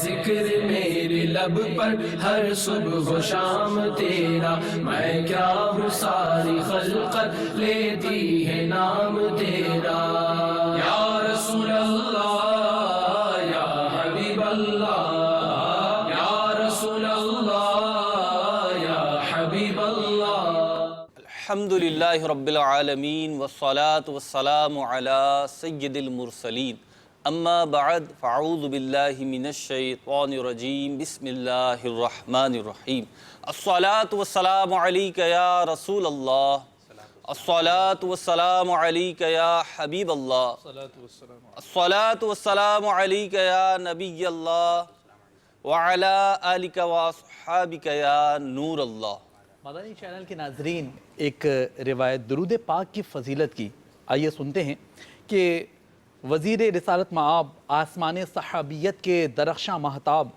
ذکر میرے لب پر ہر صبح و شام تیرا، میں کیا ہوں ساری خلقت لیتی ہے نام تیرا۔ یا رسول اللہ یا حبیب اللہ، یا رسول اللہ یا حبیب اللہ۔ الحمدللہ رب العالمین والصلاة والسلام علی سید المرسلین، اما بعد فاعوذ باللہ من الشیطان الرجیم، بسم اللہ الرحمن الرحیم۔ الصلاة والسلام علیک یا رسول اللہ، الصلاة والسلام علیک یا حبیب اللہ، الصلاة والسلام علیک یا نبی اللہ، وعلی آلک واصحابک یا نور اللہ۔ مدنی چینل کے ناظرین، ایک روایت درود پاک کی فضیلت کی آئیے سنتے ہیں کہ وزیر رسالت مآب، آسمان صحابیت کے درخشاں مہتاب،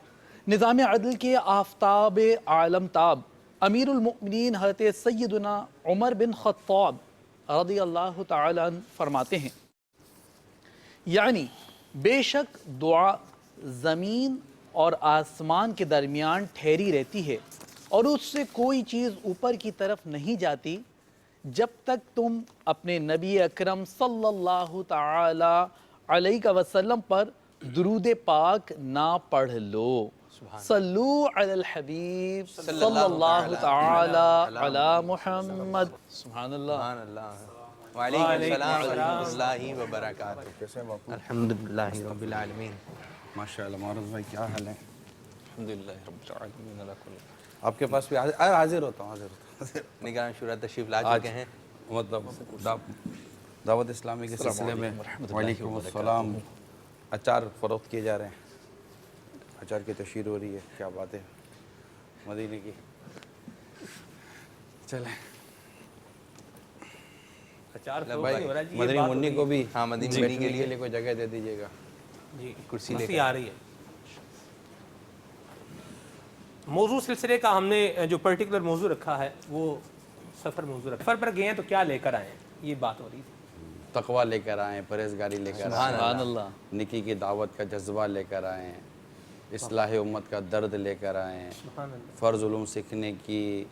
نظام عدل کے آفتاب عالم تاب، امیر المؤمنین حضرت سیدنا عمر بن خطاب رضی اللہ تعالیٰ عنہ فرماتے ہیں، یعنی بے شک دعا زمین اور آسمان کے درمیان ٹھہری رہتی ہے اور اس سے کوئی چیز اوپر کی طرف نہیں جاتی جب تک تم اپنے نبی اکرم صلی اللہ تعالی علیہ وسلم پر درود پاک نہ پڑھ لو۔ صلو علی الحبیب صلی اللہ تعالی علی محمد۔ سبحان اللہ۔ وعلیکم السلام ورحمۃ اللہ وبرکاتہ۔ الحمدللہ رب العالمین۔ ماشاءاللہ معرض بھائی کیا حال ہے؟ الحمدللہ رب العالمین علی کل حال۔ آپ کے پاس بھی حاضر ہوتا ہوں نگران شورا تشریف لا چکے ہیں، مطلب دعوت اسلامی کے سلسلے میں۔ وعلیکم السلام۔ اچار فروخت کیے جا رہے ہیں، اچار کی تشہیر ہو رہی ہے، کیا بات ہے مدینے کی۔ چلیں بھائی، مدنی منی کو بھی ہاں مدنی بیٹھنے منی کے لیے کوئی جگہ دے دیجیے گا، جی کرسی لے کرسی کر آ رہی ہے۔ موضوع سلسلے کا ہم نے جو پرٹیکولر موضوع رکھا ہے وہ سفر موضوع رکھا۔ سفر پر گئے ہیں تو کیا لے کر آئے ہیں، یہ بات ہو رہی تھی۔ تقویٰ لے کر آئیں، پرہیزگاری لے کر آئیں، سبحان اللہ۔ نکی کی دعوت کا جذبہ لے کر آئیں، اصلاح امت کا درد لے کر آئیں، سبحان اللہ۔ فرض علوم سیکھنے کی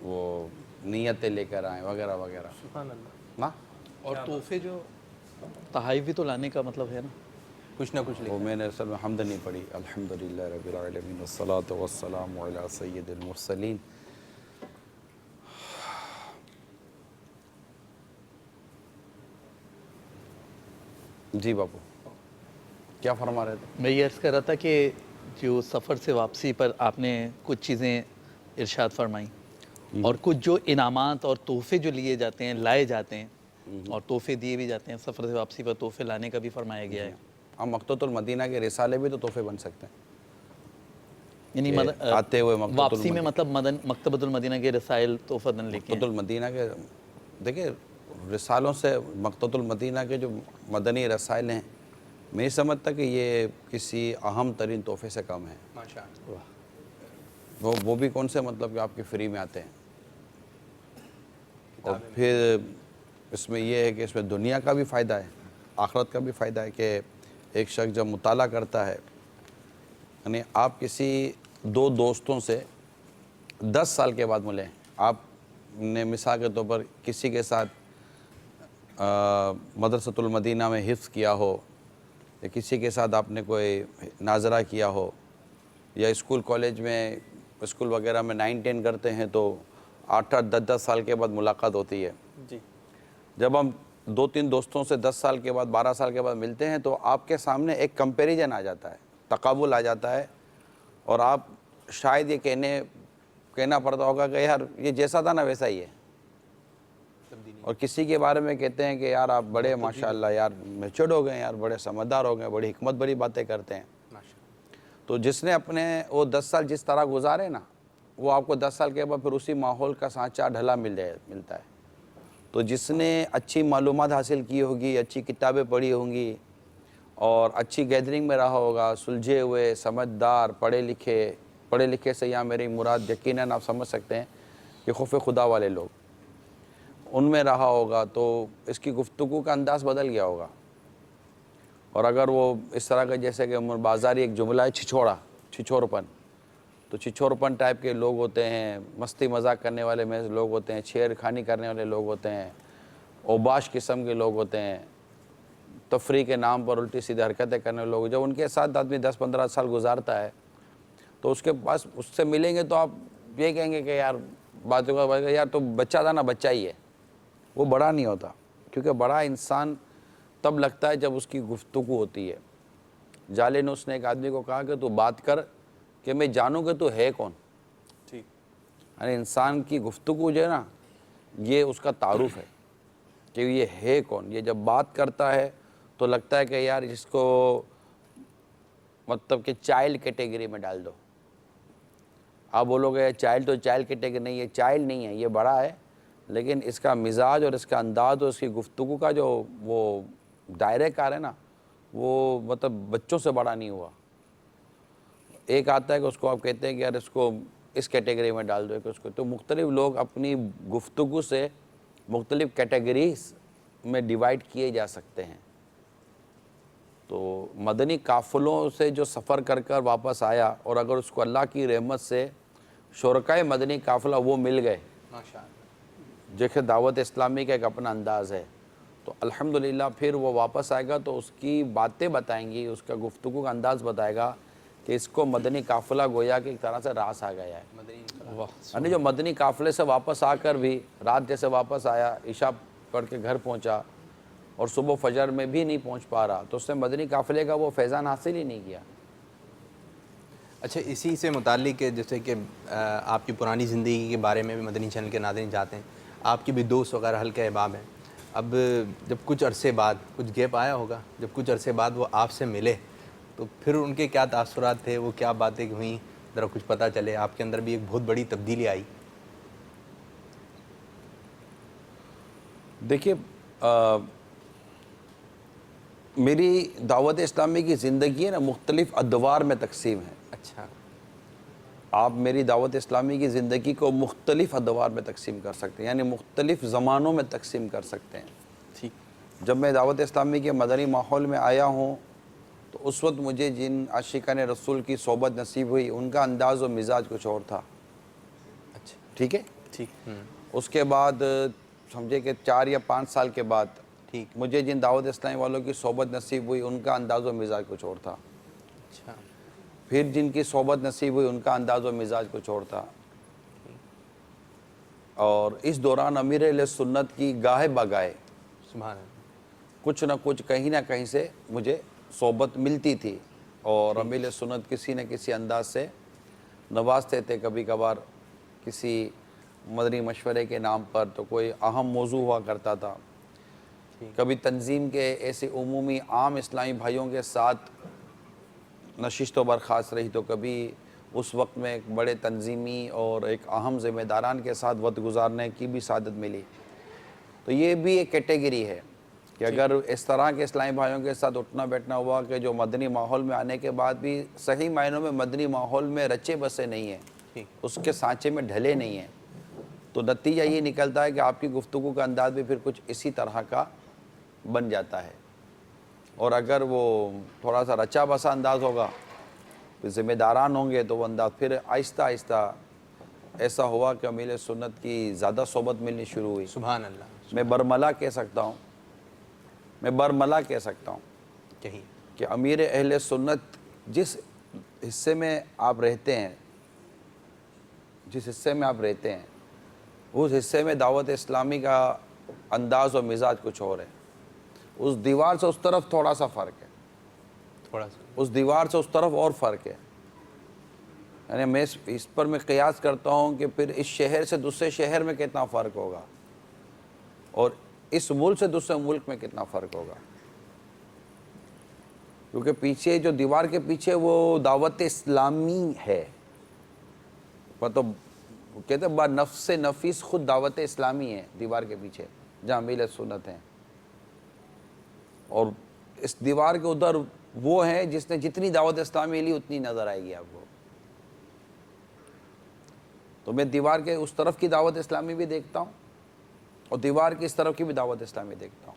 وہ نیتیں لے کر آئیں، وغیرہ وغیرہ۔ سبحان اللہ۔ نا اور تحفے جو تحائف بھی تو لانے کا مطلب ہے نا، کچھ نہ کچھ وہ میں نے اصل میں حمد نہیں پڑھی۔ الحمدللہ رب العالمین والصلاة والسلام علی سید المرسلین۔ جی باپو کیا فرما رہے تھے؟ میں یہ عرض کر رہا تھا کہ جو سفر سے واپسی پر آپ نے کچھ چیزیں ارشاد فرمائیں اور کچھ جو انعامات اور تحفے جو لیے جاتے ہیں، لائے جاتے ہیں اور تحفے دیے بھی جاتے ہیں، سفر سے واپسی پر تحفے لانے کا بھی فرمایا گیا ہے۔ ہم مقتوۃ المدینہ کے رسالے بھی تو تحفے بن سکتے ہیں، یعنی آتے ہوئے مقتوۃ واپسی میں مطلب مکتبۃ المدینہ کے رسائل تحفہ دن لے کے مقتوۃ المدینہ کے دیکھیں رسالوں سے مقتوۃ المدینہ کے جو مدنی رسائل ہیں، میں یہ سمجھتا کہ یہ کسی اہم ترین تحفے سے کم ہے۔ ماشاءاللہ۔ وہ بھی کون سے مطلب کہ آپ کے فری میں آتے ہیں، اور پھر اس میں یہ ہے کہ اس میں دنیا کا بھی فائدہ ہے، آخرت کا بھی فائدہ ہے کہ ایک شخص جب مطالعہ کرتا ہے، یعنی آپ کسی دو دوستوں سے 10 سال کے بعد ملیں، آپ نے مثال کے طور پر کسی کے ساتھ مدرسۃ المدینہ میں حفظ کیا ہو، یا کسی کے ساتھ آپ نے کوئی ناظرہ کیا ہو، یا اسکول کالج میں اسکول وغیرہ میں 9 10 کرتے ہیں تو 8 8 10 10 سال کے بعد ملاقات ہوتی ہے۔ جی جب ہم 2 3 دوستوں سے 10 سال کے بعد 12 سال کے بعد ملتے ہیں تو آپ کے سامنے ایک کمپیریجن آ جاتا ہے، تقابل آ جاتا ہے، اور آپ شاید یہ کہنا پڑتا ہوگا کہ یار یہ جیسا تھا نا ویسا ہی ہے، اور کسی کے بارے میں کہتے ہیں کہ یار آپ بڑے ماشاءاللہ یار میچورڈ ہو گئے، یار بڑے سمجھدار ہو گئے، بڑی حکمت بڑی باتیں کرتے ہیں۔ تو جس نے اپنے وہ 10 سال جس طرح گزارے نا، وہ آپ کو 10 سال کے بعد پھر اسی ماحول کا سانچہ ڈھلا ملتا ہے۔ تو جس نے اچھی معلومات حاصل کی ہوگی، اچھی کتابیں پڑھی ہوں گی، اور اچھی گیدرنگ میں رہا ہوگا، سلجھے ہوئے، سمجھدار، پڑھے لکھے سے یہاں میری مراد یقیناً آپ سمجھ سکتے ہیں کہ خوف خدا والے لوگ، ان میں رہا ہوگا، تو اس کی گفتگو کا انداز بدل گیا ہوگا، اور اگر وہ اس طرح کا جیسے کہ عمر بازاری ایک جملہ ہے چھچورپن، تو چھچورپن ٹائپ کے لوگ ہوتے ہیں، مستی مذاق کرنے والے میں لوگ ہوتے ہیں، چھیر کھانی کرنے والے لوگ ہوتے ہیں، اوباش قسم کے لوگ ہوتے ہیں، تفریح کے نام پر الٹی سیدھی حرکتیں کرنے والے لوگ. جب ان کے ساتھ آدمی 10-15 سال گزارتا ہے تو اس کے پاس اس سے ملیں گے تو آپ یہ کہیں گے کہ یار باتوں کا یار تو بچہ تھا نا، بچہ ہی ہے، وہ بڑا نہیں ہوتا. کیونکہ بڑا انسان تب لگتا ہے جب اس کی گفتگو ہوتی ہے. جالینوس نے ایک آدمی کو کہا کہ تو بات کر کہ میں جانوں کہ تو ہے کون. ٹھیک. یعنی انسان کی گفتگو جو ہے نا، یہ اس کا تعارف ہے کہ یہ ہے کون. یہ جب بات کرتا ہے تو لگتا ہے کہ یار اس کو مطلب کہ چائلڈ کیٹیگری میں ڈال دو. آپ بولو گے چائلڈ تو چائلڈ کیٹیگری نہیں ہے، چائلڈ نہیں ہے، یہ بڑا ہے، لیکن اس کا مزاج اور اس کا انداز اور اس کی گفتگو کا جو وہ دائرہ کار ہے نا، وہ مطلب بچوں سے بڑا نہیں ہوا. ایک آتا ہے کہ اس کو آپ کہتے ہیں کہ یار اس کو اس کیٹیگری میں ڈال دو کہ اس کو. تو مختلف لوگ اپنی گفتگو سے مختلف کیٹیگریز میں ڈیوائیڈ کیے جا سکتے ہیں. تو مدنی قافلوں سے جو سفر کر کر واپس آیا اور اگر اس کو اللہ کی رحمت سے شرکائے مدنی قافلہ وہ مل گئے جیسے دعوت اسلامی کا ایک اپنا انداز ہے، تو الحمدللہ پھر وہ واپس آئے گا تو اس کی باتیں بتائیں گی، اس کا گفتگو کا انداز بتائے گا کہ اس کو مدنی قافلہ گویا کہ ایک طرح سے راس آ گیا ہے. یعنی جو مدنی قافلے سے واپس آ کر بھی رات جیسے واپس آیا، عشاء پڑھ کے گھر پہنچا اور صبح فجر میں بھی نہیں پہنچ پا رہا، تو اس نے مدنی قافلے کا وہ فیضان حاصل ہی نہیں کیا. اچھا، اسی سے متعلق جیسے کہ آپ کی پرانی زندگی کے بارے میں بھی مدنی چینل کے ناظرین جاتے ہیں، آپ کے بھی دوست وغیرہ حلقہ احباب ہیں. اب جب کچھ عرصے بعد کچھ گیپ آیا ہوگا، جب کچھ عرصے بعد وہ آپ سے ملے تو پھر ان کے کیا تاثرات تھے، وہ کیا باتیں ہوئیں، ذرا کچھ پتہ چلے. آپ کے اندر بھی ایک بہت بڑی تبدیلی آئی. دیکھیے میری دعوت اسلامی کی زندگی ہے نا مختلف ادوار میں تقسیم ہے. اچھا. آپ میری دعوت اسلامی کی زندگی کو مختلف ادوار میں تقسیم کر سکتے ہیں، یعنی مختلف زمانوں میں تقسیم کر سکتے ہیں. ٹھیک. جب میں دعوت اسلامی کے مدنی ماحول میں آیا ہوں تو اس وقت مجھے جن عاشقان رسول کی صحبت نصیب ہوئی ان کا انداز و مزاج کچھ اور تھا. اچھا. ٹھیک ہے. ٹھیک. اس کے بعد سمجھے کہ 4 یا 5 سال کے بعد ٹھیک. مجھے جن دعوت اسلامی والوں کی صحبت نصیب ہوئی ان کا انداز و مزاج کچھ اور تھا. اچھا. پھر جن کی صحبت نصیب ہوئی ان کا انداز و مزاج کچھ اور تھا. اور اس دوران امیر اہل سنت کی گاہے بگاہے سبحان اللہ کچھ نہ کچھ کہیں نہ کہیں سے مجھے صحبت ملتی تھی اور امیر اہل سنت کسی نہ کسی انداز سے نوازتے تھے. کبھی کبھار کسی مدنی مشورے کے نام پر تو کوئی اہم موضوع ہوا کرتا تھا. کبھی تنظیم کے ایسے عمومی عام اسلامی بھائیوں کے ساتھ نشست و برخاست رہی تو کبھی اس وقت میں ایک بڑے تنظیمی اور ایک اہم ذمہ داران کے ساتھ وقت گزارنے کی بھی سعادت ملی. تو یہ بھی ایک کیٹیگری ہے کہ اگر اس طرح کے اسلامی بھائیوں کے ساتھ اٹھنا بیٹھنا ہوا کہ جو مدنی ماحول میں آنے کے بعد بھی صحیح معنوں میں مدنی ماحول میں رچے بسے نہیں ہیں، اس کے سانچے میں ڈھلے نہیں ہیں، تو نتیجہ یہ نکلتا ہے کہ آپ کی گفتگو کا انداز بھی پھر کچھ اسی طرح کا بن جاتا ہے. اور اگر وہ تھوڑا سا رچا بسا انداز ہوگا، پھر ذمہ داران ہوں گے تو وہ انداز پھر آہستہ آہستہ ایسا ہوا کہ امیر سنت کی زیادہ صحبت ملنی شروع ہوئی. سبحان اللہ. میں برملا کہہ سکتا ہوں، کہیں کہ امیر اہل سنت جس حصے میں آپ رہتے ہیں اس حصے میں دعوت اسلامی کا انداز و مزاج کچھ اور ہے. اس دیوار سے اس طرف تھوڑا سا فرق ہے، تھوڑا سا. اس دیوار سے اس طرف اور فرق ہے. یعنی میں اس پر میں قیاس کرتا ہوں کہ پھر اس شہر سے دوسرے شہر میں کتنا فرق ہوگا اور اس ملک سے دوسرے ملک میں کتنا فرق ہوگا. کیونکہ پیچھے جو دیوار کے پیچھے وہ دعوت اسلامی ہے، مطلب کہتے ہیں با نفس نفیس خود دعوت اسلامی ہے دیوار کے پیچھے جہاں امیر سنت ہیں. اور اس دیوار کے ادھر وہ ہیں جس نے جتنی دعوت اسلامی لی اتنی نظر آئے گی آپ کو. تو میں دیوار کے اس طرف کی دعوت اسلامی بھی دیکھتا ہوں اور دیوار کی اس طرف کی بھی دعوت اسلامی دیکھتا ہوں.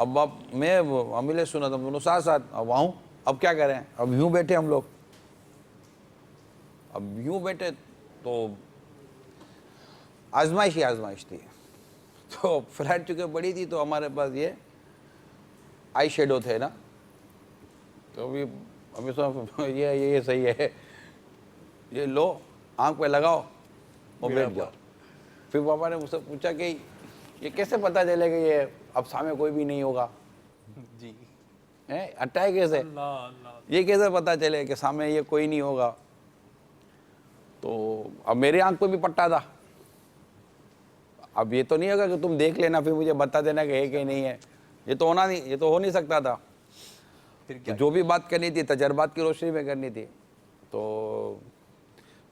اب میں امیل سنت ہم دونوں ساتھ ساتھ اب آؤں، اب کیا کریں، اب یوں بیٹھے ہم لوگ، اب یوں بیٹھے تو آزمائش ہی آزمائش تھی. تو فلائٹ چونکہ بڑی تھی تو ہمارے پاس یہ آئی شیڈو تھے نا، تو ابھی سو یہ صحیح ہے، یہ لو آنکھ پہ لگاؤ اور بیٹھ جاؤ. پھر پاپا نے مجھ سے پوچھا کہ یہ کیسے پتہ چلے کہ یہ اب سامنے کوئی بھی نہیں ہوگا، جی ہٹا ہے کیسے، یہ کیسے پتہ چلے کہ سامنے یہ کوئی نہیں ہوگا. تو اب میری آنکھ پہ بھی پٹا تھا، اب یہ تو نہیں ہوگا کہ تم دیکھ لینا پھر مجھے بتا دینا کہ ہے کہ نہیں ہے، یہ تو ہونا نہیں، یہ تو ہو نہیں سکتا تھا. جو بھی بات کرنی تھی تجربات کی روشنی میں کرنی تھی. تو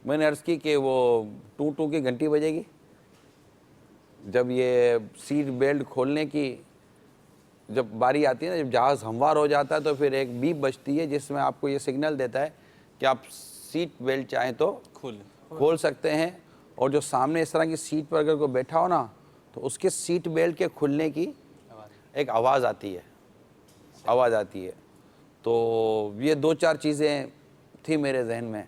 میں نے عرض کی کہ وہ 2 کی گھنٹی بجے گی، جب یہ سیٹ بیلٹ کھولنے کی جب باری آتی ہے نا، جب جہاز ہموار ہو جاتا ہے تو پھر ایک بیپ بجتی ہے جس میں آپ کو یہ سگنل دیتا ہے کہ آپ سیٹ بیلٹ چاہیں تو کھول سکتے ہیں. اور جو سامنے اس طرح کی سیٹ پر اگر کوئی بیٹھا ہو نا تو اس کے سیٹ بیلٹ کے کھلنے کی ایک آواز آتی ہے. تو یہ 2-4 چیزیں تھی میرے ذہن میں.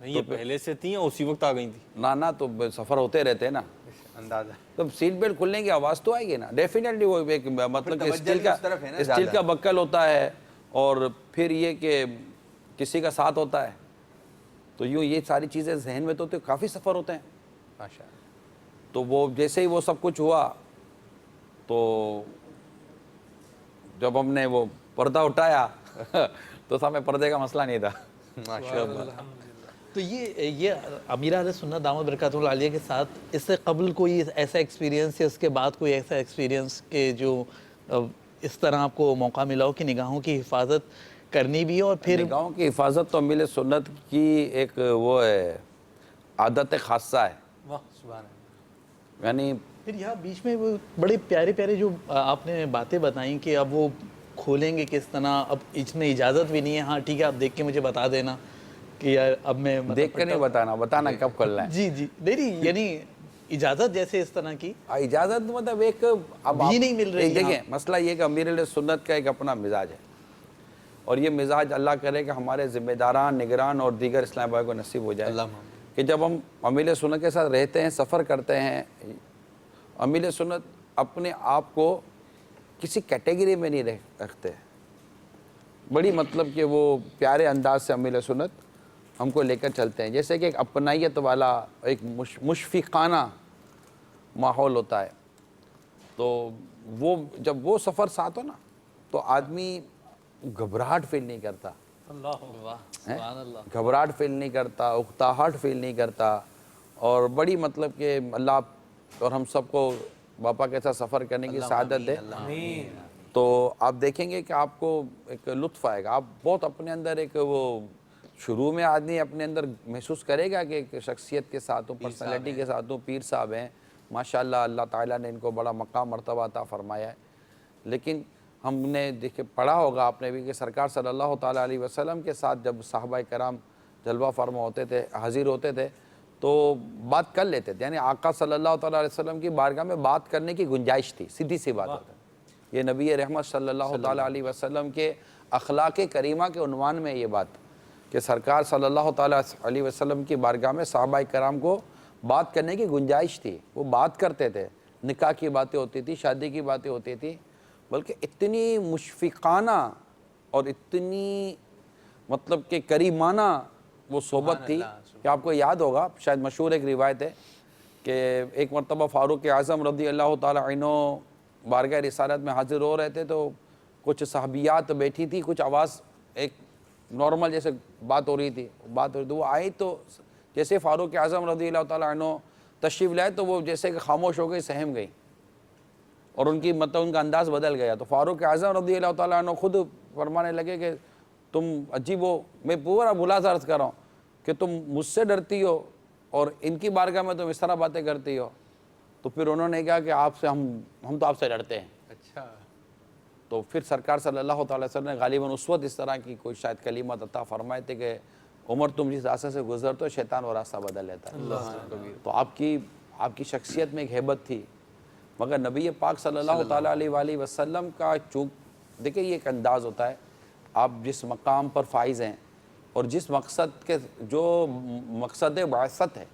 یہ پہلے سے تھیں یا اسی وقت آ گئی تھی؟ نا تو سفر ہوتے رہتے ہیں نا، اندازہ تو سیٹ بیلٹ کھلنے کی آواز تو آئے گی نا ڈیفینیٹلی. وہ ایک مطلب کہ اسٹیل کا بکل ہوتا ہے اور پھر یہ کہ کسی کا ساتھ ہوتا ہے، تو یوں یہ ساری چیزیں ذہن میں تو کافی سفر ہوتے ہیں ماشاء اللہ. تو وہ جیسے ہی وہ سب کچھ ہوا تو جب ہم نے وہ پردہ اٹھایا تو سامنے پردے کا مسئلہ نہیں تھا. ماشاء اللہ. تو یہ امیر اہل سنت دامت برکاتہ اللہ علیہ کے ساتھ اس سے قبل کوئی ایسا ایکسپیرینس یا اس کے بعد کوئی ایسا ایکسپیرینس کہ جو اس طرح آپ کو موقع ملا ہو کہ نگاہوں کی حفاظت کرنی بھی اور پھر نگاہوں کی حفاظت تو امیل سنت کی ایک وہ ہے عادت خاصہ ہے. سبحان اللہ. یعنی پھر یہاں بیچ میں وہ بڑے پیارے پیارے جو آپ نے باتیں بتائیں کہ اب وہ کھولیں گے کس طرح، اب اس میں اجازت بھی نہیں ہے، ہاں ٹھیک ہے آپ دیکھ کے مجھے بتا دینا کہ یار اب میں دیکھ کر نہیں بتانا کب کھلنا ہے. جی نہیں یعنی اجازت جیسے اس طرح کی اجازت مطلب ایک اب بھی نہیں مل رہی. دیکھیں مسئلہ یہ کہ امیر علیہ سنت کا ایک اپنا مزاج ہے، اور یہ مزاج اللہ کرے کہ ہمارے ذمہ داران، نگران اور دیگر اسلام بھائی کو نصیب ہو جائے کہ جب ہم امیر سنت کے ساتھ رہتے ہیں، سفر کرتے ہیں. امیر سنت اپنے آپ کو کسی کیٹیگری میں نہیں رکھتے، بڑی مطلب کہ وہ پیارے انداز سے امیر سنت ہم کو لے کر چلتے ہیں، جیسے کہ ایک اپنائیت والا ایک مشفقانہ ماحول ہوتا ہے. تو وہ جب وہ سفر ساتھ ہو نا تو آدمی گھبراہٹ فیل نہیں کرتا، گھبراہٹ فیل نہیں کرتا، اکتاہٹ فیل نہیں کرتا. اور بڑی مطلب کہ اللہ اور ہم سب کو باپا کے ساتھ سفر کرنے کی سعادت دے. تو آپ دیکھیں گے کہ آپ کو ایک لطف آئے گا. آپ بہت اپنے اندر ایک وہ شروع میں آدمی اپنے اندر محسوس کرے گا کہ ایک شخصیت کے ساتھ ہوں، پرسنالٹی کے ساتھ ہوں، پیر صاحب ہیں ماشاءاللہ، اللہ تعالیٰ نے ان کو بڑا مقام مرتبہ عطا فرمایا ہے. لیکن ہم نے دیکھے پڑھا ہوگا آپ نے بھی کہ سرکار صلی اللہ تعالیٰ علیہ وسلم کے ساتھ جب صحابہ کرام جلوہ فرما ہوتے تھے، حاضر ہوتے تھے تو بات کر لیتے تھے. یعنی آقا صلی اللہ تعالیٰ علیہ وسلم کی بارگاہ میں بات کرنے کی گنجائش تھی، سیدھی سی بات ہوتا ہے. یہ نبی رحمت صلی اللہ تعالیٰ علیہ وسلم کے اخلاق کریمہ کے عنوان میں یہ بات کہ سرکار صلی اللہ تعالیٰ علیہ وسلم کی بارگاہ میں صحابہ کرام کو بات کرنے کی گنجائش تھی. وہ بات کرتے تھے، نکاح کی باتیں ہوتی تھی، شادی کی باتیں ہوتی تھی، بلکہ اتنی مشفقانہ اور اتنی مطلب کہ کریمانہ وہ صحبت تھی کہ آپ کو یاد ہوگا، شاید مشہور ایک روایت ہے کہ ایک مرتبہ فاروق اعظم رضی اللہ تعالیٰ عنہ بارگاہ رسالت میں حاضر ہو رہے تھے تو کچھ صحابیات بیٹھی تھی، کچھ آواز ایک نارمل جیسے بات ہو رہی تھی، وہ آئی تو جیسے فاروق اعظم رضی اللہ تعالیٰ عنہ تشریف لائے تو وہ جیسے کہ خاموش ہو گئی، سہم گئی اور ان کی مطلب ان کا انداز بدل گیا. تو فاروق اعظم رضی اللہ تعالیٰ عنہ خود فرمانے لگے کہ تم عجیب ہو، میں پورا بھلا سا عرض کر رہا ہوں کہ تم مجھ سے ڈرتی ہو اور ان کی بارگاہ میں تم اس طرح باتیں کرتی ہو. تو پھر انہوں نے کہا کہ آپ سے ہم تو آپ سے ڈرتے ہیں. اچھا. تو پھر سرکار صلی اللہ تعالیٰ علیہ وسلم نے غالباً اس وقت اس طرح کی کوئی شاید کلمات عطا فرمائے تھے کہ عمر تم جس راستہ سے گزرتے ہو شیطان وہ راستہ بدل لیتا ہے. تو آپ کی شخصیت میں ایک ہیبت تھی. مگر نبی پاک صلی اللہ تعالیٰ علیہ وآلہ وسلم کا چونکہ دیکھیں یہ ایک انداز ہوتا ہے، آپ جس مقام پر فائز ہیں اور جس مقصد کے جو مقصد بعثت ہے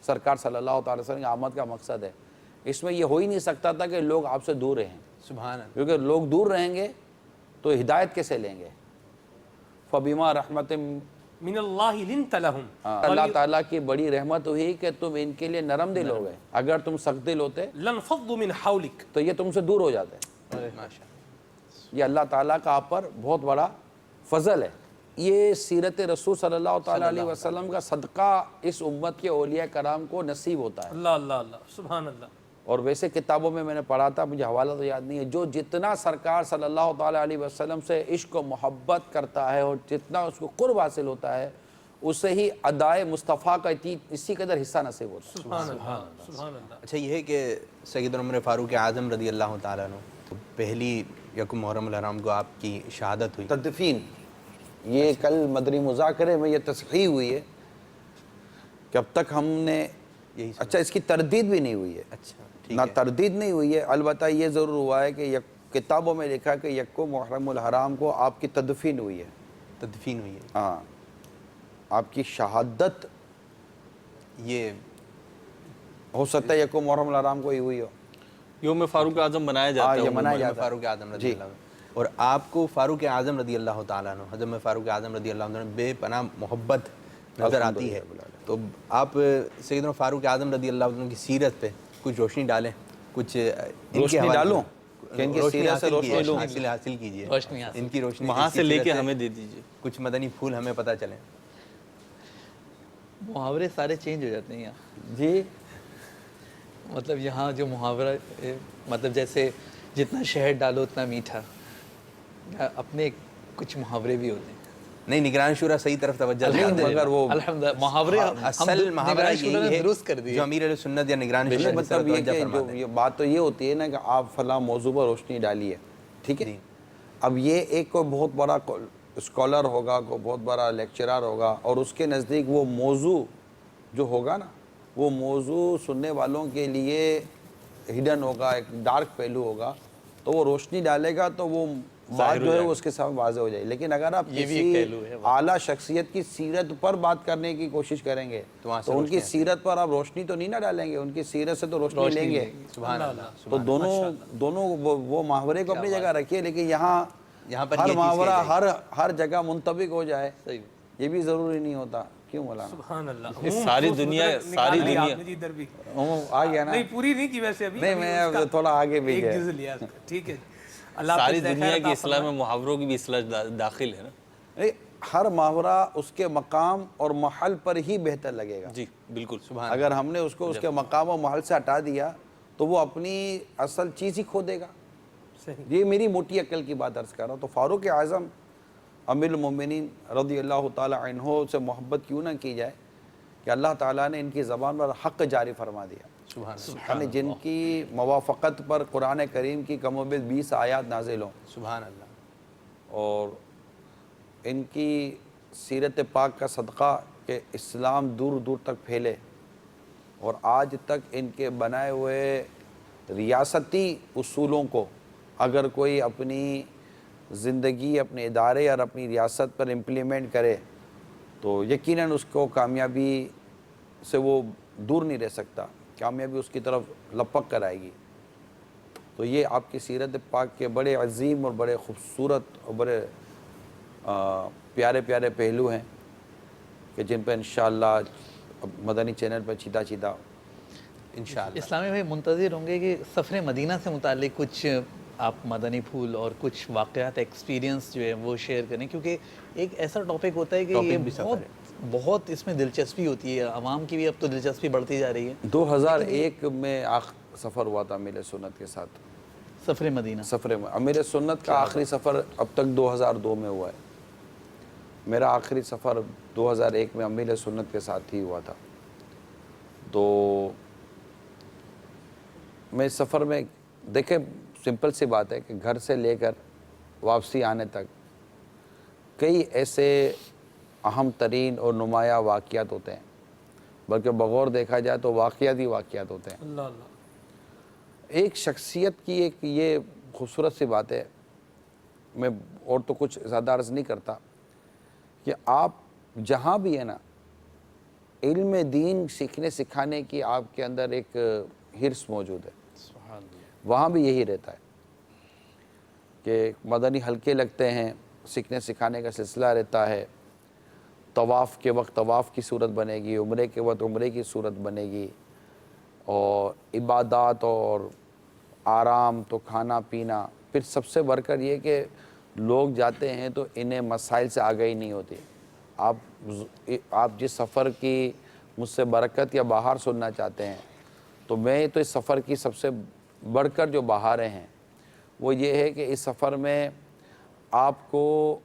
سرکار صلی اللہ تعالیٰ وسلم کی آمد کا مقصد ہے، اس میں یہ ہو ہی نہیں سکتا تھا کہ لوگ آپ سے دور رہیں، سبحان اللہ. کیونکہ لوگ دور رہیں گے تو ہدایت کیسے لیں گے؟ فَبِمَا رَحْمَةٍ من اللہ لنت لہم، اللہ تعالیٰ کی بڑی رحمت ہوئی کہ تم ان کے لیے نرم دل ہو گئے، اگر تم سخت دل ہوتے لنفضوا من حولک، تو یہ تم سے دور ہو جاتے. ماشاء یہ اللہ تعالیٰ کا آپ پر بہت بڑا فضل ہے. یہ سیرت رسول صلی اللہ تعالیٰ علیہ وسلم کا صدقہ اس امت کے اولیاء کرام کو نصیب ہوتا ہے. اللہ اللہ اللہ، سبحان اللہ. اور ویسے کتابوں میں نے پڑھا تھا، مجھے حوالہ تو یاد نہیں ہے، جو جتنا سرکار صلی اللہ تعالیٰ علیہ وسلم سے عشق و محبت کرتا ہے اور جتنا اس کو قرب حاصل ہوتا ہے، اسے ہی ادائے مصطفیٰ کا اسی قدر حصہ نصیب ہوتا ہے. سبحان اللہ، سبحان اللہ. اچھا یہ ہے کہ سیدنا عمر فاروق اعظم رضی اللہ تعالیٰ عنہ پہلی یکم محرم الحرام کو آپ کی شہادت ہوئی. تدفین، یہ کل مدنی مذاکرے میں یہ تصحیح ہوئی ہے کہ اب تک ہم نے اچھا اس کی تردید بھی نہیں ہوئی ہے. اچھا نہ تردید نہیں ہوئی ہے، البتہ یہ ضرور ہوا ہے کہ کتابوں میں لکھا کہ یکم محرم الحرام کو آپ کی تدفین ہوئی ہے. تدفین ہوئی ہے. ہاں، آپ کی شہادت یہ ہو سکتا ہے یکم محرم الحرام کو ہی ہوئی ہو. یوم فاروق اعظم منایا جاتا ہے. یہ منایا جاتا ہے. فاروق اعظم رضی اللہ عنہ. اور آپ کو فاروق اعظم رضی اللہ تعالیٰ عنہ، حضرت فاروق اعظم رضی اللہ عنہ بے پناہ محبت نظر آتی ہے. تو آپ سیدنا فاروق اعظم رضی اللہ عنہ کی سیرت پہ کچھ روشنی ڈالیں، کچھ روشنی ڈالوں کہ ان کی سیرت سے روشنی لوں. حاصل کیجیے، روشنی حاصل ان کی روشنی وہاں ان کی سے لے سیرت کے ہمیں دے دیجیے. کچھ مدنی پھول ہمیں پتہ چلیں. محاورے سارے چینج ہو جاتے ہیں یہاں. جی مطلب یہاں جو محاورہ مطلب جیسے جتنا شہد ڈالو اتنا میٹھا، اپنے کچھ محاورے بھی ہوتے ہیں. نہیں، نگران شورا صحیح طرف توجہ دیں. مگر وہ الحمدللہ محاورے اصل محاورہ یہی ہے درست کر دیے. جو امیر علیہ سنت یا نگران شورا مطلب یہ کہ جو یہ بات تو یہ ہوتی ہے نا کہ آپ فلاں موضوع پر روشنی ڈالیے، ٹھیک ہے. اب یہ ایک کوئی بہت بڑا اسکالر ہوگا، کوئی بہت بڑا لیکچرر ہوگا، اور اس کے نزدیک وہ موضوع جو ہوگا نا، وہ موضوع سننے والوں کے لیے ہڈن ہوگا، ایک ڈارک پہلو ہوگا، تو وہ روشنی ڈالے گا تو وہ بات جو ہے وہ اس کے سامنے واضح ہو جائے. لیکن اگر آپ کسی اعلیٰ شخصیت کی سیرت پر بات کرنے کی کوشش کریں گے تو ان کی سیرت پر آپ روشنی تو نہیں نہ ڈالیں گے، ان کی سیرت سے تو روشنی لیں گے. سبحان اللہ. تو دونوں وہ محاورے کو اپنی جگہ رکھیے، لیکن یہاں پر ہر یہ محاورہ ہر جگہ منطبق ہو جائے یہ بھی ضروری نہیں ہوتا. کیوں مولانا؟ سبحان اللہ. ساری دنیا ادھر بھی آ گیا نا؟ نہیں، پوری نہیں کی ویسے ابھی. نہیں، میں تھوڑا آگے بھی ایک گیا. جز لیا. ٹھیک ہے. اللہ ساری دنیا کی اصلاح میں محاوروں کی بھی اصلاح داخل ہے نا. ہر محاورہ اس کے مقام اور محل پر ہی بہتر لگے گا. جی بالکل. اگر ہم نے اس کو اس کے مقام اور محل سے ہٹا دیا تو وہ اپنی اصل چیز ہی کھو دے گا. یہ میری موٹی عقل کی بات عرض کر رہا ہوں. تو فاروق اعظم امیر المومنین رضی اللہ تعالیٰ عنہ سے محبت کیوں نہ کی جائے کہ اللہ تعالیٰ نے ان کی زبان پر حق جاری فرما دیا. یعنی جن کی موافقت پر قرآن کریم کی کم و بیش 20 آیات نازل ہوں. سبحان اللہ. اور ان کی سیرت پاک کا صدقہ کہ اسلام دور دور تک پھیلے، اور آج تک ان کے بنائے ہوئے ریاستی اصولوں کو اگر کوئی اپنی زندگی، اپنے ادارے اور اپنی ریاست پر امپلیمنٹ کرے تو یقیناً اس کو کامیابی سے وہ دور نہیں رہ سکتا، کامیابی اس کی طرف لپک کر آئے گی. تو یہ آپ کی سیرت پاک کے بڑے عظیم اور بڑے خوبصورت اور بڑے پیارے پیارے پہلو ہیں کہ جن پہ انشاءاللہ مدنی چینل پر چیتا انشاءاللہ اسلامی بھائی منتظر ہوں گے کہ سفر مدینہ سے متعلق کچھ آپ مدنی پھول اور کچھ واقعات ایکسپیرینس جو ہے وہ شیئر کریں، کیونکہ ایک ایسا ٹاپک ہوتا ہے کہ یہ بہت اس میں دلچسپی ہوتی ہے، عوام کی بھی اب تو دلچسپی بڑھتی جا رہی ہے. 2001 میں سفر ہوا تھا امیر سنت کے ساتھ، سفر مدینہ. امیر سنت کا آخری سفر اب تک 2002 میں ہوا ہے. میرا آخری سفر 2001 میں امیر سنت کے ساتھ ہی ہوا تھا. تو میں اس سفر میں دیکھیں سمپل سی بات ہے کہ گھر سے لے کر واپسی آنے تک کئی ایسے اہم ترین اور نمایاں واقعات ہوتے ہیں، بلکہ بغور دیکھا جائے تو واقعات ہی واقعات ہوتے ہیں. اللہ اللہ. ایک شخصیت کی ایک یہ خوبصورت سی بات ہے، میں اور تو کچھ زیادہ عرض نہیں کرتا، کہ آپ جہاں بھی ہے نا علم دین سیکھنے سکھانے کی آپ کے اندر ایک حرص موجود ہے، وہاں بھی یہی رہتا ہے کہ مدنی حلقے لگتے ہیں، سیکھنے سکھانے کا سلسلہ رہتا ہے، طواف کے وقت طواف کی صورت بنے گی، عمرے کے وقت عمرے کی صورت بنے گی، اور عبادات اور آرام تو کھانا پینا، پھر سب سے بڑھ کر یہ کہ لوگ جاتے ہیں تو انہیں مسائل سے آگاہی نہیں ہوتی۔ آپ جس سفر کی مجھ سے برکت یا بہار سننا چاہتے ہیں، تو میں تو اس سفر کی سب سے بڑھ کر جو بہاریں ہیں وہ یہ ہے کہ اس سفر میں آپ کو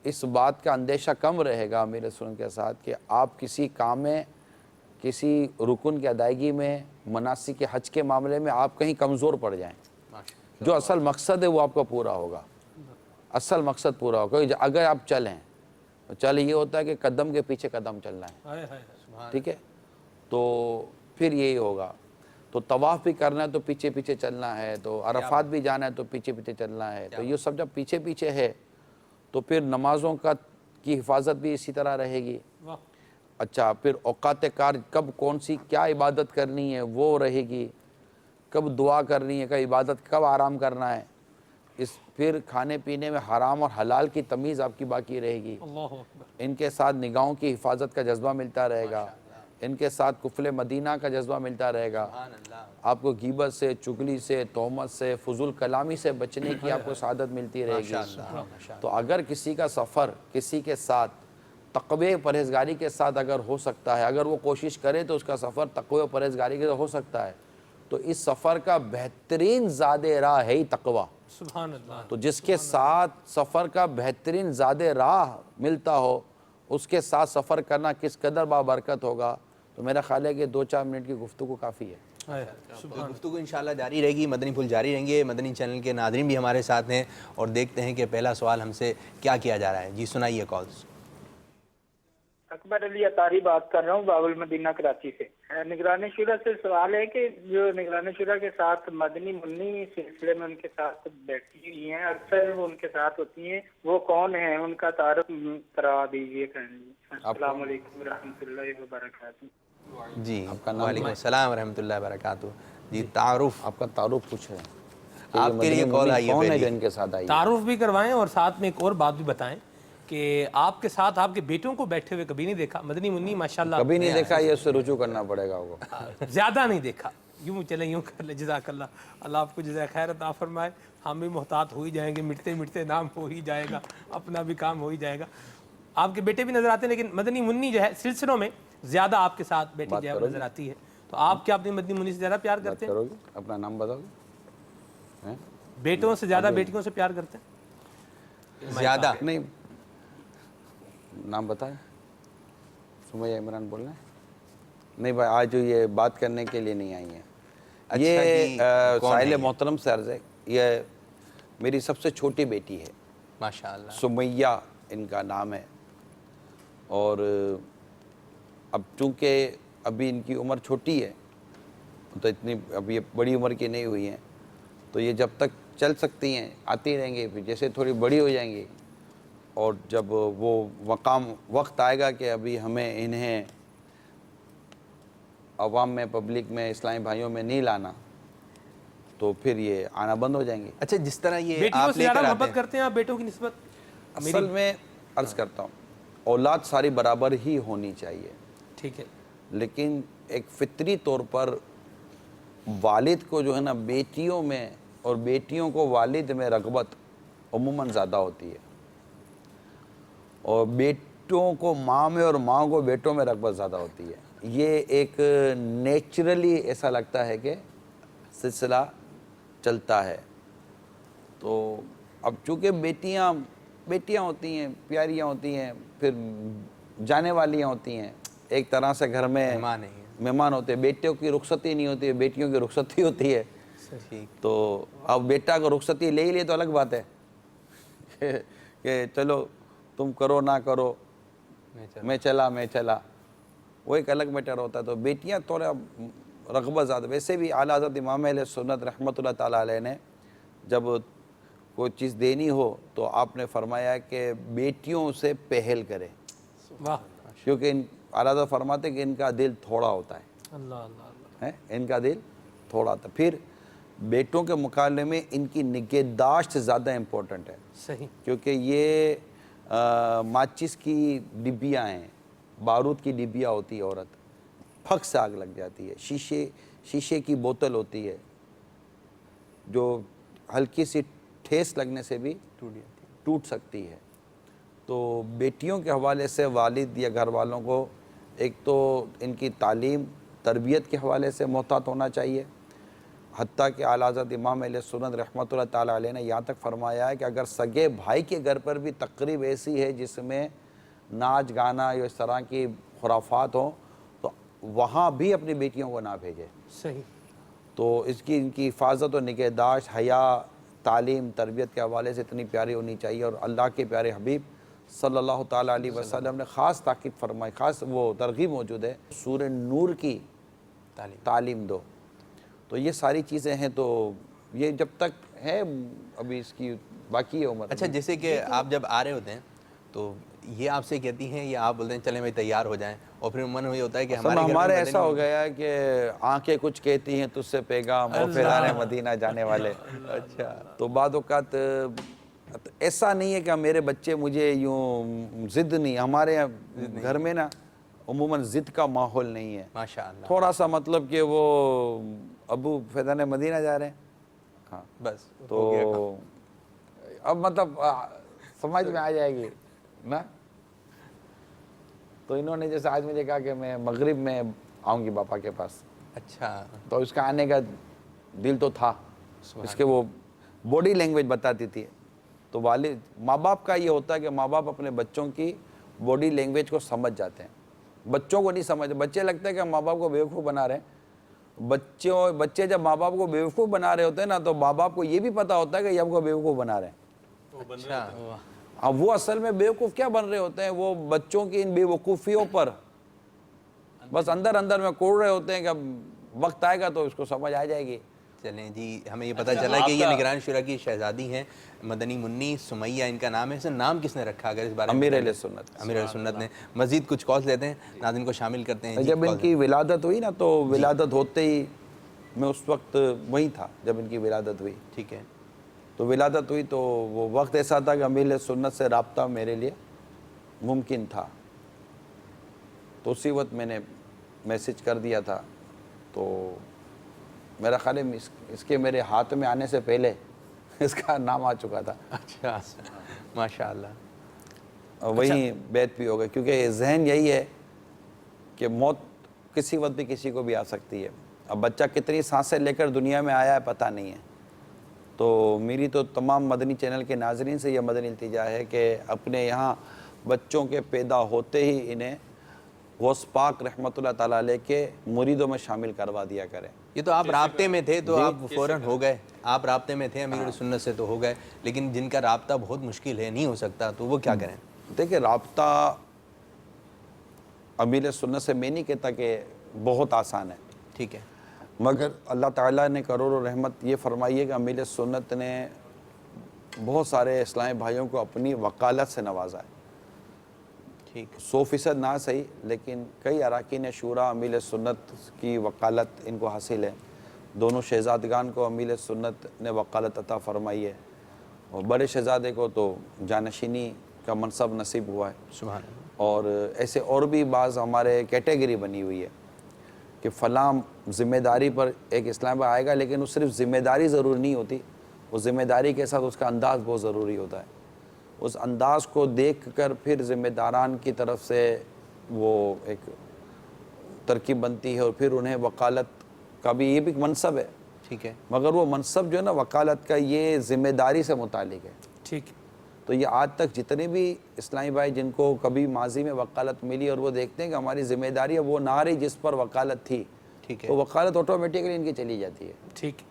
اس بات کا اندیشہ کم رہے گا میرے سن کے ساتھ کہ آپ کسی کام میں، کسی رکن کی ادائیگی میں، مناسک حج کے معاملے میں آپ کہیں کمزور پڑ جائیں، جو اصل مقصد ہے وہ آپ کا پورا ہوگا، اصل مقصد پورا ہوگا۔ اگر آپ چلیں تو چل یہ ہوتا ہے کہ قدم کے پیچھے قدم چلنا ہے، ٹھیک ہے، تو پھر یہی ہوگا۔ تو طواف بھی کرنا ہے تو پیچھے پیچھے چلنا ہے، تو عرفات بھی جانا ہے تو پیچھے پیچھے چلنا ہے، تو یہ سب جب پیچھے پیچھے ہے تو پھر نمازوں کی حفاظت بھی اسی طرح رہے گی۔ اچھا، پھر اوقات کار کب کون سی کیا عبادت کرنی ہے وہ رہے گی، کب دعا کرنی ہے، کب عبادت، کب آرام کرنا ہے، پھر کھانے پینے میں حرام اور حلال کی تمیز آپ کی باقی رہے گی۔ ان کے ساتھ نگاہوں کی حفاظت کا جذبہ ملتا رہے گا، ان کے ساتھ کفل مدینہ کا جذبہ ملتا رہے گا، آپ کو غیبت سے، چغلی سے، تہمت سے، فضول کلامی سے بچنے کی آپ کو سعادت ملتی رہے گی۔ تو اگر کسی کا سفر کسی کے ساتھ تقوی پرہیزگاری کے ساتھ اگر ہو سکتا ہے، اگر وہ کوشش کرے تو اس کا سفر تقوی پرہیزگاری کے ساتھ ہو سکتا ہے، تو اس سفر کا بہترین زاد راہ ہے ہی تقوی۔ سبحان اللہ۔ تو جس کے ساتھ سفر کا بہترین زاد راہ ملتا ہو، اس کے ساتھ سفر کرنا کس قدر بابرکت ہوگا۔ تو میرا خیال ہے کہ 2-4 منٹ کی گفتگو کافی ہے۔ گفتگو انشاءاللہ جاری رہے گی، مدنی پھول جاری رہیں گے، مدنی چینل کے ناظرین بھی ہمارے ساتھ ہیں، اور دیکھتے ہیں کہ پہلا سوال ہم سے کیا کیا جا رہا ہے۔ جی سنائیے کالز۔ اکبر علی اطاری بات کر رہا ہوں، باب المدینہ کراچی سے۔ نگران شورا سے سوال ہے کہ جو نگران شورا کے ساتھ مدنی منی سلسلے میں ان کے ساتھ بیٹھی ہوئی ہیں، اکثر وہ ان کے ساتھ ہوتی ہیں، وہ کون ہیں، ان کا تعارف کرا دیجیے۔ السلام علیکم ورحمۃ اللہ وبرکاتہ۔ جی آپ کا نام وعلیکم السلام ورحمۃ اللہ وبرکاتہ۔ جی تعارف آپ کا تعارف پوچھ رہے ہیں، آپ کے لیے کال آئی ہے کون ہے پہلی۔ جو ان کے ساتھ آئی ہے؟ تعارف بھی کروائیں اور ساتھ میں ایک اور بات بھی بتائیں کہ آپ کے ساتھ آپ کے بیٹوں کو بیٹھے ہوئے کبھی نہیں دیکھا، مدنی منی ماشاءاللہ کبھی نہیں دیکھا، یہ اس سے رجوع کرنا پڑے گا وہ۔ زیادہ نہیں دیکھا، یوں چلیں یوں کر لیں۔ جزاک اللہ، اللہ آپ کو جزائے خیر عطا فرمائے۔ ہم بھی محتاط ہو ہی جائیں گے، مٹتے مٹتے نام ہو ہی جائے گا، اپنا بھی کام ہو ہی جائے گا۔ آپ کے بیٹے بھی نظر آتے ہیں، لیکن مدنی منی جو ہے سلسلوں میں زیادہ آپ کے ساتھ بیٹی جو ہے وہ نظر آتی ہے۔ تو آپ کیا اپنی مدنی منی سے زیادہ پیار کرتے ہیں؟ کرو گے اپنا نام بتاؤ گے؟ بیٹوں سے زیادہ بیٹیوں سے پیار کرتے ہیں؟ زیادہ نہیں، نام بتائیں۔ سمیہ عمران بول رہے ہیں؟ نہیں بھائی، آج جو یہ بات کرنے کے لیے نہیں آئی ہیں۔ یہ سائل محترم سے عرض ہے، یہ میری سب سے چھوٹی بیٹی ہے، ماشاءاللہ۔ سمیہ ان کا نام ہے، اور اب چونکہ ابھی ان کی عمر چھوٹی ہے تو اتنی اب یہ بڑی عمر کی نہیں ہوئی ہیں، تو یہ جب تک چل سکتی ہیں آتی رہیں گے، پھر جیسے تھوڑی بڑی ہو جائیں گی اور جب وہ وقت آئے گا کہ ابھی ہمیں انہیں عوام میں، پبلک میں، اسلامی بھائیوں میں نہیں لانا، تو پھر یہ آنا بند ہو جائیں گے۔ اچھا، جس طرح یہ بیٹیوں آپ سے لے زیادہ کر آتے محبت ہیں، کرتے ہیں آپ بیٹوں کی نسبت؟ اصل میں عرض کرتا ہوں، اولاد ساری برابر ہی ہونی چاہیے، ٹھیک ہے، لیکن ایک فطری طور پر والد کو جو ہے نا بیٹیوں میں اور بیٹیوں کو والد میں رغبت عموماً زیادہ ہوتی ہے، اور بیٹوں کو ماں میں اور ماں کو بیٹوں میں رغبت زیادہ ہوتی ہے۔ یہ ایک نیچرلی ایسا لگتا ہے کہ سلسلہ چلتا ہے۔ تو اب چونکہ بیٹیاں ہوتی ہیں، پیاریاں ہوتی ہیں، پھر جانے والیاں ہوتی ہیں، ایک طرح سے گھر میں مہمان ہوتے ہیں، بیٹوں کی رخصتی نہیں ہوتی ہے، بیٹیوں کی رخصتی ہوتی ہے۔ تو اب بیٹا کو رخصتی لے ہی لے تو الگ بات ہے کہ چلو تم کرو نہ کرو، میں چلا وہ ایک الگ میٹر ہوتا ہے۔ تو بیٹیاں تھوڑا رغبت زیادہ. ویسے بھی اعلیٰ حضرت امام اہل سنت رحمۃ اللہ تعالیٰ علیہ نے جب کوئی چیز دینی ہو تو آپ نے فرمایا کہ بیٹیوں سے پہل کرے, واہ, کیونکہ اعلیٰ حضرت فرماتے کہ ان کا دل تھوڑا ہوتا ہے, اللہ اللہ اللہ, ان کا دل تھوڑا تھا. پھر بیٹوں کے مقابلے میں ان کی نگہداشت زیادہ امپورٹنٹ ہے, صحیح, کیونکہ یہ ماچس کی ڈبیاں ہیں, بارود کی ڈبیا ہوتی ہے, عورت پھک سے آگ لگ جاتی ہے. شیشے کی بوتل ہوتی ہے جو ہلکی سی ٹھیس لگنے سے بھی ٹوٹ سکتی ہے. تو بیٹیوں کے حوالے سے والد یا گھر والوں کو ایک تو ان کی تعلیم تربیت کے حوالے سے محتاط ہونا چاہیے. حتیٰ کہ اعلیٰ حضرت امام اہل سنت رحمۃ اللہ تعالیٰ علیہ نے یہاں تک فرمایا ہے کہ اگر سگے بھائی کے گھر پر بھی تقریب ایسی ہے جس میں ناچ گانا یا اس طرح کی خرافات ہوں تو وہاں بھی اپنی بیٹیوں کو نہ بھیجے. صحیح. تو اس کی ان کی حفاظت و نگہداشت حیا تعلیم تربیت کے حوالے سے اتنی پیاری ہونی چاہیے. اور اللہ کے پیارے حبیب صلی اللہ تعالیٰ علیہ وسلم نے خاص تاکید فرمائی, خاص وہ ترغیب موجود ہے, سورہ نور کی تعلیم دو. تو یہ ساری چیزیں ہیں, تو یہ جب تک ہے ابھی اس کی باقی ہے عمر. اچھا, جیسے کہ آپ جب آ رہے ہوتے ہیں تو یہ آپ سے کہتی ہیں یا آپ بولتے ہیں چلیں بھائی تیار ہو جائیں, اور پھر من یہ ہوتا ہے کہ ہمارے ایسا ہو گیا ہے کہ آنکھیں کچھ کہتی ہیں تجھ سے پیغام اور پھر مدینہ جانے والے. اچھا, تو بعض اوقات ایسا نہیں ہے کہ میرے بچے مجھے یوں ضد نہیں, ہمارے گھر میں نا عموماً ضد کا ماحول نہیں ہے. ماشاءاللہ, تھوڑا سا مطلب کہ وہ ابو فیضان مدینہ جا رہے ہیں, ہاں بس تو اب مطلب سمجھ میں آ جائے گی نا. تو انہوں نے جیسے آج مجھے کہا کہ میں مغرب میں آؤں گی باپا کے پاس. اچھا, تو اس کا آنے کا دل تو تھا, اس کے وہ باڈی لینگویج بتاتی تھی. تو والد ماں باپ کا یہ ہوتا ہے کہ ماں باپ اپنے بچوں کی باڈی لینگویج کو سمجھ جاتے ہیں. بچوں کو نہیں سمجھتے, بچے لگتا ہے کہ ماں باپ کو بیوقوف بنا رہے ہیں. بچے جب ماں باپ کو بیوقوف بنا رہے ہوتے ہیں نا تو ماں باپ کو یہ بھی پتا ہوتا ہے کہ یہ ہم کو بیوقوف بنا رہے ہیں. اچھا, اب وہ اصل میں بیوقوف کیا بن رہے ہوتے ہیں, وہ بچوں کی ان بے وقوفیوں پر بس اندر اندر میں کوڑ رہے ہوتے ہیں کہ اب وقت آئے گا تو اس کو سمجھ آ جائے گی. چلیں جی, ہمیں یہ پتہ چلا کہ یہ نگران شورا کی شہزادی ہیں, مدنی منی سمیہ ان کا نام ہے. اسے نام کس نے رکھا, اگر اس بارے میں؟ امیر اہل سنت. امیر اہل سنت نے. مزید کچھ کالز لیتے ہیں, ناظرین کو شامل کرتے ہیں. جب ان کی ولادت ہوئی نا تو ولادت ہوتے ہی میں اس وقت وہیں تھا جب ان کی ولادت ہوئی. ٹھیک ہے, تو ولادت ہوئی تو وہ وقت ایسا تھا کہ امیر اہل سنت سے رابطہ میرے لیے ممکن تھا. تو اسی وقت میں نے میسج کر دیا تھا. تو میرا خیال ہے اس کے میرے ہاتھ میں آنے سے پہلے اس کا نام آ چکا تھا. اچھا, ماشاءاللہ. وہیں بیعت بھی ہو گئی, کیونکہ ذہن یہی ہے کہ موت کسی وقت بھی کسی کو بھی آ سکتی ہے. اب بچہ کتنی سانسیں لے کر دنیا میں آیا ہے پتہ نہیں ہے. تو میری تو تمام مدنی چینل کے ناظرین سے یہ مدنی التجا ہے کہ اپنے یہاں بچوں کے پیدا ہوتے ہی انہیں غوث پاک رحمۃ اللہ تعالیٰ علیہ کے مریدوں میں شامل کروا دیا کریں. یہ تو آپ رابطے میں تھے تو آپ فوراً ہو گئے, آپ رابطے میں تھے امیر سنت سے تو ہو گئے, لیکن جن کا رابطہ بہت مشکل ہے, نہیں ہو سکتا, تو وہ کیا کریں؟ دیکھیں, رابطہ امیر سنت سے میں نہیں کہتا کہ بہت آسان ہے, ٹھیک ہے, مگر اللہ تعالیٰ نے کروڑ رحمت یہ فرمائی ہے کہ امیر سنت نے بہت سارے اسلامی بھائیوں کو اپنی وکالت سے نوازا ہے. ٹھیک, 100% نہ صحیح, لیکن کئی اراکین شورا امیر سنت کی وکالت ان کو حاصل ہے. دونوں شہزادگان کو امیر سنت نے وکالت عطا فرمائی ہے, اور بڑے شہزادے کو تو جانشینی کا منصب نصیب ہوا ہے. سبحان اللہ. اور ایسے اور بھی بعض ہمارے کیٹیگری بنی ہوئی ہے کہ فلاں ذمہ داری پر ایک اسلام آئے گا, لیکن وہ صرف ذمہ داری ضروری نہیں ہوتی, وہ ذمہ داری کے ساتھ اس کا انداز بہت ضروری ہوتا ہے. اس انداز کو دیکھ کر پھر ذمہ داران کی طرف سے وہ ایک ترکیب بنتی ہے, اور پھر انہیں وکالت کا بھی یہ بھی منصب ہے. ٹھیک ہے, مگر وہ منصب جو ہے نا وکالت کا, یہ ذمہ داری سے متعلق ہے. ٹھیک. تو یہ آج تک جتنے بھی اسلامی بھائی جن کو کبھی ماضی میں وکالت ملی اور وہ دیکھتے ہیں کہ ہماری ذمہ داری ہے وہ نہ رہی جس پر وکالت تھی, ٹھیک ہے, تو وکالت آٹومیٹکلی ان کی چلی جاتی ہے. ٹھیک.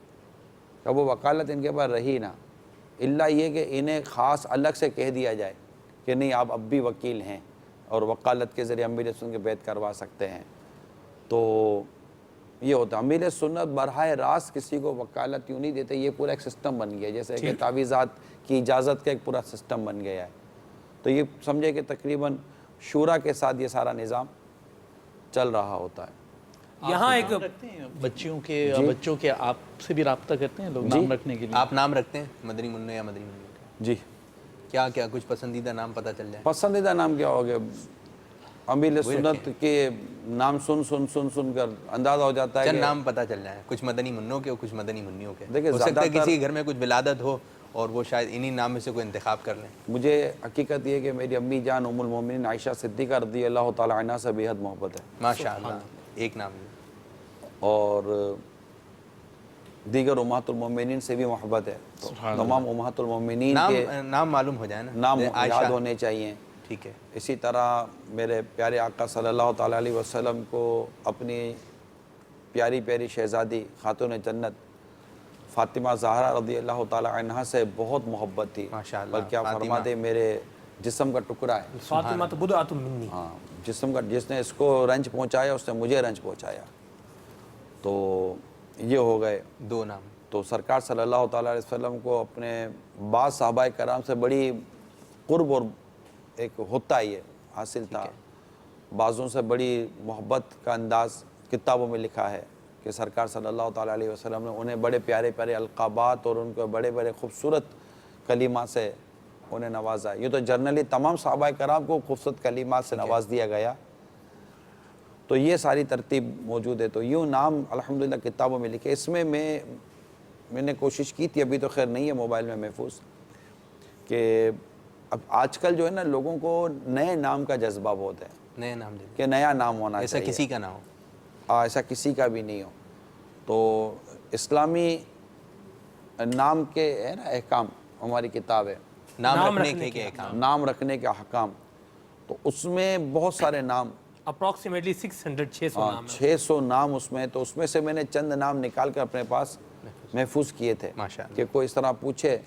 اب وہ وکالت ان کے پاس رہی نہ, اللہ یہ کہ انہیں خاص الگ سے کہہ دیا جائے کہ نہیں آپ اب بھی وکیل ہیں اور وکالت کے ذریعے امیر سنت کے بیعت کروا سکتے ہیں. تو یہ ہوتا ہے امیر سنت براہ راست کسی کو وکالت یوں نہیں دیتے, یہ پورا ایک سسٹم بن گیا ہے, جیسے کہ تعویذات کی اجازت کا ایک پورا سسٹم بن گیا ہے. تو یہ سمجھے کہ تقریباً شورا کے ساتھ یہ سارا نظام چل رہا ہوتا ہے. یہاں ایک رکھتے ہیں بچوں کے آپ سے بھی رابطہ کرتے ہیں لوگ نام رکھنے کے لیے؟ آپ نام رکھتے ہیں مدنی منع یا مدنی منع کا؟ جی. کیا کیا کچھ پسندیدہ نام پتہ چل جائے؟ پسندیدہ نام کیا ہو گیا؟ امیر سنت کے نام سن کر اندازہ ہو جاتا ہے چند کہ نام پتہ چل جائیں, کچھ مدنی منوں کے اور کچھ مدنی منیوں کے. دیکھیں ہو سکتا ہے زیادہ کسی گھر میں کچھ ولادت ہو اور وہ شاید انہی نام میں سے کوئی انتخاب کر لیں. مجھے حقیقت یہ کہ میری امی جان ام المومنین عائشہ صدیقہ رضی اللہ تعالیٰ عنہ سے بے حد محبت ہے. ماشاءاللہ, ایک نام. اور دیگر امہات المومنین سے بھی محبت ہے. تو تمام امہات المومنین کے نام معلوم ہو جائے نا, نام یاد ہونے چاہیے. ٹھیک ہے. اسی طرح میرے پیارے آقا صلی اللہ تعالیٰ علیہ وسلم کو اپنی پیاری پیاری شہزادی خاتون جنت فاطمہ زہرا رضی اللہ تعالیٰ عنہ سے بہت محبت تھی. ماشاءاللہ, بلکہ آپ فرماتے ہیں میرے جسم کا ٹکڑا ہے. فاطمہ تو بدعۃ منی. ہاں, جسم کا, جس نے اس کو رنج پہنچایا اس نے مجھے رنج پہنچایا. تو یہ ہو گئے دو نام. تو سرکار صلی اللہ تعالیٰ علیہ وسلم کو اپنے بعض صحابہ کرام سے بڑی قرب اور ایک ہوتا ہی ہے حاصل تھا. بعضوں سے بڑی محبت کا انداز کتابوں میں لکھا ہے کہ سرکار صلی اللہ تعالیٰ علیہ وسلم نے انہیں بڑے پیارے پیارے القابات اور ان کو بڑے بڑے خوبصورت کلمات سے انہیں نوازا. یہ تو جنرلی تمام صحابہ کرام کو خوبصورت کلمات سے نواز دیا گیا. تو یہ ساری ترتیب موجود ہے. تو یوں نام الحمدللہ کتابوں میں لکھے. اس میں میں نے کوشش کی تھی, ابھی تو خیر نہیں ہے موبائل میں محفوظ, کہ اب آج کل جو ہے نا لوگوں کو نئے نام کا جذبہ بہت ہے, نئے نام دے کہ نیا نام ہونا ایسا چاہیے. کسی کا نہ ہو. ایسا کسی کا بھی نہیں ہو. تو اسلامی نام کے ہے نا احکام, ہماری کتاب ہے نام رکھنے کے احکام, نام رکھنے کے احکام. تو اس میں بہت سارے نام, اپروکسیمیٹلی 600 نام 600 نام اس میں. تو اس میں سے میں نے چند نام نکال کر اپنے پاس محفوظ کیے تھے ماشاءاللہ. کہ کوئی اس طرح پوچھے.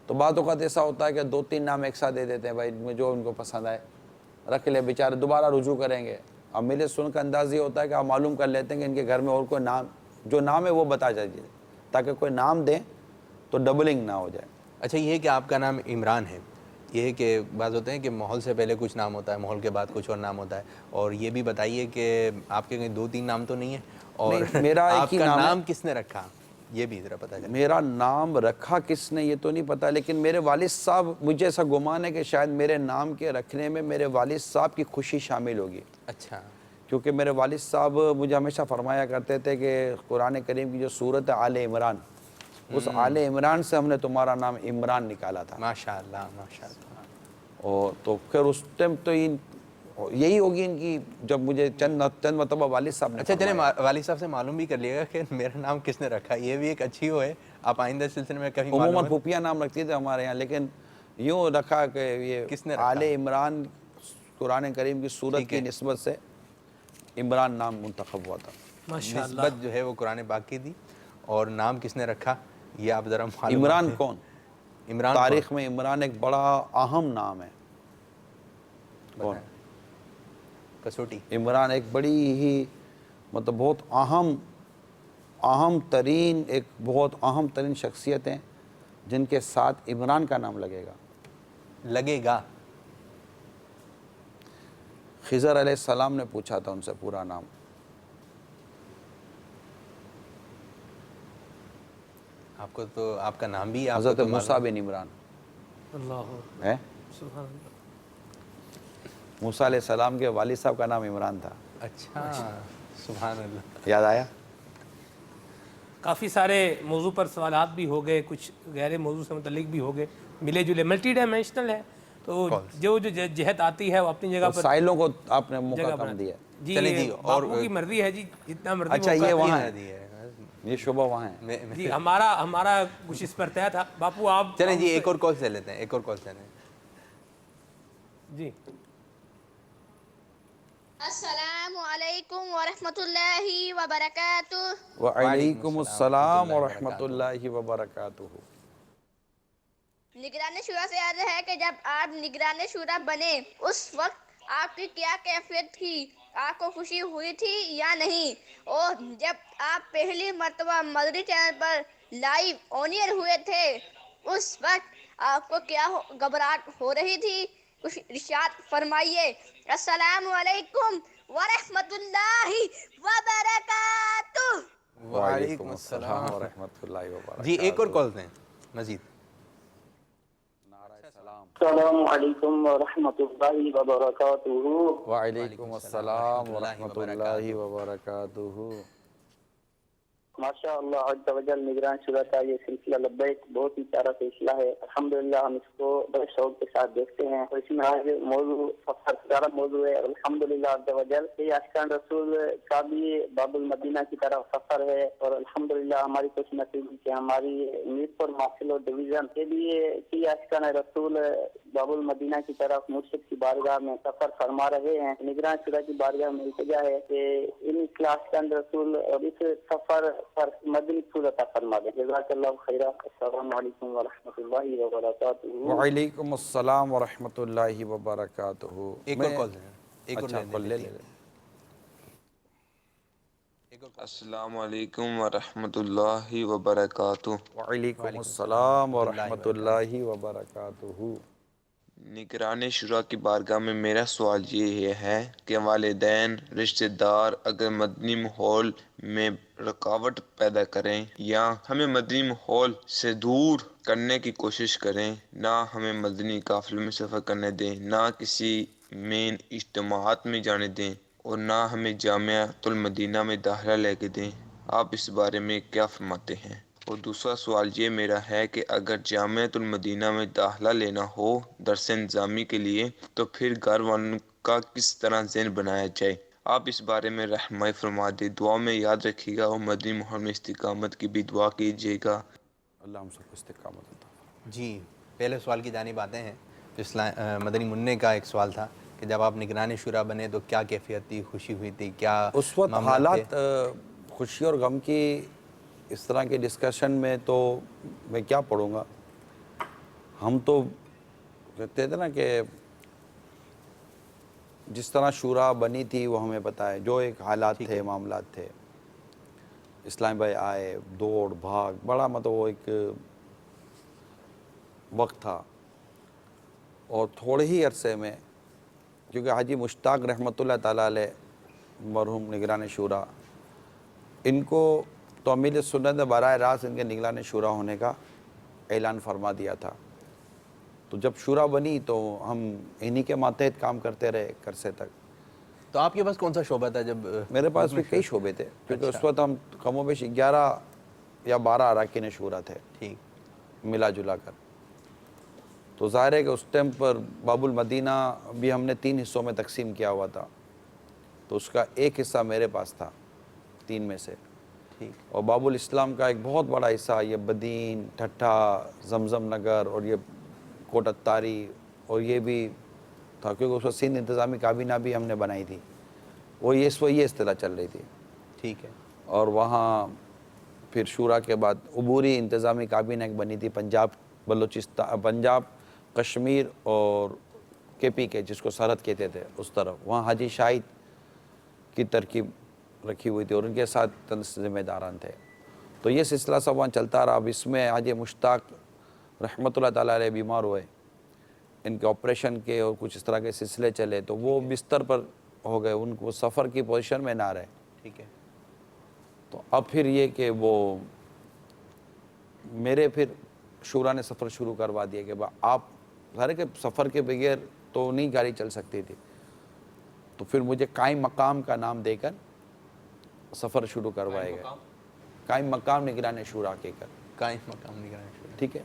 تو بعض اوقات ایسا ہوتا ہے کہ 2-3 نام ایک ساتھ دے دیتے ہیں, بھائی جو ان کو پسند آئے رکھ لے, بیچارے دوبارہ رجوع کریں گے. اب میرے سن کا انداز یہ ہوتا ہے کہ آپ معلوم کر لیتے ہیں کہ ان کے گھر میں اور کوئی نام, جو نام ہے وہ بتا جائیے, تاکہ کوئی نام دیں تو ڈبلنگ نہ ہو جائے. اچھا, یہ ہے کہ آپ کا نام عمران ہے, یہ ہے کہ بعض ہوتے ہیں کہ ماحول سے پہلے کچھ نام ہوتا ہے, ماحول کے بعد کچھ اور نام ہوتا ہے. اور یہ بھی بتائیے کہ آپ کے کہیں 2-3 نام تو نہیں ہیں, اور میرا آپ ایک ہی کا نام نام کس نے رکھا یہ بھی ذرا پتہ چلے. میرا نام رکھا کس نے یہ تو نہیں پتا, لیکن میرے والد صاحب, مجھے ایسا گمان ہے کہ شاید میرے نام کے رکھنے میں میرے والد صاحب کی خوشی شامل ہوگی. اچھا. کیونکہ میرے والد صاحب مجھے ہمیشہ فرمایا کرتے تھے کہ قرآن کریم کی جو صورت ہے آل عمران, اس آل عمران سے ہم نے تمہارا نام عمران نکالا تھا. ماشاءاللہ ماشاءاللہ. اور تو پھر اس ٹائم تو یہی ہوگی ان کی, جب مجھے چند مرتبہ والد صاحب نے. اچھا چلیں, والد صاحب سے معلوم بھی کر لیے گا کہ میرا نام کس نے رکھا, یہ بھی ایک اچھی ہو ہے. آپ آئندہ سلسلے میں کبھی عموماً پھوپھیاں نام رکھتی تھے ہمارے یہاں, لیکن یوں رکھا کہ یہ کس نے رکھا؟ آل عمران قرآن کریم کی صورت کی نسبت سے عمران نام منتخب ہوا تھا. نسبت جو ہے وہ قرآن پاک کی تھی, اور نام کس نے رکھا یہ آپ ذرا معلوم. عمران کون؟ عمران تاریخ میں عمران ایک بڑا اہم نام ہے. کون؟ کسوٹی. عمران ایک بڑی ہی مطلب بہت اہم ترین, ایک بہت اہم ترین شخصیت ہیں جن کے ساتھ عمران کا نام لگے گا. خضر علیہ السلام نے پوچھا تھا ان سے پورا نام. آپ کو تو آپ کا نام بھی حضرت موسیٰ بن عمران ہے. موسیٰ علیہ السلام کے والد صاحب کا نام عمران تھا. اچھا, سبحان اللہ. یاد آیا؟ کافی سارے موضوع پر سوالات بھی ہو گئے, کچھ غیر موضوع سے متعلق بھی ہو گئے, ملے جلے, ملٹی ڈائمینشنل ہے. تو جو جہت آتی ہے وہ اپنی جگہ پر. سائلوں کو آپ نے موقع کم دیا. جی, اور کی مرضی ہے جی, جتنا مرضی. اچھا, یہ وہاں ہے, یہ شعبہ وہاں ہے جی. ہمارا کچھ اس پر طے تھا. باپو آپ چلیں جی, ایک اور کال سے لیتے ہیں, ایک اور کال سے لیں. جی. السلام علیکم ورحمۃ اللہ وبرکاتہ. وعلیکم السلام ورحمۃ اللہ وبرکاتہ. نگران شورا سے عرض ہے کہ جب آپ نگران شورا بنے اس وقت آپ کی کیا کیفیت تھی؟ آپ کو خوشی ہوئی تھی یا نہیں؟ اور جب آپ پہلی مرتبہ مدری چینل پر لائیو آن ایئر ہوئے تھے اس وقت آپ کو کیا گھبراہٹ ہو رہی تھی؟ کچھ ارشاد فرمائیے۔ السلام علیکم ورحمۃ اللہ وبرکاتہ۔ وعلیکم السلام ورحمۃ اللہ وبرکاتہ۔ جی ایک اور کال دیں مزید۔ السلام علیکم ورحمۃ اللہ وبرکاتہ۔ وعلیکم السلام ورحمۃ اللہ وبرکاتہ۔ ماشاء اللہ عز و جل نگران شورا کا یہ سلسلہ لبیک بہت ہی پیارا سلسلہ ہے، الحمدللہ ہم اس کو بڑے شوق کے ساتھ دیکھتے ہیں، اور اس میں آج موضوع سفر پیارا موضوع ہے، اور الحمدللہ عز و جل یہ اشکان رسول کا بھی باب المدینہ کی طرف سفر ہے، اور الحمدللہ ہماری خوش نصیبی کہ ہماری میرپور محفل و ڈویژن کے لیے کی اشکان رسول باب المدینہ کی طرف مرشد کی بارگاہ میں سفر فرما رہے ہیں۔ نگران شورا کی بارگاہ میں التجا ہے کہ ان کلاس کا رسول اور اس سفر پر مدنی پھول عطا فرما دیں۔ جزاک اللہ خیرہ۔ السلام علیکم ورحمۃ اللہ وبرکاتہ۔ وعلیکم السلام ورحمۃ اللہ وبرکاتہ۔ ایک اور کال دیں، ایک اور اچھا لے کال لے لیں۔ لیں۔ السلام علیکم ورحمۃ اللہ وبرکاتہ۔ وعلیکم السلام ورحمۃ اللہ وبرکاتہ۔ نگران شورا کی بارگاہ میں میرا سوال یہ ہے کہ والدین رشتہ دار اگر مدنی ماحول میں رکاوٹ پیدا کریں یا ہمیں مدنی ماحول سے دور کرنے کی کوشش کریں، نہ ہمیں مدنی قافلے میں سفر کرنے دیں، نہ کسی مین اجتماعات میں جانے دیں، اور نہ ہمیں جامعۃ المدینہ میں داخلہ لے کے دیں، آپ اس بارے میں کیا فرماتے ہیں؟ اور دوسرا سوال یہ میرا ہے کہ اگر جامعۃ المدینہ میں داخلہ لینا ہو درس انظامی کے لیے تو پھر گھر والوں کا کس طرح ذہن بنایا جائے؟ آپ اس بارے میں رہنمائی فرما دیں، دعا میں یاد رکھیے گا، اور مدنی ماحول میں استقامت کی بھی دعا کیجیے گا۔ اللہ ہم سب کو استقامت عطا فرمائے۔ جی پہلے سوال کی جانب آتے ہیں۔ مدنی منع کا ایک سوال تھا کہ جب آپ نگران شورا بنے تو کیا کیفیت تھی، خوشی ہوئی تھی، کیا اس وقت معاملات تھے؟ حالات خوشی اور غم کی اس طرح کے ڈسکشن میں تو میں کیا پڑھوں گا۔ ہم تو کہتے تھے نا کہ جس طرح شورا بنی تھی وہ ہمیں پتہ ہے، جو ایک حالات تھے، معاملات تھے، اسلام بھائی آئے، دوڑ بھاگ، بڑا مطلب وہ ایک وقت تھا، اور تھوڑے ہی عرصے میں کیونکہ حاجی مشتاق رحمۃ اللہ تعالیٰ علیہ مرحوم نگران شورا، ان کو تومیل سنت نے براہ راست ان کے نگران شورا ہونے کا اعلان فرما دیا تھا۔ تو جب شورا بنی تو ہم انہی کے ماتحت کام کرتے رہے عرصے تک۔ تو آپ کے پاس کون سا شعبہ تھا جب؟ میرے پاس بھی کئی شعبے تھے، کیونکہ اس وقت ہم کم و بیش 11 یا 12 اراکین شورا تھے ٹھیک ملا جلا کر۔ تو ظاہر ہے کہ اس ٹائم پر باب المدینہ بھی ہم نے 3 حصوں میں تقسیم کیا ہوا تھا، تو اس کا ایک حصہ میرے پاس تھا 3 میں سے، اور باب الاسلام کا ایک بہت بڑا حصہ یہ بدین، ٹھٹھا، زمزم نگر اور یہ کوٹ اتاری اور یہ بھی تھا، کیونکہ اس وقت سندھ انتظامی کابینہ بھی ہم نے بنائی تھی، وہ یہ اصطلاح چل رہی تھی، ٹھیک ہے۔ اور وہاں پھر شورا کے بعد عبوری انتظامی کابینہ ایک بنی تھی، پنجاب بلوچستان، پنجاب کشمیر اور کے پی کے، جس کو سرحد کہتے تھے اس طرف، وہاں حاجی شاہد کی ترکیب رکھی ہوئی تھی اور ان کے ساتھ ذمہ داران تھے۔ تو یہ سلسلہ سب وہاں چلتا رہا۔ اب اس میں حاجی مشتاق رحمۃ اللہ تعالیٰ علیہ بیمار ہوئے، ان کے آپریشن کے اور کچھ اس طرح کے سلسلے چلے، تو وہ بستر پر ہو گئے، ان کو سفر کی پوزیشن میں نہ رہے، ٹھیک ہے۔ تو اب پھر یہ کہ وہ میرے پھر شورا نے سفر شروع کروا دیا کہ آپ ظاہر ہے کہ سفر کے بغیر تو نہیں گاڑی چل سکتی تھی، تو پھر مجھے قائم مقام کا نام دے کر سفر شروع کروائے گئے، قائم مقام نگران شورا کے کر، قائم مقام نگران شورا، ٹھیک ہے۔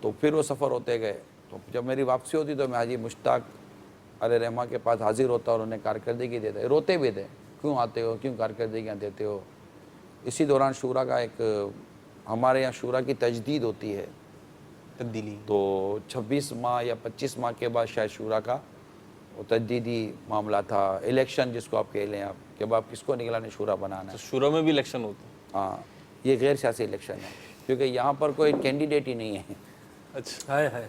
تو پھر وہ سفر ہوتے گئے، تو جب میری واپسی ہوتی تو میں حاجی مشتاق علیہ رحمہ کے پاس حاضر ہوتا اور انہیں کارکردگی دیتے، روتے بھی تھے، کیوں آتے ہو، کیوں کارکردگیاں دیتے ہو۔ اسی دوران شورا کا ایک ہمارے یہاں شورا کی تجدید ہوتی ہے، تبدیلی، تو 26 ماہ یا 25 ماہ کے بعد شاید شورا کا وہ تجدیدی معاملہ تھا، الیکشن جس کو آپ کہہ لیں آپ، کہ اب آپ کس کو نگران شورا بنانا ہے۔ شورا میں بھی الیکشن ہوتا ہے؟ ہاں، یہ غیر سیاسی الیکشن ہے، کیونکہ یہاں پر کوئی کینڈیڈیٹ ہی نہیں ہے۔ اچھا، ہائے ہائے،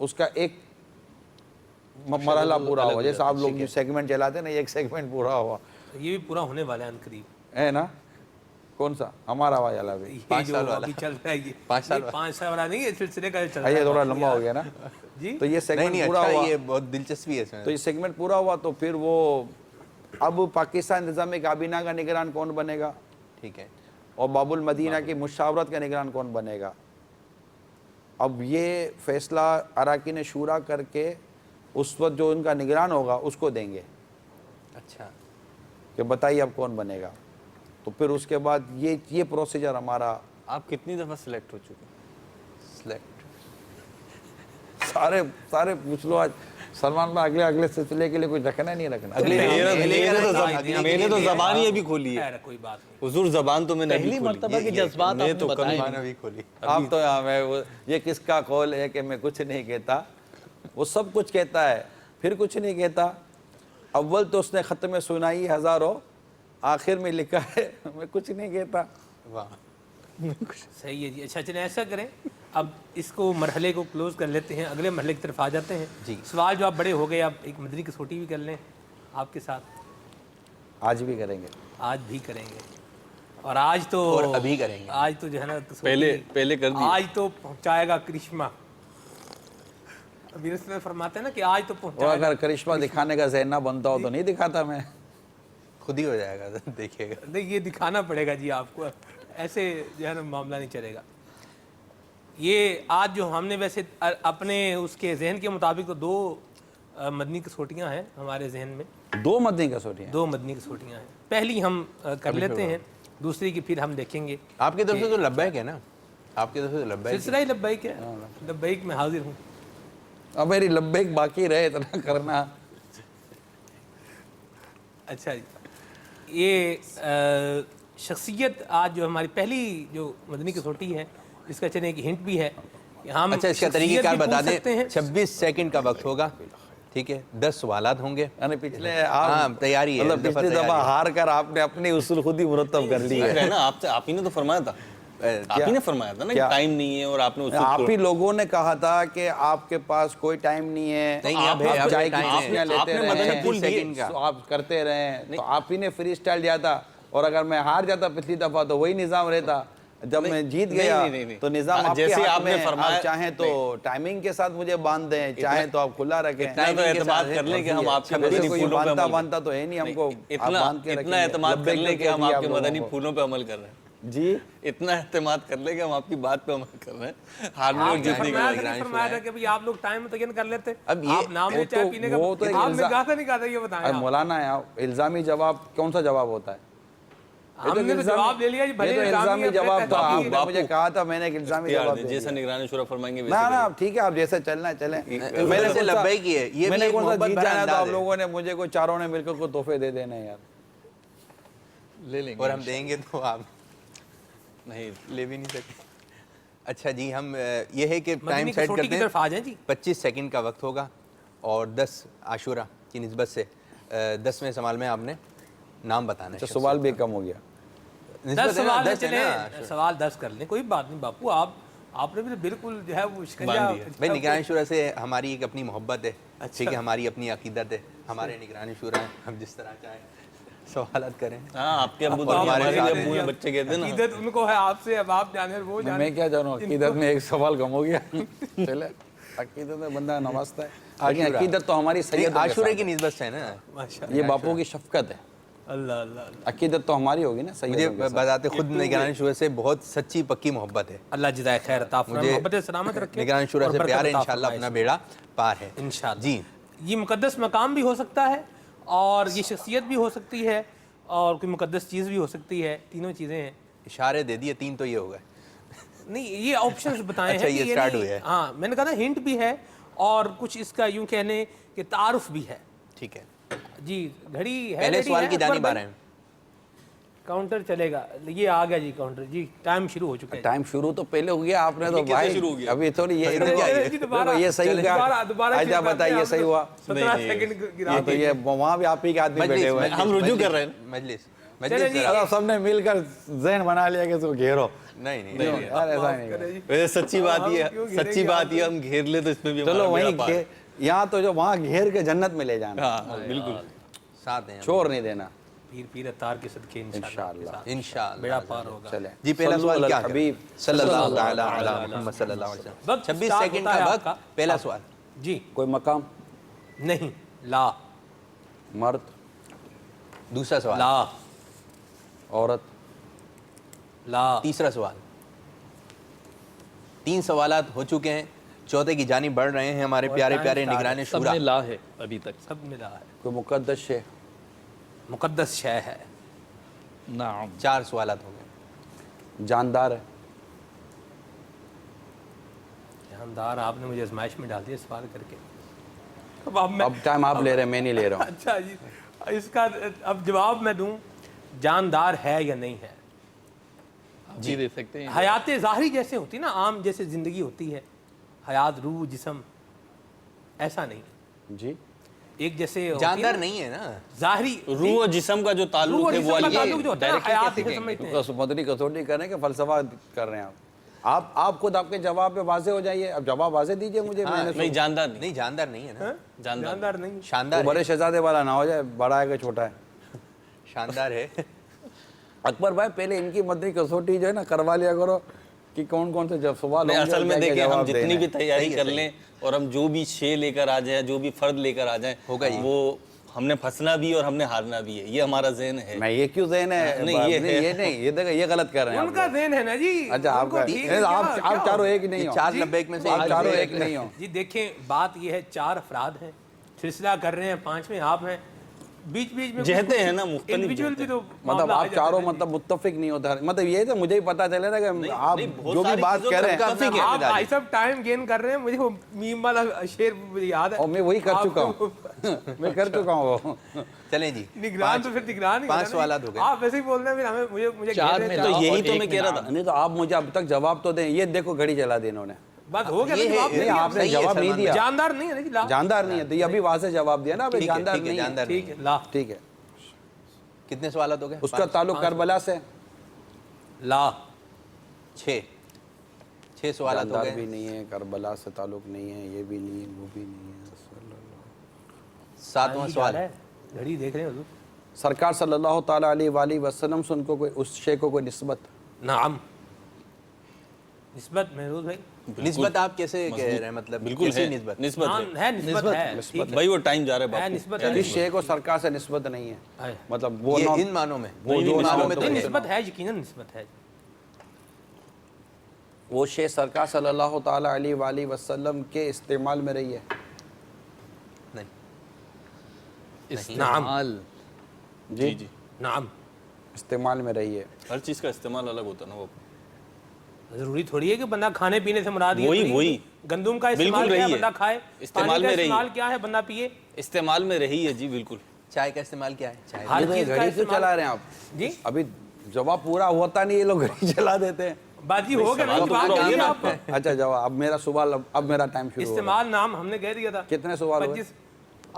اس کا ایک مرحلہ پورا ہوا. جیسے آپ لوگ جو سیگمنٹ چلاتے ہیں نا, یہ ایک سیگمنٹ پورا ہوا. یہ بھی پورا ہونے والا ہے عنقریب, ہے نا. کون سا؟ ہمارا والا بھی. یہ جو ابھی چل رہا ہے, یہ 5 سال والا نہیں ہے, سلسلے کا چل رہا ہے. یہ تھوڑا لمبا ہو گیا نا. جی تو یہ سیگمنٹ پورا ہوا, یہ بہت دلچسپی ہے اس میں. تو یہ سیگمنٹ پورا ہوا تو پھر وہ اب پاکستان انتظامی کابینہ کا نگران کون بنے گا, ٹھیک ہے, اور باب المدینہ کی مشاورت کا نگران کون بنے گا. اب یہ فیصلہ اراکین شورا کر کے اس وقت جو ان کا نگران ہوگا اس کو دیں گے اچھا, کہ بتائیے اب کون بنے گا. تو پھر اس کے بعد یہ پروسیجر ہمارا. آپ کتنی دفعہ سلیکٹ ہو چکے؟ سلیکٹ سارے پوچھ لو. آج سلمان بھائی اگلے سلسلے کے لیے کچھ رکھنا نہیں رکھنا. میں نے تو زبان ہی ابھی کھولی ہے. کوئی بات نہیں, حضور زبان تو میں نے پہلی مرتبہ کے جذبات آپ نے بتائے. ابھی کھولی. آپ تو یہ کس کا قول ہے کہ میں کچھ نہیں کہتا. وہ سب کچھ کہتا ہے, پھر کچھ نہیں کہتا. اول تو اس نے ختم سنائی ہزاروں, آخر میں لکھا ہے میں کچھ نہیں کہتا. واہ, صحیح ہے جی. اچھا چلیں ایسا کریں, اب اس کو مرحلے کو کلوز کر لیتے ہیں, اگلے مرحلے کی طرف آ جاتے ہیں. سوال جو آپ بڑے ہو گئے, آپ ایک مدنی کسوٹی بھی کر لیں آپ کے ساتھ. آج بھی کریں گے, آج بھی کریں گے, اور آج تو اور ابھی کریں گے. آج تو جو ہے نا پہلے کر دی. آج تو پہنچائے گا کرشمہ. ابھی اس میں فرماتے ہیں نا کہ آج تو اور پہنچائے گا. اگر کرشمہ دکھانے کا ذہن نہ بنتا ہو تو نہیں دکھاتا میں. خود ہی ہو جائے گا, دیکھیے گا. نہیں, یہ دکھانا پڑے گا جی آپ کو, ایسے جو ہے نا معاملہ نہیں چلے گا. یہ آج جو ہم نے ویسے اپنے اس کے ذہن کے مطابق تو 2 مدنی کسوٹیاں ہیں ہمارے ذہن میں. 2 مدنی کسوٹیاں, 2 مدنی کسوٹیاں ہیں. پہلی ہم کر لیتے ہیں, دوسری کی پھر ہم دیکھیں گے. آپ کی طرف سے تو لبیک ہے نا, آپ کی طرف سے تو لبیک. سلسلہ ہی لبیک ہے, لبیک میں حاضر ہوں. اب میری لبیک باقی رہے اتنا کرنا. اچھا جی, یہ شخصیت آج جو ہماری پہلی جو مدنی کسوٹی ہے, اس کا چلیں ایک ہنٹ بھی ہے کہ ہم اچھا, اس کا طریقہ کار بتا دیں. ہیں. 26 سیکنڈ کا وقت ہوگا, ٹھیک ہے, 10 سوالات ہوں گے. یعنی پچھلے ہاں تیاری ہے, مطلب پچھلی دفعہ ہار کر آپ نے اپنی اصول خود ہی مرتب کر لی ہے. آپ ہی نے تو فرمایا تھا, آپ ہی نے فرمایا تھا نا کہ ٹائم نہیں ہے, اور آپ نے آپ ہی لوگوں نے کہا تھا کہ آپ کے پاس کوئی ٹائم نہیں ہے, آپ چائے کی چشمیاں لیتے رہے, آپ کرتے رہے. تو آپ ہی نے فری اسٹائل دیا تھا, اور اگر میں ہار جاتا پچھلی دفعہ تو وہی نظام رہتا. جب میں جیت گیا تو نظام آپ کے ہاتھ میں. آپ چاہیں تو ٹائمنگ کے ساتھ مجھے باندھ دیں, چاہیں تو آپ کھلا رکھیں. اتنا اعتماد کر لیں کہ ہم آپ کے مدنی پھولوں پہ باندھتا تو ہے نہیں ہم کو. اتنا اعتماد کر لیں کہ ہم آپ کے مدنی پھولوں پہ عمل کر رہے ہیں. جی, اتنا اعتماد کر لیں کہ ہم آپ کی بات پہ عمل کر رہے ہیں. ہارنے اور جیتنے کے فرمایا تھا کہ آپ لوگ ٹائم متعین کر لیتے. اب یہ آپ نام لے چائے پینے کا, آپ نے کہا تھا نہیں کہا تھا, یہ بتائیں. مولانا الزامی جواب کون سا جواب ہوتا ہے؟ ہم نے تو جواب لے لیا جی, بھلے الزامی جواب تھا. آپ نے مجھے کہا تھا, میں نے ایک الزامی جواب دیا. جیسا نگران شورا فرمائیں گے نا ٹھیک ہے, آپ جیسے چلنا ہے چلیں. میں نے لبیک کی ہے, یہ میں نے کون سا جیت جانا تو آپ انداز ہے. لوگوں نے مجھے کوئی چاروں نے مل کر کوئی تحفے دے دینا یار. لے لیں گے, اور ہم دیں گے تو آپ نہیں لے بھی نہیں سکتے. اچھا جی, ہم یہ ہے کہ ٹائم مدنی سیٹ کسوٹی کرتے کی طرف آ جائیں جی. 25 سیکنڈ کا وقت ہوگا, اور 10 عاشورہ کی نسبت سے 10ویں سوال میں آپ نے نام بتانا ہے. سوال بھی کم ہو گیا. 10 سوال چلیں, سوال 10 کر لیں, کوئی بات نہیں باپو. آپ نے بھی بالکل جو ہے وہ شکنجہ. بھائی نگران شورا سے ہماری ایک اپنی محبت ہے, ٹھیک ہے, ہماری اپنی عقیدت ہے. ہمارے نگران شورا ہیں, ہم جس طرح چاہیں سوالات کریں. ہاں, آپ کے ابو تو ہمارے ابو ہیں, بچے کہتے ہیں نا. عقیدت ان کو ہے آپ سے, اب آپ جانے وہ جانے. میں کیا جانوں, عقیدت میں ایک سوال کم ہو گیا. چلے, عقیدت میں بندہ نوازتا ہے. عقیدت تو ہماری سید عاشورے کی نسبت سے ہے نا, یہ باپو کی شفقت ہے. اللہ اللہ, عقیدت تو ہماری ہوگی نا. مجھے بذات خود نگران شورا سے بہت سچی پکی محبت ہے. اللہ جزائے خیر عطا فرمائے, محبت سلامت رکھے. نگران شورا سے پیار ہے, انشاءاللہ اپنا بیڑا پار ہے انشاءاللہ. جی, یہ مقدس مقام بھی ہو سکتا ہے, اور یہ شخصیت بھی ہو سکتی ہے, اور کوئی مقدس چیز بھی ہو سکتی ہے. تینوں چیزیں ہیں. اشارے دے دیے, 3 تو یہ ہو گئے. نہیں, یہ آپشنز بتائے ہیں. یہ سٹارٹ ہوئے ہیں. ہاں, میں نے کہا نا ہنٹ بھی ہے, اور کچھ اس کا یوں کہنے کہ تعارف بھی ہے. ٹھیک ہے جی, گھڑی ہے. پہلے سوال کی جانب آ رہے ہیں. کاؤنٹر چلے گا, یہ آ گیا جی کاؤنٹر. جی ٹائم شروع ہو چکا ہے. ٹائم شروع تو پہلے ہو گیا, آپ نے تو بھائی ابھی تھوڑی یہ یہ صحیح کہا. اچھا بتائیے, یہ صحیح ہوا. 17 سیکنڈ گرا. تو یہ وہاں بھی آپ ہی کے آدمی بیٹھے ہوئے ہیں. ہم رجوع کر رہے ہیں. مجلس چلیں جی سب نے مل کر ذہن بنا لیا کہ اس کو گھیرو. نہیں یار ایسا نہیں. ویسے سچی بات یہ ہم گھیر لے تو اس میں بھی چلو وہیں یہاں تو جو وہاں گھیر کے جنت میں لے جانا. ہاں بالکل ساتھ ہیں چھوڑ نہیں دینا پیر اتار کے صدقے انشاءاللہ انشاءاللہ. بیڑا پار ہوگا. چلیں جی پہلا سوال کیا ہے؟ حبیب صلی اللہ تعالی علی محمد صلی اللہ علیہ وسلم. وقت 26 start سیکنڈ ہوتا ہے کا آپ کا. وقت. پہلا سوال. جی کوئی مقام نہیں. لا. مرد دوسرا سوال. لا. عورت لا. تیسرا سوال. 3 سوالات ہو چکے ہیں, چوتھے کی جانب بڑھ رہے ہیں ہمارے پیارے پیارے نگران سب شورا. میں لا ہے ابھی تک. سب میں لا ہے. کوئی مقدس شے مقدس شے ہے. نعم. 4 سوالات ہو گئے. جاندار ہے جاندار. آپ نے مجھے ازمائش میں ڈال دیا سوال کر کے. اب ٹائم آپ لے رہے ہیں میں نہیں لے رہا ہوں. اچھا جی اس کا اب جواب میں دوں. جاندار ہے یا نہیں ہے؟ جی دے سکتے ہیں. حیات ظاہری جیسے ہوتی نا, عام جیسے زندگی ہوتی ہے, حیات روح جسم, ایسا نہیں. جی ایک جیسے جاندار نہیں ہے نا, ظاہری روح اور جسم کا جو روح تعلق اور ہے جسم وہ کا علی تعلق جو ہوتا ہے نا, حیات سے سمجھتے ہیں. مدنی کسوٹی کر رہے ہیں کہ فلسفہ کر رہے ہیں آپ خود آپ کے جواب پہ واضح ہو جائیے. اب جواب واضح دیجئے مجھے. میں نے نہیں جاندار نہیں. نہیں جاندار نہیں ہے نا, جاندار نہیں. شاندار بڑے شہزادے والا نہ ہو جائے, بڑا ہے کہ چھوٹا ہے. شاندار ہے. اکبر بھائی پہلے ان کی مدنی کسوٹی جو ہے نا کروا لیا کرو کہ کون کون سے سوال ہوں گے. اصل میں دیکھیں ہم جتنی بھی تیاری کر لیں اور ہم جو بھی شے لے کر آ جائیں, جو بھی فرد لے کر آ جائیں, وہ ہم نے پھنسنا بھی اور ہم نے ہارنا بھی ہے. یہ ہمارا ذہن ہے. میں یہ کیوں ذہن ہے؟ یہ نہیں, یہ دیکھیں یہ غلط کر رہے ہیں ان کا ذہن ہے نا جی. اچھا آپ چاروں ایک نہیں ہو. 4 لبیک میں سے آپ چاروں ایک نہیں ہو. جی دیکھیں بات یہ ہے, 4 افراد ہیں, سلسلہ کر رہے ہیں, 5ویں آپ ہیں, بیچ میں جہتے ہیں نا مختلف انڈیویجول بھی تو مطلب آپ چاروں مطلب متفق نہیں ہوتے. مطلب یہ تو مجھے ہی پتا چلے نا کہ آپ جو بھی بات کہہ رہے ہیں آپ بھائی صاحب ٹائم گین کر رہے ہیں. مجھے وہ میم والا شعر یاد ہے اور میں وہی کر چکا ہوں. میں کر چکا ہوں وہ. چلیں جی نگران تو پھر نگران ہی 5 سوالات ہو گئے. آپ ویسے ہی بول رہے ہیں, پھر ہمیں مجھے چار میں تو یہی تو میں کہہ رہا تھا. نہیں تو آپ مجھے اب تک جواب تو دیں. یہ دیکھو گھڑی چلا دی انہوں نے. بات ہو گیا. نہیں آپ نے جواب نہیں دیا. جاندار نہیں ہے نا. جاندار نہیں ہے تو یہ ابھی واضح جواب دیا نا. جاندار نہیں ہے. ٹھیک ہے. لا. ٹھیک ہے. کتنے سوالات ہو گئے؟ اس کا تعلق کربلا سے. لا. 6 سوالات ہو جاندار گئے. بھی نہیں ہے, کربلا سے تعلق نہیں ہے, یہ بھی نہیں ہے, وہ بھی نہیں ہے. 7واں سوال. گھڑی دیکھ رہے ہیں حضور. سرکار صلی اللہ تعالی علیہ وآلہ وسلم سے ان کو کوئی اس شے کو کوئی نسبت. نعم. نسبت محروز بھائی. نسبت آپ کیسے کہہ رہے ہیں؟ مطلب بالکل کیسی ہے. نسبت؟ نسبت ہے. نسبت ہے. بھائی وہ ٹائم جا رہا ہے. نسبت ہے. جس شے کو سرکار سے نسبت نہیں ہے, مطلب وہ یہ ان معنوں میں نسبت ہے, یقیناً نسبت ہے. وہ شے سرکار صلی اللہ تعالی علیہ وآلہ وسلم کے استعمال میں رہی ہے. نہیں. استعمال. جی جی نعم. استعمال میں رہی ہے. ہر چیز کا استعمال الگ ہوتا ہے نا. وہ ضروری تھوڑی ہے کہ بندہ کھانے پینے سے مراد یہ وہی گندم کا استعمال کیا ہے بندہ کھائے, استعمال میں رہی ہے. استعمال کیا ہے بندہ پیے. استعمال میں رہی ہے. جی بالکل. چائے کا استعمال کیا ہے؟ چائے. ہر چیز کا گھڑی سے چلا رہے ہیں آپ جی. ابھی جواب پورا ہوتا نہیں, یہ لوگ گھڑی چلا دیتے ہیں. بات ہی ہو گیا نا. اچھا جواب. اب میرا سوال, اب میرا ٹائم شروع ہو گیا. استعمال نام ہم نے کہہ دیا تھا. کتنے سوال ہوئے؟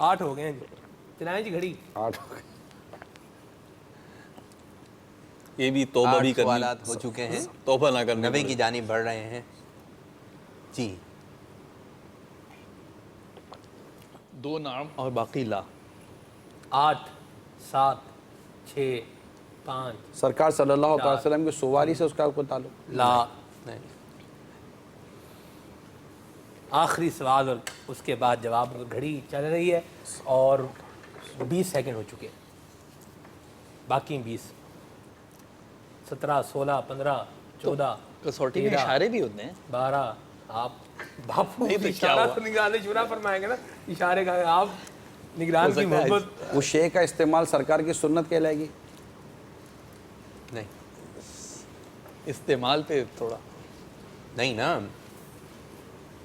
8 ہو گئے ہیں جی. چلائیں جی گھڑی. 8 ہو گئے. یہ بھی توبہ بھی کرنی. سوالات ہو چکے ہیں. توبہ نہ کرنے 90 کی جانب بڑھ رہے ہیں. جی 2 نعم اور باقی لا. 8 7 6 5 سرکار صلی اللہ تعالی وسلم کی سواری سے اس کا کوئی تعلق. لا. نہیں. آخری سوال اور اس کے بعد جواب. گھڑی چل رہی ہے اور 20 سیکنڈ ہو چکے. باقی 20 17 16 15 14 کسوٹی میں اشارے بھی ہوتے ہیں. 12. آپ باپو اشارہ تو نگران شورا فرمائیں گے نا. اشارے کا آپ نگران کی محبت. اس شے کا استعمال سرکار کی سنت کہلائے گی. نہیں. استعمال پہ تھوڑا نہیں نا,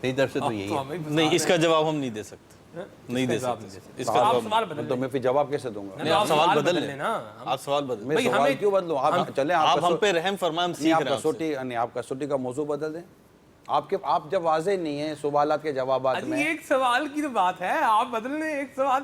میری طرف سے تو یہی ہے. نہیں, اس کا جواب ہم نہیں دے سکتے. نہیں دے سکتے. اس کا آپ سوال بدل تو میں پھر جواب کیسے دوں گا؟ آپ سوال بدل لیں. آپ سوال بدل. میں سوال کیوں بدلوں؟ آپ چلیں, آپ ہم پہ رحم فرمائیں, ہم سیکھ رہے ہیں. کسوٹی نہیں, آپ کسوٹی کا موضوع بدل دیں. آپ جب واضح نہیں ہیں سوالات کے جوابات میں. ایک سوال کی تو بات ہے, آپ بدل لیں ایک سوال.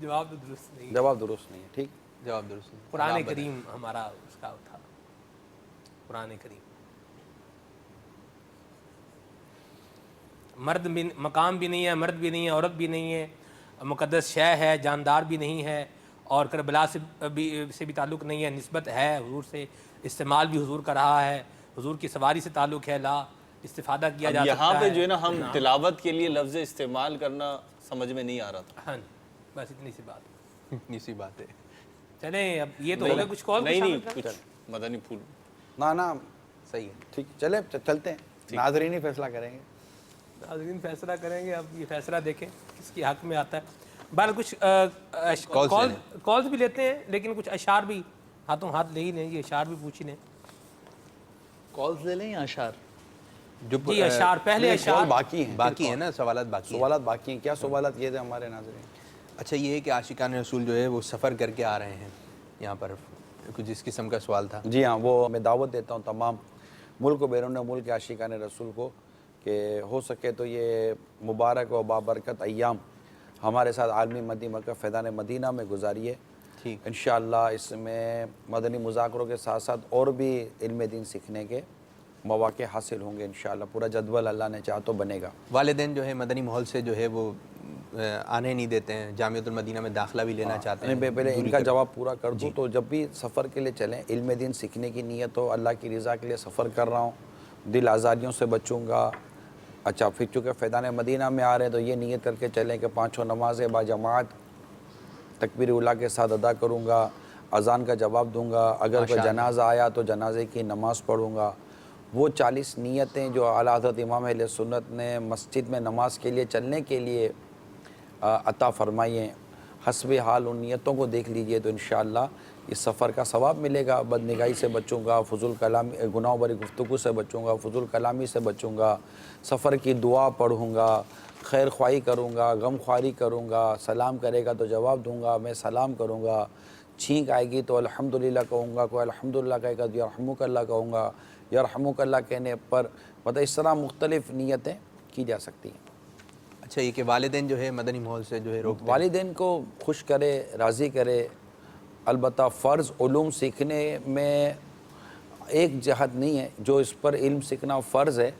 جواب تو درست نہیں ہے۔ جواب درست نہیں ہے، ٹھیک۔ جواب درست نہیں۔ قرآن کریم ہمارا اس کا تھا، قرآن کریم۔ مرد بھی مقام بھی نہیں ہے، مرد بھی نہیں ہے، عورت بھی نہیں ہے، مقدس شے ہے، جاندار بھی نہیں ہے، اور کربلا سے بھی تعلق نہیں ہے، نسبت ہے حضور سے، استعمال بھی حضور کا رہا ہے، حضور کی سواری سے تعلق ہے، لا استفادہ کیا جا سکتا ہے۔ یہاں پہ جو ہے نا ہم تلاوت کے لیے لفظ استعمال کرنا سمجھ میں نہیں آ رہا تھا۔ ہاں جی، بس اتنی سی بات۔ اتنی سی بات ہے۔ چلیں اب یہ تو ہو گیا کچھ کال نہیں کچھ مدنی پھول نا صحیح ہے، ٹھیک، چلے چلتے ہیں، ناظرین ہی فیصلہ کریں گے۔ ناظرین فیصلہ کریں گے، اب یہ فیصلہ دیکھیں کس کی حق میں آتا ہے۔ بہرحال کچھ کالز بھی لیتے ہیں، لیکن کچھ اشعار بھی ہاتھوں ہاتھ لے ہی لیں گے، اشعار بھی پوچھ ہی لیں۔ کالز لے لیں یا اشعار؟ جی اشعار، پہلے اشعار باقی ہیں نا، سوالات باقی ہیں۔ کیا سوالات یہ تھے ہمارے ناظرین؟ اچھا یہ ہے کہ عاشقان رسول جو ہے وہ سفر کر کے آ رہے ہیں یہاں پر، کچھ اس قسم کا سوال تھا۔ جی ہاں، وہ میں دعوت دیتا ہوں تمام ملک و بیرون ملک کے عاشقان رسول کو کہ ہو سکے تو یہ مبارک و بابرکت ایام ہمارے ساتھ عالمی مدنی مرکز فیضان مدینہ میں گزاریے۔ ٹھیک، انشاءاللہ اس میں مدنی مذاکروں کے ساتھ ساتھ اور بھی علم دین سیکھنے کے مواقع حاصل ہوں گے انشاءاللہ۔ پورا جدول اللہ نے چاہا تو بنے گا۔ والدین جو ہے مدنی ماحول سے جو ہے وہ آنے نہیں دیتے ہیں، جامعۃ المدینہ میں داخلہ بھی لینا چاہتے ہیں۔ پہلے ان کا جواب پورا کر دوں تو جب بھی سفر کے لیے چلیں، علم دین سیکھنے کی نیت ہو، اللہ کی رضا کے لیے سفر کر رہا ہوں، دل آزادیوں سے بچوں گا۔ اچھا پھر چونکہ فیضان مدینہ میں آ رہے ہیں تو یہ نیت کر کے چلیں کہ 5 نمازیں با جماعت تکبیر اولیٰ کے ساتھ ادا کروں گا، اذان کا جواب دوں گا، اگر کوئی جنازہ آیا تو جنازے کی نماز پڑھوں گا۔ وہ 40 نیتیں جو اعلیٰ حضرت امام اہل سنت نے مسجد میں نماز کے لیے چلنے کے لیے عطا فرمائی ہیں، حسب حال ان نیتوں کو دیکھ لیجئے تو انشاءاللہ اس سفر کا ثواب ملے گا۔ بدنگاہی سے بچوں گا، فضول کلامی گناہوں بری گفتگو سے بچوں گا، فضول کلامی سے بچوں گا، سفر کی دعا پڑھوں گا، خیر خواہی کروں گا، غم خواری کروں گا، سلام کرے گا تو جواب دوں گا، میں سلام کروں گا، چھینک آئے گی تو الحمدللہ کہوں گا، کوئی الحمدللہ کہے گا تو یرحمک اللہ کہوں گا، یرحمک اللہ کہنے پر مطلب اس طرح مختلف نیتیں کی جا سکتی ہیں۔ اچھا یہ کہ والدین جو ہے مدنی ماحول سے جو ہے روکتے ہیں، والدین کو خوش کرے، راضی کرے۔ البتہ فرض علوم سیکھنے میں ایک جہت نہیں ہے، جو اس پر علم سیکھنا فرض ہے،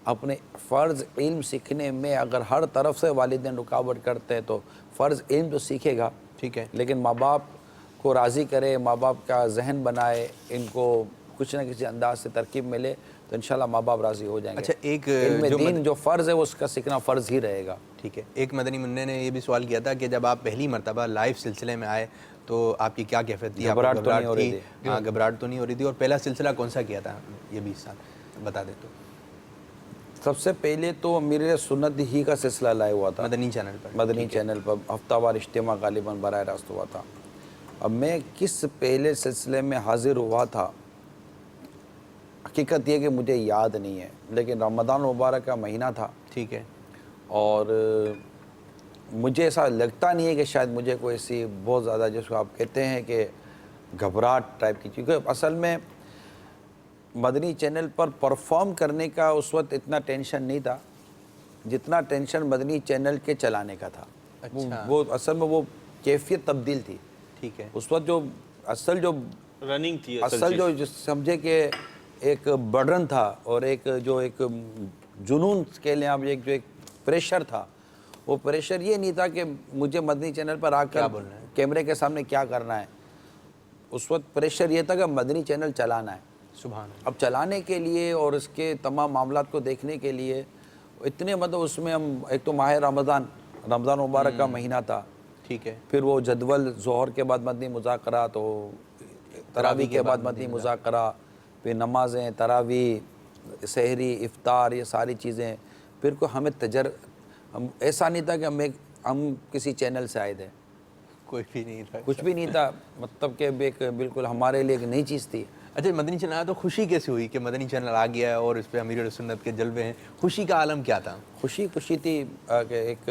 اپنے فرض علم سیکھنے میں اگر ہر طرف سے والدین رکاوٹ کرتے ہیں تو فرض علم تو سیکھے گا، ٹھیک ہے، لیکن ماں باپ کو راضی کرے، ماں باپ کا ذہن بنائے، ان کو کچھ نہ کسی انداز سے ترکیب ملے تو انشاءاللہ ماں باپ راضی ہو جائیں گے۔ اچھا ایک علم دین جو فرض ہے اس کا سیکھنا فرض ہی رہے گا۔ ٹھیک ہے، ایک مدنی منع نے یہ بھی سوال کیا تھا کہ جب آپ پہلی مرتبہ لائیو سلسلے میں آئے تو آپ کی کیا کیفیت تھی؟ گھبراہٹ تو نہیں ہو رہی تھی؟ ہاں گھبراہٹ تو نہیں ہو رہی تھی، اور پہلا سلسلہ کون سا کیا تھا یہ بھی ساتھ بتا دیں تو؟ سب سے پہلے تو میرے سنت ہی کا سلسلہ لائے ہوا تھا مدنی چینل پر، مدنی چینل پر ہفتہ وار اجتماع غالباً براہ راست ہوا تھا۔ اب میں کس پہلے سلسلے میں حاضر ہوا تھا حقیقت یہ کہ مجھے یاد نہیں ہے، لیکن رمضان مبارک کا مہینہ تھا، ٹھیک ہے، اور مجھے ایسا لگتا نہیں ہے کہ شاید مجھے کوئی ایسی بہت زیادہ جس کو آپ کہتے ہیں کہ گھبراہٹ ٹائپ کی، کیونکہ اصل میں مدنی چینل پر پرفارم کرنے کا اس وقت اتنا ٹینشن نہیں تھا جتنا ٹینشن مدنی چینل کے چلانے کا تھا۔ وہ اصل میں وہ کیفیت تبدیل تھی، ٹھیک ہے، اس وقت جو اصل جو رننگ تھی، اصل جو سمجھے کہ ایک برڈن تھا اور ایک جو ایک جنون کے لئے اب ایک جو ایک پریشر تھا، وہ پریشر یہ نہیں تھا کہ مجھے مدنی چینل پر آ کر کیمرے کے سامنے کیا کرنا ہے، اس وقت پریشر یہ تھا کہ مدنی چینل چلانا ہے۔ سبحان اللہ۔ اب چلانے کے لیے اور اس کے تمام معاملات کو دیکھنے کے لیے اتنے مطلب اس میں ہم ایک تو ماہ رمضان مبارک کا مہینہ تھا، ٹھیک ہے، پھر وہ جدول ظہر کے بعد مدنی مذاکرہ، تو تراویح کے بعد مدنی مذاکرہ، پھر نمازیں، تراویح، سحری، افطار، یہ ساری چیزیں، پھر کو ہمیں ہم ایسا نہیں تھا کہ ہم کسی چینل سے آئے تھے، کوئی بھی نہیں تھا، کچھ بھی نہیں تھا، مطلب کہ ایک بالکل ہمارے لیے ایک نئی چیز تھی۔ اچھا مدنی چینل آیا تو خوشی کیسے ہوئی کہ مدنی چینل آ گیا ہے اور اس پہ امیر سنت کے جلوے ہیں؟ خوشی کا عالم کیا تھا؟ خوشی تھی کہ ایک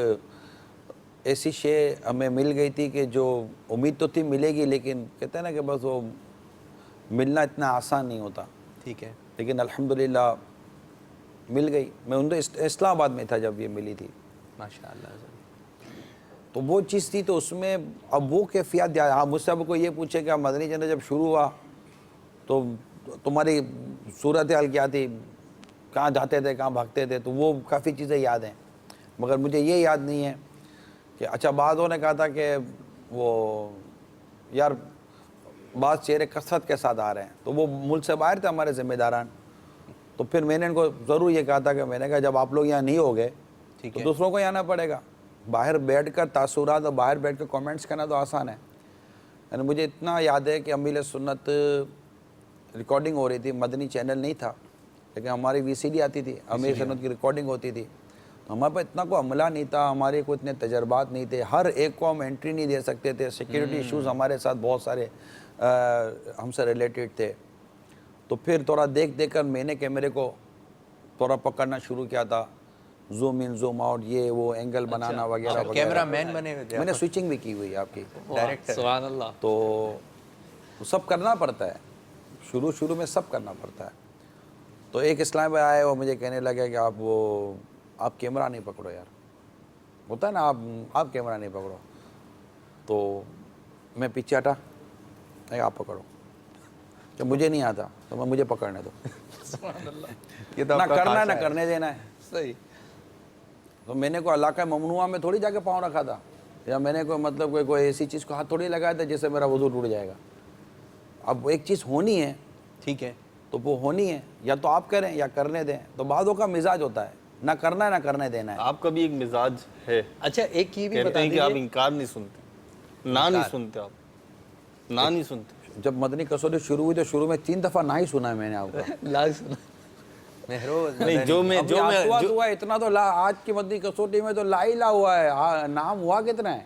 ایسی شے ہمیں مل گئی تھی کہ جو امید تو تھی ملے گی، لیکن کہتے ہیں نا کہ بس وہ ملنا اتنا آسان نہیں ہوتا، ٹھیک ہے، لیکن الحمدللہ مل گئی۔ میں اسلام آباد میں تھا جب یہ ملی تھی۔ ماشاء اللہ۔ تو وہ چیز تھی، تو اس میں اب وہ کیفیت آپ مجھ سے اب کوئی یہ پوچھے کہ مدنی چینل جب شروع ہوا تو تمہاری صورتحال کیا تھی، کہاں جاتے تھے، کہاں بھاگتے تھے، تو وہ کافی چیزیں یاد ہیں، مگر مجھے یہ یاد نہیں ہے کہ اچھا بعضوں نے کہا تھا کہ وہ یار بعض چہرے کثرت کے ساتھ آ رہے ہیں، تو وہ ملک سے باہر تھے ہمارے ذمہ داران، تو پھر میں نے ان کو ضرور یہ کہا تھا کہ میں نے کہا جب آپ لوگ یہاں نہیں ہوگے تو دوسروں کو ہی آنا پڑے گا، باہر بیٹھ کر تاثرات اور باہر بیٹھ کر کامنٹس کرنا تو آسان ہے۔ یعنی مجھے اتنا یاد ہے کہ امیل سنت ریکارڈنگ ہو رہی تھی، مدنی چینل نہیں تھا لیکن ہماری وی سی ڈی آتی تھی، امیل سنت کی ریکارڈنگ ہوتی تھی، تو ہمارے پاس اتنا کوئی عملہ نہیں تھا، ہمارے کو اتنے تجربات نہیں تھے، ہر ایک کو ہم انٹری نہیں دے سکتے تھے، سیکیورٹی ایشوز ہمارے ساتھ بہت سارے ہم سے ریلیٹڈ تھے، تو پھر تھوڑا دیکھ کر میں نے کیمرے کو تھوڑا پکڑنا شروع کیا تھا، زوم ان زوم آؤٹ، یہ وہ اینگل بنانا وغیرہ وغیرہ، کیمرہ مین بنے ہوئے تھے، میں نے سوئچنگ بھی کی ہوئی ہے آپ کی، ڈائریکٹر، سبحان اللہ۔ تو سب کرنا پڑتا ہے، شروع میں سب کرنا پڑتا ہے۔ تو ایک اسلام بھائی آئے اور مجھے کہنے لگے کہ آپ کیمرہ نہیں پکڑو یار، ہوتا ہے نا آپ کیمرہ نہیں پکڑو، تو میں پیچھے ہٹا، آپ پکڑو، کہ مجھے نہیں آتا تو مجھے پکڑنے دو، یہ تو نہ آپ کا کرنا ہے خاصہ نہ کرنے دینا ہے۔ صحیح۔ تو میں نے کوئی علاقہ ممنوعہ میں تھوڑی جا کے پاؤں رکھا تھا، یا میں نے کوئی مطلب کوئی ایسی چیز کو ہاتھ تھوڑی لگایا تھا جس سے میرا وضو ٹوٹ جائے گا۔ اب ایک چیز ہونی ہے، ٹھیک ہے، تو وہ ہونی ہے، یا تو آپ کریں یا کرنے دیں، تو بعضوں کا مزاج ہوتا ہے نہ کرنا ہے نہ کرنے دینا ہے۔ آپ کا بھی ایک مزاج ہے، اچھا ایک یہ بھی کہتے بتا ہیں کہ آپ دیجیے، انکار نہیں سنتے، نہ نہیں سنتے، آپ نہ نہیں سنتے۔ جب مدنی کسوٹی شروع ہوئی تو شروع میں 3 دفعہ نہ ہی سنا ہے میں نے آپ کا، لاگ سنا، مہروز نہیں جو میں ہوا اتنا تو آج کی مدنی کسوٹی میں تو لا ہی لا ہوا ہے، نام ہوا کتنا ہے؟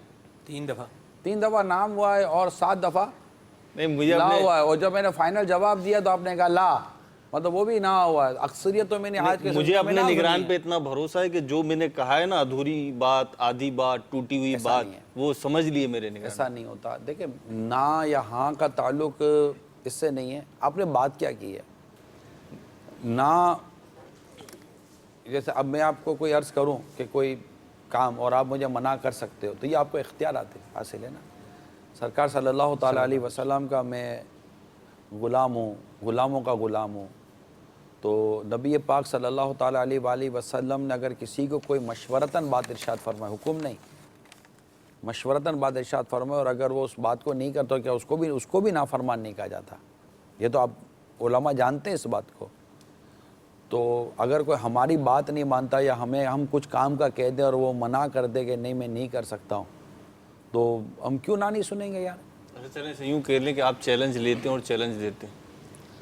3 دفعہ 3 دفعہ نام ہوا ہے اور 7 دفعہ نہیں مجھے لا ہوا ہے، اور جب میں نے فائنل جواب دیا تو آپ نے کہا لا، مطلب وہ بھی نہ ہوا ہے۔ اکثریت تو میں نے آج کے مجھے اپنے نگران پہ اتنا بھروسہ ہے کہ جو میں نے کہا ہے نا، ادھوری بات، آدھی بات، ٹوٹی ہوئی بات، وہ سمجھ لیے میرے نگران۔ ایسا نہیں ہوتا، دیکھیں نہ یا ہاں کا تعلق اس سے نہیں ہے، آپ نے بات کیا کی ہے نہ، جیسے اب میں آپ کو کوئی عرض کروں کہ کوئی کام اور آپ مجھے منع کر سکتے ہو تو یہ آپ کو اختیارات حاصل ہے نا۔ سرکار صلی اللہ تعالیٰ علیہ وسلم کا میں غلام ہوں، غلاموں کا غلام ہوں، تو نبی پاک صلی اللہ تعالیٰ علیہ وآلہ وسلم نے اگر کسی کو کوئی مشورتاً بات ارشاد فرمائے، حکم نہیں، مشورتاً بات ارشاد فرمائے، اور اگر وہ اس بات کو نہیں کرتا کیا اس کو بھی نافرمان نہیں کہا جاتا؟ یہ تو آپ علماء جانتے ہیں اس بات کو۔ تو اگر کوئی ہماری بات نہیں مانتا یا ہم کچھ کام کا کہہ دیں اور وہ منع کر دے کہ نہیں میں نہیں کر سکتا ہوں، تو ہم کیوں نہیں سنیں گے یار؟ اچھا چلیں یوں کہہ لیں کہ آپ چیلنج لیتے ہیں اور چیلنج دیتے ہیں،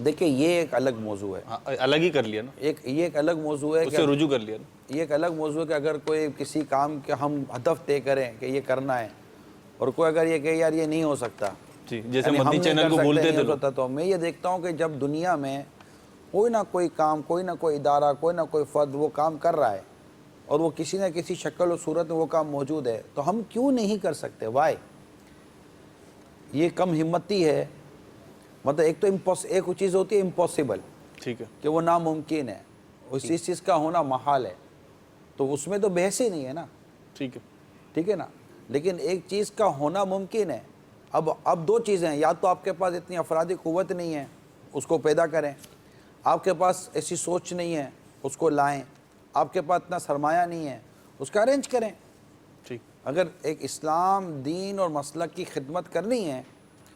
دیکھیں یہ ایک الگ موضوع ہے، الگ ہی کر لیا نا، یہ ایک الگ موضوع ہے اس کہ سے رجوع کر لیا نا۔ یہ ایک الگ موضوع ہے کہ اگر کوئی کسی کام کے ہم ہدف طے کریں کہ یہ کرنا ہے، اور کوئی اگر یہ کہ یار یہ نہیں ہو سکتا، جی جیسے یعنی ہم مدنی نہیں چینل کر کو سکتے، بولتے نہیں تھے ہو سکتا، تو میں یہ دیکھتا ہوں کہ جب دنیا میں کوئی نہ کوئی کام، کوئی نہ کوئی ادارہ، کوئی نہ کوئی فرد وہ کام کر رہا ہے اور وہ کسی نہ کسی شکل و صورت میں وہ کام موجود ہے، تو ہم کیوں نہیں کر سکتے؟ وائی؟ یہ کم ہمتی ہے، مطلب ایک تو ایک چیز ہوتی ہے امپاسبل، ٹھیک ہے، کہ وہ ناممکن ہے، اس چیز کا ہونا محال ہے، تو اس میں تو بحث ہی نہیں ہے نا، ٹھیک ہے، ٹھیک ہے نا۔ لیکن ایک چیز کا ہونا ممکن ہے، اب 2 چیزیں ہیں، یا تو آپ کے پاس اتنی افرادی قوت نہیں ہے، اس کو پیدا کریں، آپ کے پاس ایسی سوچ نہیں ہے، اس کو لائیں، آپ کے پاس اتنا سرمایہ نہیں ہے، اس کا ارینج کریں۔ ٹھیک، اگر ایک اسلام دین اور مسلک کی خدمت کرنی ہے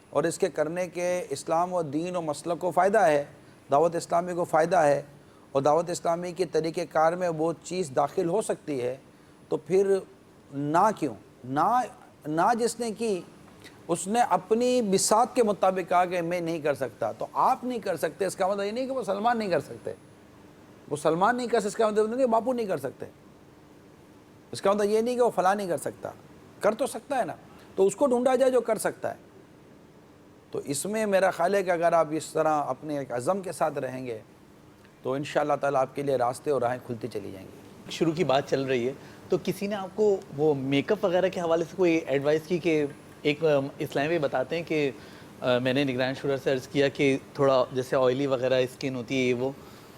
اور اس کے کرنے کے اسلام و دین و مسلک کو فائدہ ہے، دعوت اسلامی کو فائدہ ہے، اور دعوت اسلامی کے طریقہ کار میں وہ چیز داخل ہو سکتی ہے، تو پھر نہ کیوں؟ نہ جس نے کی اس نے اپنی بساط کے مطابق کہا کہ میں نہیں کر سکتا، تو آپ نہیں کر سکتے اس کا مطلب یہ نہیں کہ وہ سلمان نہیں کر سکتے، وہ سلمان نہیں کر سکتے اس کا مطلب نہیں کہ باپو نہیں کر سکتے، اس کا مطلب یہ نہیں کہ وہ فلاں نہیں کر سکتا، کر تو سکتا ہے نا، تو اس کو ڈھونڈا جائے جو کر سکتا ہے۔ تو اس میں میرا خیال ہے کہ اگر آپ اس طرح اپنے ایک عزم کے ساتھ رہیں گے تو انشاءاللہ تعالیٰ آپ کے لیے راستے اور راہیں کھلتی چلی جائیں گی۔ شروع کی بات چل رہی ہے تو کسی نے آپ کو وہ میک اپ وغیرہ کے حوالے سے کوئی ایڈوائس کی کہ ایک اسلام میں بتاتے ہیں کہ میں نے نگران شورا سے عرض کیا کہ تھوڑا جیسے آئلی وغیرہ اسکن ہوتی ہے وہ،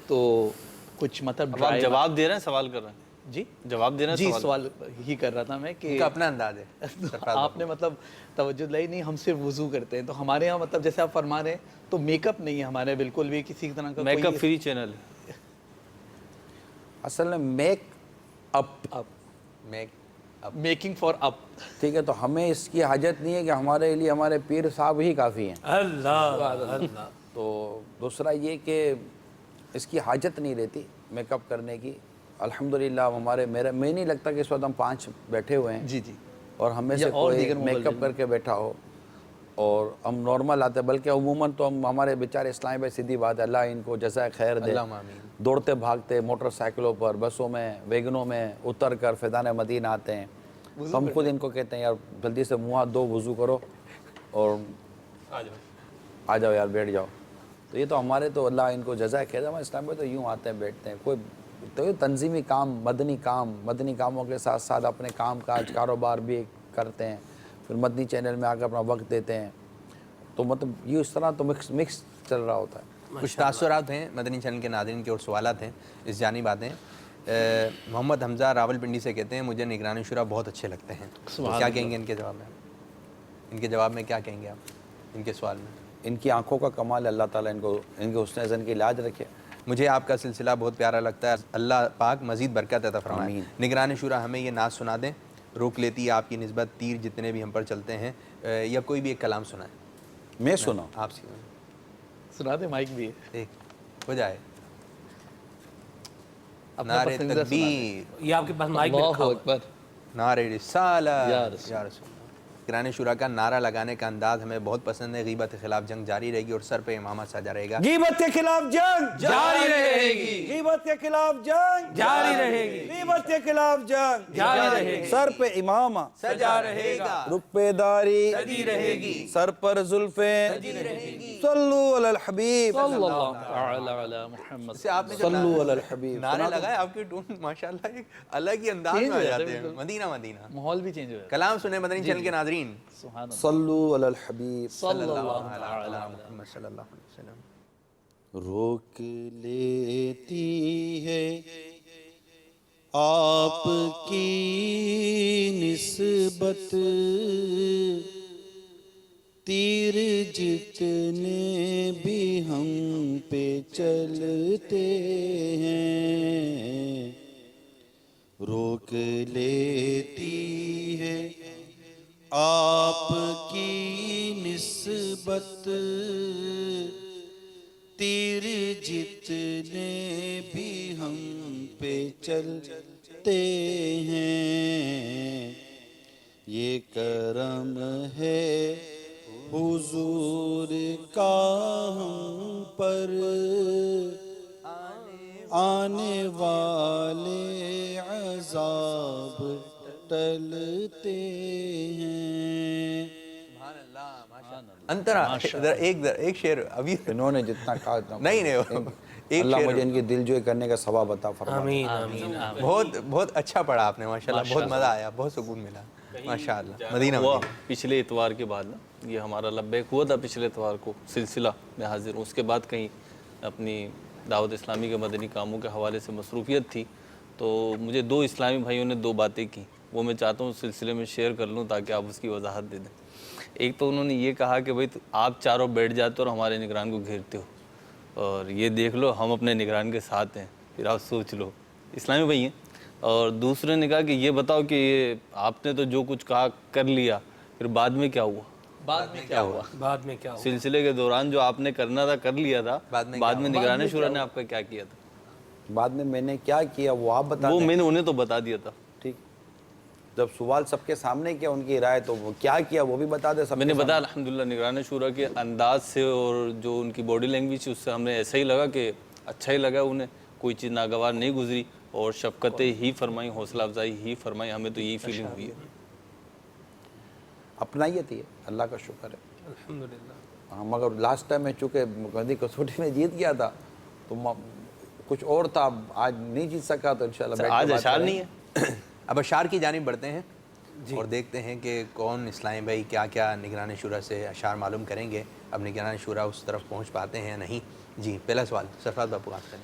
تو کچھ مطلب اب آپ جواب دے رہے ہیں، سوال کر رہے ہیں؟ جی جواب دینا جی سوال ہی کر رہا تھا میں کہ ان کا اپنا انداز ہے آپ نے مطلب توجہ لائی نہیں، ہم صرف وضو کرتے ہیں، تو ہمارے یہاں مطلب جیسے آپ فرما رہے ہیں تو میک اپ نہیں ہے ہمارے بالکل بھی کسی طرح کا میک اپ فری چینل ہے. اصل میں میک اپ میکنگ فار اپ. ٹھیک ہے، تو ہمیں اس کی حاجت نہیں ہے کہ ہمارے لیے ہمارے پیر صاحب ہی کافی ہیں. اللہ تو دوسرا یہ کہ اس کی حاجت نہیں رہتی میک اپ کرنے کی. الحمدللہ میں نہیں لگتا کہ اس وقت ہم 5 بیٹھے ہوئے ہیں جی جی اور ہم میں سے کوئی میک اپ کر کے بیٹھا ہو اور ہم نارمل آتے ہیں، بلکہ عموماً تو ہمارے بیچارے اسلام بھائی سیدھی بات ہے، اللہ ان کو جزائے خیر دے، دوڑتے بھاگتے موٹر سائیکلوں پر، بسوں میں، ویگنوں میں اتر کر فیضان مدینہ آتے ہیں. ہم خود ان کو کہتے ہیں یار جلدی سے منہ ہاتھ دو، وضو کرو اور آ جاؤ یار بیٹھ جاؤ. تو یہ تو ہمارے تو اللہ ان کو جزائے خیر دے، ہمارے اسلام بھائی تو یوں آتے ہیں بیٹھتے ہیں. کوئی تو یہ تنظیمی کام، مدنی کاموں کے ساتھ ساتھ اپنے کام کاج کاروبار بھی کرتے ہیں، پھر مدنی چینل میں آ کر اپنا وقت دیتے ہیں. تو مطلب یہ اس طرح تو مکس چل رہا ہوتا ہے. کچھ تاثرات ہیں مدنی چینل کے ناظرین کے اور سوالات ہیں اس جانب آتے ہیں. محمد حمزہ راول پنڈی سے کہتے ہیں مجھے نگران شورا بہت اچھے لگتے ہیں. کیا کہیں گے ان کے جواب میں؟ ان کے جواب میں کیا کہیں گے آپ ان کے سوال میں؟ ان کی آنکھوں کا کمال ہے، اللہ تعالیٰ ان کے حسن ظن کی لاج رکھے. مجھے آپ کا سلسلہ بہت پیارا لگتا ہے، اللہ پاک مزید برکت عطا فرمائے. نگران شورا ہمیں یہ نعت سنا دیں، روک لیتی ہے آپ کی نسبت تیر جتنے بھی ہم پر چلتے ہیں، یا کوئی بھی ایک کلام سنائیں. میں سنا آپ سنا دیں، مائک بھی ہے ایک ہو جائے. اپنا نعرہ پسندیدہ تکبیر، یہ آپ کے پاس مائک میں اللہ رکھا ہوا ہے. اکبر، نعرہ رسالہ یا رسول یا رسول. نگران شورا کا نعرہ لگانے کا انداز ہمیں بہت پسند ہے. غیبت کے خلاف جنگ جاری رہے گی اور سر پہ امامت سجا رہے گا. غیبت کے خلاف جنگ جاری رہے گی، غیبت کے خلاف جنگ جاری رہے گی، غیبت کے خلاف جنگ جاری رہے گی، سر پہ امامہ سجا رہے گا، رکبے داری سجی رہے گی، سر پر زلفیں صلو علی الحبیب صلی اللہ تعالی علی محمد. سے آپ نے جو صلو علی الحبیب نعرے لگائے، آپ کی ٹون ماشاءاللہ ایک الگ ہی انداز میں آ جاتے ہیں. مدینہ مدینہ ماحول بھی چینج ہو جاتا کلام سنیں مدنی چینل کے ناظرین. ہے. سبحان اللہ. صلو علی الحبیب صلی اللہ علی محمد صلی اللہ علیہ وسلم. روک لیتی ہے آپ کی نسبت تیر جتنے بھی ہم پہ چلتے ہیں. روک لیتی ہے آپ کی نسبت تیر جتنے بھی ہم پہ چلتے ہیں. یہ کرم ہے حضور کا ہم پر، آنے والے عذاب ٹلتے ہیں. انترا ایک شعر ابھی انہوں نے جتنا کہا نہیں ایک اللہ شعر مجھے ان کی دل جوئی کرنے کا ثواب عطا فرمائے. آمین آمین. بہت اچھا پڑھا آپ نے ماشاءاللہ، بہت مزہ آیا، بہت سکون ملا ماشاءاللہ. مدینہ ہوا مدینہ. پچھلے اتوار کے بعد نا، یہ ہمارا لبیک ہوا تھا پچھلے اتوار کو، سلسلہ میں حاضر ہوں. اس کے بعد کہیں اپنی دعوت اسلامی کے مدنی کاموں کے حوالے سے مصروفیت تھی، تو مجھے 2 اسلامی بھائیوں نے 2 باتیں کی، وہ میں چاہتا ہوں اس سلسلے میں شیئر کر لوں تاکہ آپ اس کی وضاحت دے دیں. ایک تو انہوں نے یہ کہا کہ بھائی آپ چاروں بیٹھ جاتے ہو اور ہمارے نگران کو گھیرتے ہو، اور یہ دیکھ لو ہم اپنے نگران کے ساتھ ہیں، پھر آپ سوچ لو. اسلامی بھائی ہیں. اور دوسرے نے کہا کہ یہ بتاؤ کہ یہ آپ نے تو جو کچھ کہا کر لیا، پھر بعد میں کیا ہوا؟ بعد میں کیا ہوا؟ بعد میں کیا ہوا؟ سلسلے کے دوران جو آپ نے کرنا تھا کر لیا تھا، بعد میں نگران شورا نے آپ کا کیا کیا تھا؟ بعد میں نے کیا کیا وہ آپ بتا وہ دیں. میں نے انہیں تو بتا دیا تھا. ٹھیک، جب سوال سب کے سامنے کیا ان کی رائے تو وہ کیا کیا وہ بھی بتا دے. سب میں نے بتایا الحمدللہ نگران شورا کے انداز سے اور جو ان کی باڈی لینگویج اس سے ہمیں ایسا ہی لگا کہ اچھا ہی لگا، انہیں کوئی چیز ناگوار نہیں گزری اور شفقتیں ہی فرمائی، حوصلہ افزائی ہی فرمائی. ہمیں تو یہی فیلنگ ہوئی ہے. اپنائیت ہی ہے، اللہ کا شکر ہے. الحمدللہ. ہم اگر لاسٹ ٹائم میں چونکہ گندی کسوٹی میں جیت گیا تھا تو کچھ اور تھا، آج نہیں جیت سکا تو انشاءاللہ آج اشعار نہیں ہے. اب اشعار کی جانب بڑھتے ہیں اور دیکھتے ہیں کہ کون اسلامی بھائی کیا کیا نگران شورا سے اشعار معلوم کریں گے. اب نگران شورا اس طرف پہنچ پاتے ہیں یا نہیں. جی پہلا سوال سرفراز باپو آپ کریں.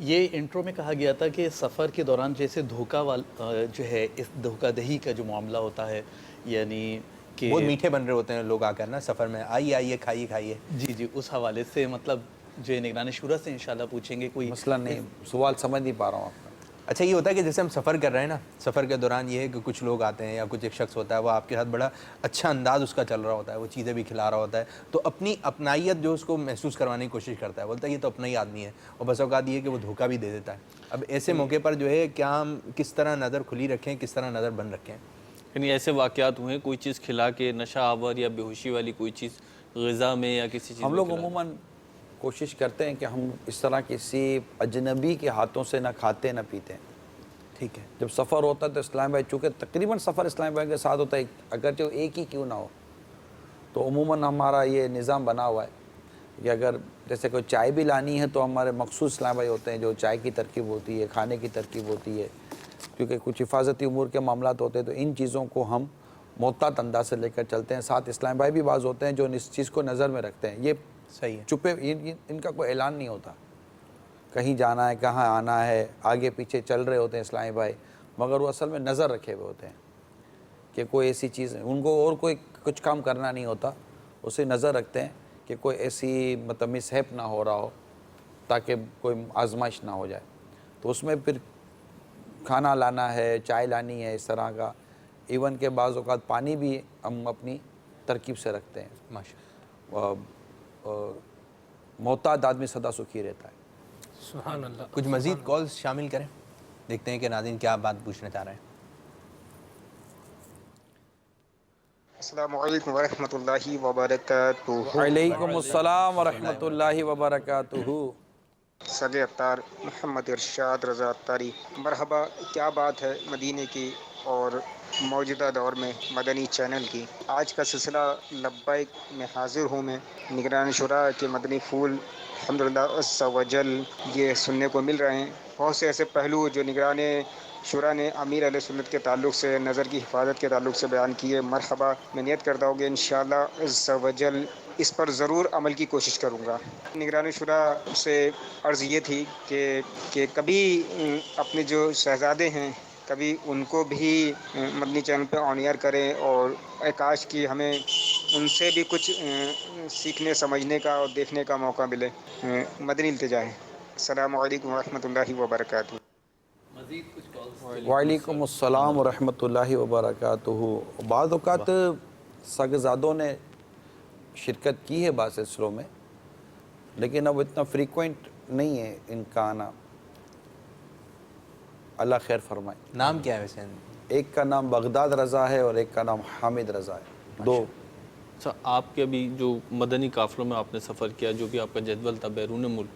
یہ انٹرو میں کہا گیا تھا کہ سفر کے دوران جیسے جو ہے اس دھوکہ دہی کا جو معاملہ ہوتا ہے، یعنی کہ بہت میٹھے بن رہے ہوتے ہیں لوگ آ کر نا سفر میں، آئیے کھائیے کھائیے. جی اس حوالے سے مطلب جو نگران شورا سے انشاءاللہ پوچھیں گے کوئی مسئلہ نہیں، سوال سمجھ نہیں پا رہا ہوں آپ کا. اچھا یہ ہوتا ہے کہ جیسے ہم سفر کر رہے ہیں نا، سفر کے دوران یہ ہے کہ کچھ لوگ آتے ہیں یا کچھ ایک شخص ہوتا ہے، وہ آپ کے ساتھ بڑا اچھا انداز اس کا چل رہا ہوتا ہے، وہ چیزیں بھی کھلا رہا ہوتا ہے، تو اپنی اپنائیت جو اس کو محسوس کروانے کی کوشش کرتا ہے، بولتا ہے یہ تو اپنا ہی آدمی ہے، اور بس اوقات یہ ہے کہ وہ دھوکہ بھی دے دیتا ہے. اب ایسے موقع پر جو ہے کیا ہم کس طرح نظر کھلی رکھیں، کس طرح نظر بند رکھیں؟ یعنی ایسے واقعات ہوئے کوئی چیز کھلا کے نشہ آور یا بے ہوشی والی کوئی چیز غذا میں یا کسی چیز ہم میں لوگ کھلا عموماً کوشش کرتے ہیں کہ ہم اس طرح کسی اجنبی کے ہاتھوں سے نہ کھاتے نہ پیتے ہیں. ٹھیک ہے. جب سفر ہوتا ہے تو اسلام بھائی چونکہ تقریباً سفر اسلام بھائی کے ساتھ ہوتا ہے، اگرچہ وہ ایک ہی کیوں نہ ہو، تو عموماً ہمارا یہ نظام بنا ہوا ہے کہ اگر جیسے کوئی چائے بھی لانی ہے تو ہمارے مخصوص اسلام بھائی ہوتے ہیں جو چائے کی ترکیب ہوتی ہے، کھانے کی ترکیب ہوتی ہے، کیونکہ کچھ حفاظتی امور کے معاملات ہوتے ہیں تو ان چیزوں کو ہم محتاط انداز سے لے کر چلتے ہیں. ساتھ اسلام بھائی بھی بعض ہوتے ہیں جو اس چیز کو نظر میں رکھتے ہیں. یہ صحیح ہے. چپے ان کا کوئی اعلان نہیں ہوتا، کہیں جانا ہے کہاں آنا ہے، آگے پیچھے چل رہے ہوتے ہیں اسلامی بھائی، مگر وہ اصل میں نظر رکھے ہوئے ہوتے ہیں کہ کوئی ایسی چیز ان کو اور کوئی کچھ کام کرنا نہیں ہوتا، اسے نظر رکھتے ہیں کہ کوئی ایسی مطلب مس ہیپ نہ ہو رہا ہو تاکہ کوئی آزمائش نہ ہو جائے. تو اس میں پھر کھانا لانا ہے، چائے لانی ہے، اس طرح کا. ایون کہ بعض اوقات پانی بھی ہم اپنی ترکیب سے رکھتے ہیں. ماشاء محتاط آدمی سدا سکھی رہتا ہے. سبحان اللہ. کچھ مزید کالز شامل کریں، دیکھتے ہیں کہ ناظرین کیا بات پوچھنا چاہ رہے ہیں. السلام علیکم ورحمۃ اللہ وبرکاتہ. وعلیکم السلام ورحمۃ اللہ وبرکاتہ. صدر اطار محمد ارشاد رضا اطاری. مرحبا. کیا بات ہے مدینے کی اور موجودہ دور میں مدنی چینل کی. آج کا سلسلہ لبیک میں حاضر ہوں میں. نگران شورا کے مدنی پھول الحمدللہ عز و جل یہ سننے کو مل رہے ہیں. بہت سے ایسے پہلو جو نگران شورا نے امیر علیہ سنت کے تعلق سے، نظر کی حفاظت کے تعلق سے بیان کیے. مرحبا. میں نیت کرتا ہوں کہ انشاءاللہ عز و جل اس پر ضرور عمل کی کوشش کروں گا. نگران شورا سے عرض یہ تھی کہ کبھی اپنے جو شہزادے ہیں کبھی ان کو بھی مدنی چینل پہ آن ایئر کریں، اور کاش کہ ہمیں ان سے بھی کچھ سیکھنے سمجھنے کا اور دیکھنے کا موقع ملے. مدنی التجا ہے. السلام علیکم ورحمۃ اللہ وبرکاتہ. وعلیکم السلام ورحمۃ اللہ وبرکاتہ. بعض اوقات سگزادوں نے شرکت کی ہے بعض سلسلوں میں، لیکن اب اتنا فریکوینٹ نہیں ہے ان کا آنا. اللہ خیر فرمائے. نام کیا ہے ویسے؟ ایک کا نام بغداد رضا ہے اور ایک کا نام حامد رضا ہے. دو. اچھا، آپ کے ابھی جو مدنی قافلوں میں آپ نے سفر کیا، جو بھی آپ کا جدول تھا بیرون ملک،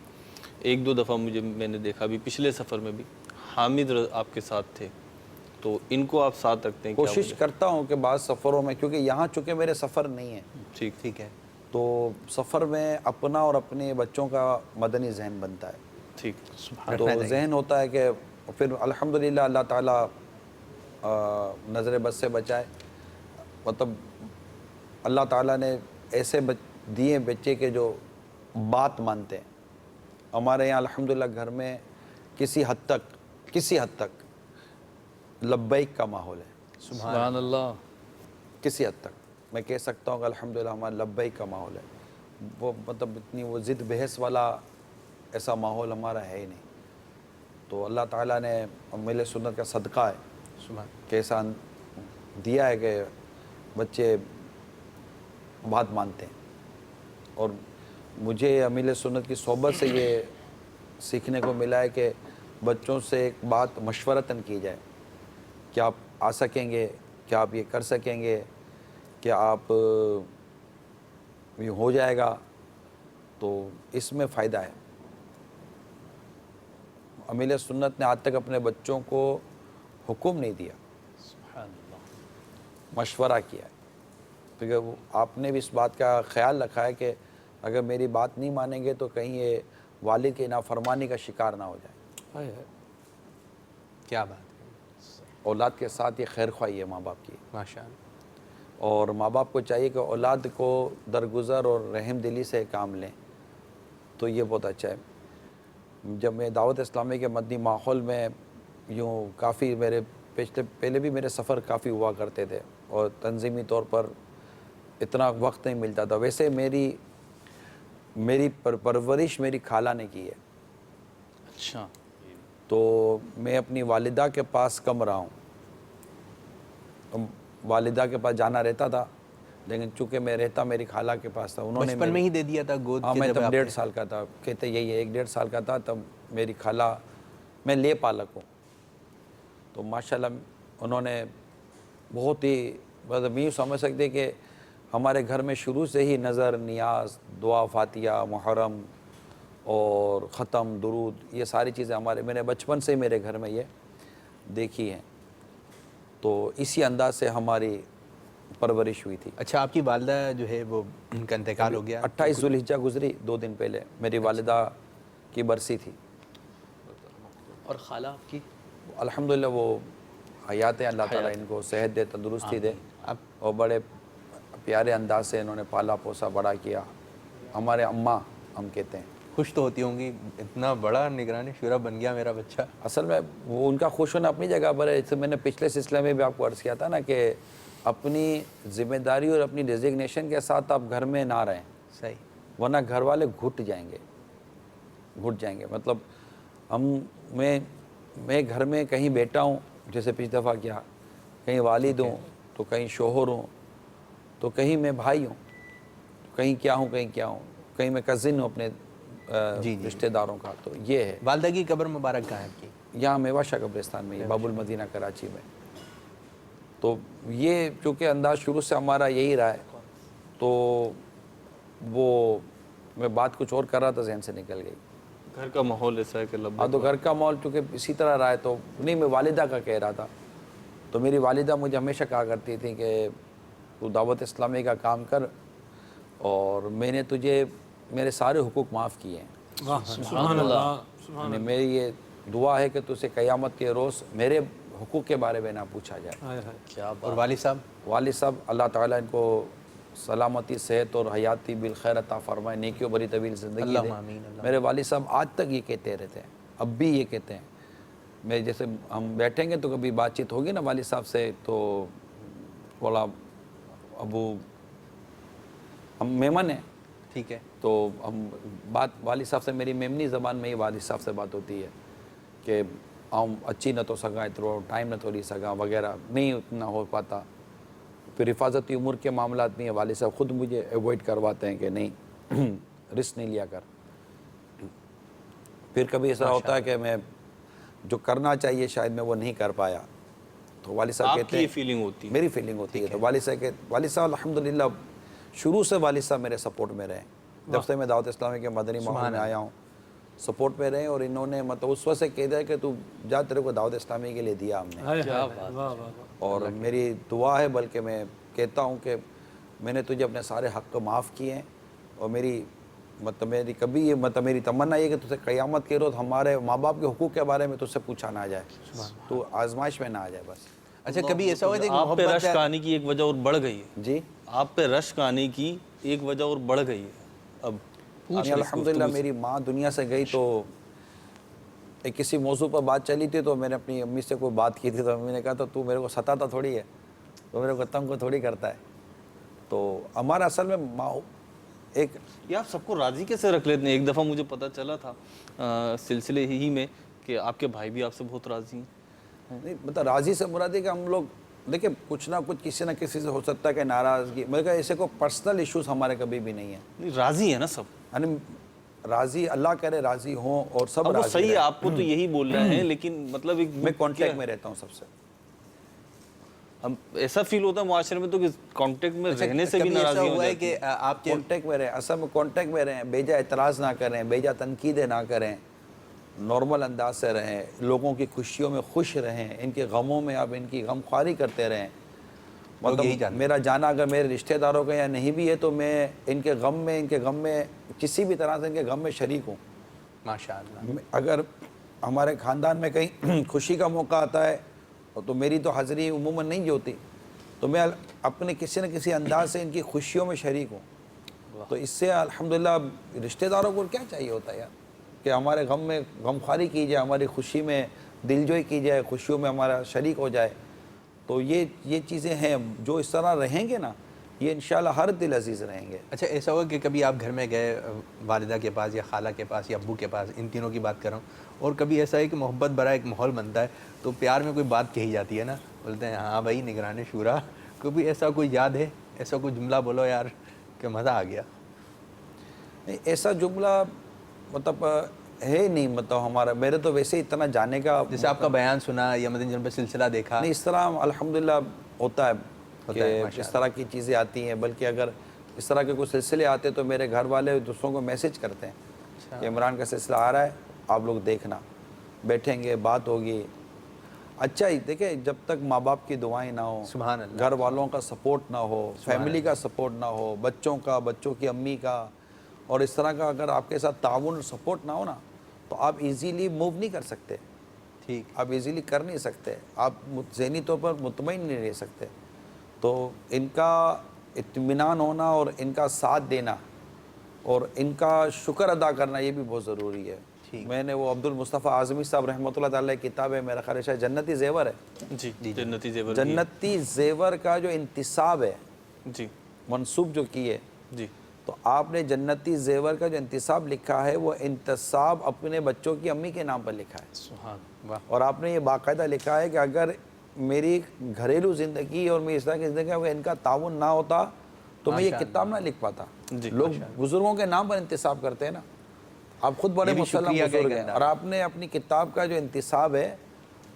ایک دو دفعہ میں نے دیکھا بھی، پچھلے سفر میں بھی حامد آپ کے ساتھ تھے، تو ان کو آپ ساتھ رکھتے ہیں؟ کوشش کرتا ہوں کہ بعض سفروں میں، کیونکہ یہاں چونکہ میرے سفر نہیں ہے، ٹھیک ہے، تو سفر میں اپنا اور اپنے بچوں کا مدنی ذہن بنتا ہے. ٹھیک. تو ذہن ہوتا ہے کہ پھر الحمدللہ اللہ تعالیٰ نظر بد سے بچائے. مطلب اللہ تعالیٰ نے ایسے دیے بچے کے جو بات مانتے ہیں. ہمارے یہاں الحمدللہ گھر میں کسی حد تک لبیک کا ماحول ہے. سبحان اللہ. کسی حد تک میں کہہ سکتا ہوں کہ الحمدللہ ہمارا لبیک کا ماحول ہے. وہ مطلب اتنی وہ ضد بحث والا ایسا ماحول ہمارا ہے ہی نہیں. تو اللہ تعالیٰ نے امیل سنت کا صدقہ ہے کہ ایسا دیا ہے کہ بچے بات مانتے ہیں. اور مجھے امیل سنت کی صحبت سے یہ سیکھنے کو ملا ہے کہ بچوں سے ایک بات مشورتاً کی جائے، کیا آپ آ سکیں گے، کیا آپ یہ کر سکیں گے، کیا آپ یہ ہو جائے گا. تو اس میں فائدہ ہے. امیل سنت نے آج تک اپنے بچوں کو حکم نہیں دیا، مشورہ کیا ہے. کیونکہ آپ نے بھی اس بات کا خیال رکھا ہے کہ اگر میری بات نہیں مانیں گے تو کہیں یہ والد کی نافرمانی کا شکار نہ ہو جائے. کیا بات ہے. اولاد کے ساتھ یہ خیر خواہی ہے ماں باپ کی. ماشاءاللہ. اور ماں باپ کو چاہیے کہ اولاد کو درگزر اور رحم دلی سے کام لیں، تو یہ بہت اچھا ہے. جب میں دعوت اسلامی کے مدنی ماحول میں یوں کافی میرے پہلے بھی میرے سفر کافی ہوا کرتے تھے اور تنظیمی طور پر اتنا وقت نہیں ملتا تھا. ویسے میری پرورش میری خالہ نے کی ہے. اچھا. تو میں اپنی والدہ کے پاس کم رہا ہوں. والدہ کے پاس جانا رہتا تھا لیکن چونکہ میں رہتا میری خالہ کے پاس تھا. انہوں نے بچپن میں ہی دے دیا تھا گود؟ ہاں میں تب 1.5 سال کا تھا. کہتے یہی ہے 1.5 سال کا تھا تب میری خالہ, میں لے پالک ہوں, تو ماشاءاللہ انہوں نے بہت ہی مطلب یوں سمجھ سکتے کہ ہمارے گھر میں شروع سے ہی نظر, نیاز, دعا, فاتحہ, محرم اور ختم, درود, یہ ساری چیزیں میں نے بچپن سے میرے گھر میں یہ دیکھی ہیں. تو اسی انداز سے ہماری پرورش ہوئی تھی. اچھا, آپ کی والدہ جو ہے وہ ان کا انتقال ہو گیا؟ 28 ذوالحجہ گزری 2 دن پہلے میری والدہ کی برسی تھی. اور خالہ آپ کی؟ الحمدللہ وہ حیات ہیں, اللہ تعالیٰ ان کو صحت دے, تندرستی دے, اور بڑے پیارے انداز سے انہوں نے پالا پوسا, بڑا کیا. ہمارے اماں ہم کہتے ہیں. خوش تو ہوتی ہوں گی, اتنا بڑا نگران شورا بن گیا میرا بچہ. اصل میں وہ ان کا خوش ہونا اپنی جگہ پر ہے. جیسے میں نے پچھلے سلسلے میں بھی آپ کو عرض کیا تھا نا کہ اپنی ذمہ داری اور اپنی ڈیزگنیشن کے ساتھ آپ گھر میں نہ رہیں. صحیح. ورنہ گھر والے گھٹ جائیں گے. مطلب میں گھر میں کہیں بیٹا ہوں, جیسے پچھلی دفعہ کیا, کہیں والد ہوں تو کہیں شوہر ہوں تو کہیں میں بھائی ہوں, کہیں کیا ہوں, کہیں میں کزن ہوں اپنے رشتہ داروں کا. تو یہ ہے. والدہ کی قبر مبارک کہاں ہے آپ کی؟ یہاں میواشا قبرستان میں, باب المدینہ کراچی میں. تو یہ چونکہ انداز شروع سے ہمارا یہی رہا ہے, تو وہ میں بات کچھ اور کر رہا تھا, ذہن سے نکل گئی. گھر کا ماحول ایسا ہے کہ ہاں, تو گھر کا ماحول چونکہ اسی طرح رہا ہے. تو نہیں, میں والدہ کا کہہ رہا تھا. تو میری والدہ مجھے ہمیشہ کہا کرتی تھی کہ تو دعوت اسلامی کا کام کر, اور میں نے تجھے میرے سارے حقوق معاف کیے ہیں. سبحان اللہ. یعنی میری یہ دعا ہے کہ تجھے قیامت کے روز میرے حقوق کے بارے میں نہ پوچھا جائے. کیا اور والد صاحب اللہ تعالیٰ ان کو سلامتی, صحت اور حیاتی بالخیر عطا فرمائے, نیکیوں بری طویل زندگی دے. میرے والد صاحب آج تک یہ کہتے رہتے ہیں, اب بھی یہ کہتے ہیں. میں جیسے ہم بیٹھیں گے تو کبھی بات چیت ہوگی نا والد صاحب سے, تو بولا ابو ہم میمن ہیں, ٹھیک ہے, تو ہم بات والد صاحب سے, میری میمنی زبان میں ہی والد صاحب سے بات ہوتی ہے کہ ہم اچھی نہ تو سگا, اتنا ٹائم نہ تھوڑی سگا وغیرہ نہیں اتنا ہو پاتا. پھر حفاظتی امور کے معاملات میں والد صاحب خود مجھے ایوائڈ کرواتے ہیں کہ نہیں رسک نہیں لیا کر. پھر کبھی ایسا ہوتا ہے کہ میں جو کرنا چاہیے شاید میں وہ نہیں کر پایا, تو والد صاحب کہتے ہیں فیلنگ ہوتی ہے, میری فیلنگ ہوتی ہے. تو والد صاحب الحمدللہ شروع سے والد صاحب میرے سپورٹ میں رہے. جب سے میں دعوت اسلامی کے مدنی ماحول میں آیا ہوں سپورٹ میں رہے, اور انہوں نے مطلب اس وقت سے کہہ دیا کہ تو جا, تیرے کو دعوت اسلامی کے لیے دیا ہم نے. اور میری دعا ہے, بلکہ میں کہتا ہوں کہ میں نے تجھے اپنے سارے حق معاف کیے ہیں, اور میری کبھی یہ میری تمنا یہ کہ تجھے قیامت کے روز ہمارے ماں باپ کے حقوق کے بارے میں تجھ سے پوچھا نہ جائے, تو آزمائش میں نہ آ جائے بس. اچھا, کبھی ایسا ہوا ہے کہ آپ پہ رشک آنے کی ایک وجہ اور بڑھ گئی ہے؟ جی, آپ پہ رشک آنے کی ایک وجہ اور بڑھ گئی ہے. اب الحمدللہ میری ماں دنیا سے گئی تو ایک کسی موضوع پر بات چلی تھی, تو میں نے اپنی امی سے کوئی بات کی تھی, تو امی نے کہا تو میرے کو ستاتا تھوڑی ہے, تو میرے کو تنگ کو تھوڑی کرتا ہے. تو ہمارا اصل میں ایک یہ آپ سب کو راضی کیسے رکھ لیتے ہیں؟ ایک دفعہ مجھے پتہ چلا تھا سلسلے ہی میں کہ آپ کے بھائی بھی آپ سے بہت راضی ہیں. نہیں, مطلب راضی سے مراد ہے کہ ہم لوگ دیکھیں کچھ نہ کچھ کسی نہ کسی سے ہو سکتا ہے کہ ناراضگی, میرے کہا ایسے کوئی پرسنل ایشوز ہمارے کبھی بھی نہیں ہیں. راضی ہے نا سب, یعنی راضی, اللہ کرے راضی ہوں اور سب اب وہ راضی صحیح ہے, رہیں. آپ کو تو یہی بول رہے ہیں, لیکن مطلب میں کانٹیکٹ میں رہتا ہوں سب سے. اب ایسا فیل ہوتا ہے معاشرے میں تو کہ کانٹیکٹ میں رہنے سے بھی کبھی ایسا ناراضی ہو ہوا ہے جاتی ہے. کہ آپ کے کانٹیکٹ میں رہیں, اصل میں کانٹیکٹ میں رہیں, بیجا اعتراض نہ کریں, بیجا تنقیدیں نہ کریں, نارمل انداز سے رہیں, لوگوں کی خوشیوں میں خوش رہیں, ان کے غموں میں آپ ان کی غم خواری کرتے رہیں. مطلب میرا جانا اگر میرے رشتہ داروں کا یا نہیں بھی ہے تو میں ان کے غم میں کسی بھی طرح سے ان کے غم میں شریک ہوں. ماشاءاللہ. اگر ہمارے خاندان میں کہیں خوشی کا موقع آتا ہے تو میری تو حاضری عموماً نہیں ہوتی, تو میں اپنے کسی نہ کسی انداز سے ان کی خوشیوں میں شریک ہوں. تو اس سے الحمدللہ رشتہ داروں کو کیا چاہیے ہوتا ہے یار, کہ ہمارے غم میں غمخواری کی جائے، ہماری خوشی میں دلجوئی کی جائے، خوشیوں میں ہمارا شریک ہو جائے. تو یہ چیزیں ہیں، جو اس طرح رہیں گے نا یہ انشاءاللہ ہر دل عزیز رہیں گے. اچھا ایسا ہوا کہ کبھی آپ گھر میں گئے والدہ کے پاس یا خالہ کے پاس یا ابو کے پاس، ان تینوں کی بات کر رہا ہوں، اور کبھی ایسا ہے کہ محبت بھرا ایک ماحول بنتا ہے تو پیار میں کوئی بات کہی جاتی ہے نا، بولتے ہیں ہاں بھائی نگران شورا، کبھی ایسا کوئی یاد ہے، ایسا کوئی جملہ بولو یار کہ مزہ آ گیا؟ نہیں ایسا جملہ مطلب ہے نہیں، مطلب ہمارا میرے تو ویسے اتنا جانے کا، جیسے آپ کا بیان سنا یا مدنی چینل پہ سلسلہ دیکھا. نہیں اس طرح الحمدللہ ہوتا ہے کہ اس طرح کی چیزیں آتی ہیں. بلکہ اگر اس طرح کے کوئی سلسلے آتے تو میرے گھر والے دوسروں کو میسج کرتے ہیں کہ عمران کا سلسلہ آ رہا ہے، آپ لوگ دیکھنا، بیٹھیں گے، بات ہوگی. اچھا ہی دیکھیں، جب تک ماں باپ کی دعائیں نہ ہوں، سبحان اللہ، گھر والوں کا سپورٹ نہ ہو، فیملی کا سپورٹ نہ ہو، بچوں کا، بچوں کی امی کا، اور اس طرح کا اگر آپ کے ساتھ تعاون سپورٹ نہ ہو نا تو آپ ایزیلی موو نہیں کر سکتے. ٹھیک، آپ ایزیلی کر نہیں سکتے، آپ ذہنی طور پر مطمئن نہیں رہ سکتے. تو ان کا اطمینان ہونا اور ان کا ساتھ دینا اور ان کا شکر ادا کرنا یہ بھی بہت ضروری ہے. میں نے وہ عبد المصطفیٰ اعظمی صاحب رحمۃ اللہ تعالیٰ کی کتاب ہے، میرا خیال ہے جنتی زیور ہے، جی جنتی زیور، جنتی زیور کا جو انتصاب ہے، جی منسوب جو کیے، جی تو آپ نے جنتی زیور کا جو انتصاب لکھا ہے وہ انتصاب اپنے بچوں کی امی کے نام پر لکھا ہے. سبحان واہ. اور آپ نے یہ باقاعدہ لکھا ہے کہ اگر میری گھریلو زندگی اور میری اس طرح کی زندگی میں ان کا تعاون نہ ہوتا تو میں یہ کتاب نہ لکھ پاتا. لوگ بزرگوں کے نام پر انتصاب کرتے ہیں نا، آپ خود بڑے مسلم بزرگ ہیں، اور آپ نے اپنی کتاب کا جو انتصاب ہے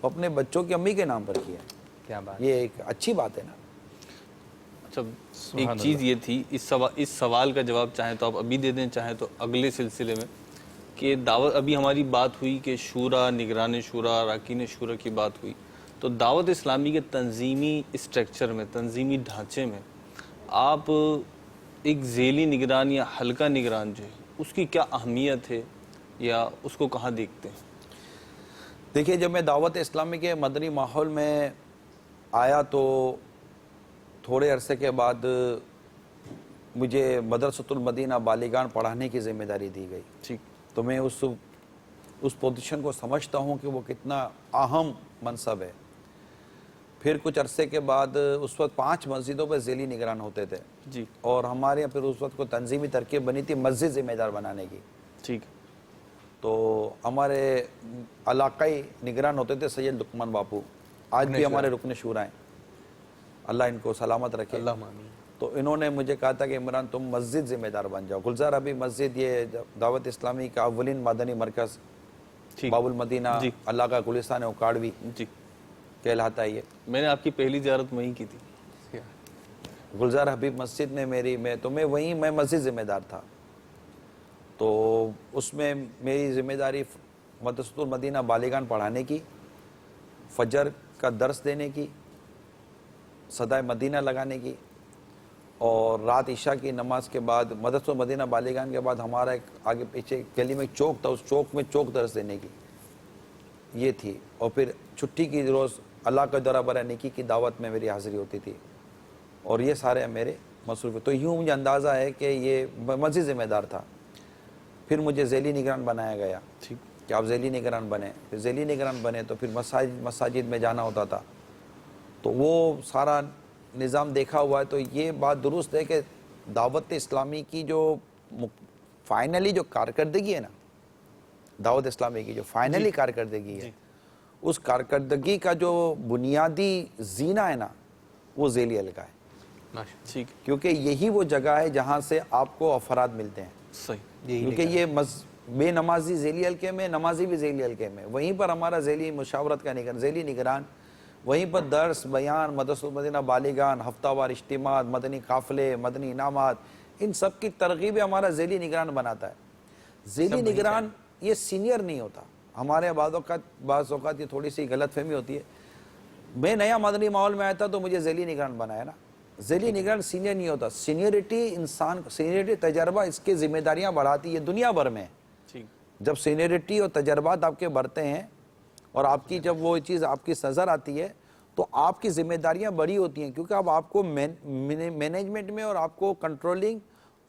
وہ اپنے بچوں کی امی کے نام پر کیا. کیا بات، یہ ایک اچھی بات ہے نا. اچھا ایک چیز یہ تھی، اس سوال کا جواب چاہیں تو آپ ابھی دے دیں، چاہیں تو اگلے سلسلے میں، کہ دعوت، ابھی ہماری بات ہوئی کہ شورا، نگران شورا، اراکین شورا کی بات ہوئی، تو دعوت اسلامی کے تنظیمی اسٹرکچر میں، تنظیمی ڈھانچے میں آپ ایک ذیلی نگران یا حلقہ نگران جو ہے اس کی کیا اہمیت ہے یا اس کو کہاں دیکھتے ہیں؟ دیکھیے جب میں دعوت اسلامی کے مدنی ماحول میں آیا تو تھوڑے عرصے کے بعد مجھے مدرسۃ المدینہ بالیگان پڑھانے کی ذمہ داری دی گئی. ٹھیک، تو میں اس پوزیشن کو سمجھتا ہوں کہ وہ کتنا اہم منصب ہے. پھر کچھ عرصے کے بعد اس وقت 5 مسجدوں پہ ذیلی نگران ہوتے تھے جی، اور ہمارے یہاں پھر اس وقت کو تنظیمی ترکیب بنی تھی مسجد ذمہ دار بنانے کی. ٹھیک، تو ہمارے علاقائی نگران ہوتے تھے سید لقمان باپو، آج بھی ہمارے رکن شورا ہیں، اللہ ان کو سلامت رکھے. اللہ آمین. تو انہوں نے مجھے کہا تھا کہ عمران تم مسجد ذمہ دار بن جاؤ. گلزار ابھی مسجد یہ دعوت اسلامی کا اولین مدنی مرکز باب المدینہ اللہ کا گلستان اکاڑوی جی کہلاتا ہے. یہ میں نے آپ کی پہلی زیارت وہیں کی تھی، گلزار حبیب مسجد میں میں مسجد ذمہ دار تھا. تو اس میں میری ذمہ داری مدرسۃ المدینہ بالیگان پڑھانے کی، فجر کا درس دینے کی، صدائے مدینہ لگانے کی، اور رات عشاء کی نماز کے بعد مدرسۃ المدینہ بالیگان کے بعد ہمارا ایک آگے پیچھے گلی میں چوک تھا، اس چوک میں چوک درس دینے کی یہ تھی. اور پھر چھٹی کی روز اللہ کا درہ برہ نیکی کی دعوت میں میری حاضری ہوتی تھی، اور یہ سارے میرے مصروف. تو یوں مجھے اندازہ ہے کہ یہ مسجد ذمہ دار تھا. پھر مجھے ذیلی نگران بنایا گیا کہ آپ ذیلی نگران بنے. پھر ذیلی نگران بنے تو پھر مساجد میں جانا ہوتا تھا. تو وہ سارا نظام دیکھا ہوا ہے. تو یہ بات درست ہے کہ دعوت اسلامی کی جو فائنلی جو کارکردگی ہے نا، دعوت اسلامی کی جو فائنلی کارکردگی ہے، اس کارکردگی کا جو بنیادی زینہ ہے نا وہ ذیلی حلقہ ہے. کیونکہ یہی وہ جگہ ہے جہاں سے آپ کو افراد ملتے ہیں. صحیح، کیونکہ یہ بے نمازی ذیلی حلقے میں، نمازی بھی ذیلی حلقے میں، وہیں پر ہمارا ذیلی مشاورت کا ذیلی نگران، وہیں پر درس، بیان، مدرسۃ المدینہ بالیگان، ہفتہ وار اجتماعات، مدنی قافلے، مدنی انعامات، ان سب کی ترغیب ہمارا ذیلی نگران بناتا ہے. ذیلی نگران یہ سینئر نہیں ہوتا. ہمارے بعض اوقات یہ تھوڑی سی غلط فہمی ہوتی ہے. میں نیا مدنی ماحول میں آیا تھا تو مجھے ذیلی نگران بنایا نا. ذیلی نگران سینئر نہیں ہوتا. سینئرٹی تجربہ اس کے ذمہ داریاں بڑھاتی ہے دنیا بھر میں. جب سینئرٹی اور تجربات آپ کے بڑھتے ہیں اور آپ کی جب وہ چیز آپ کی نظر آتی ہے تو آپ کی ذمہ داریاں بڑی ہوتی ہیں، کیونکہ اب آپ کو مینجمنٹ میں اور آپ کو کنٹرولنگ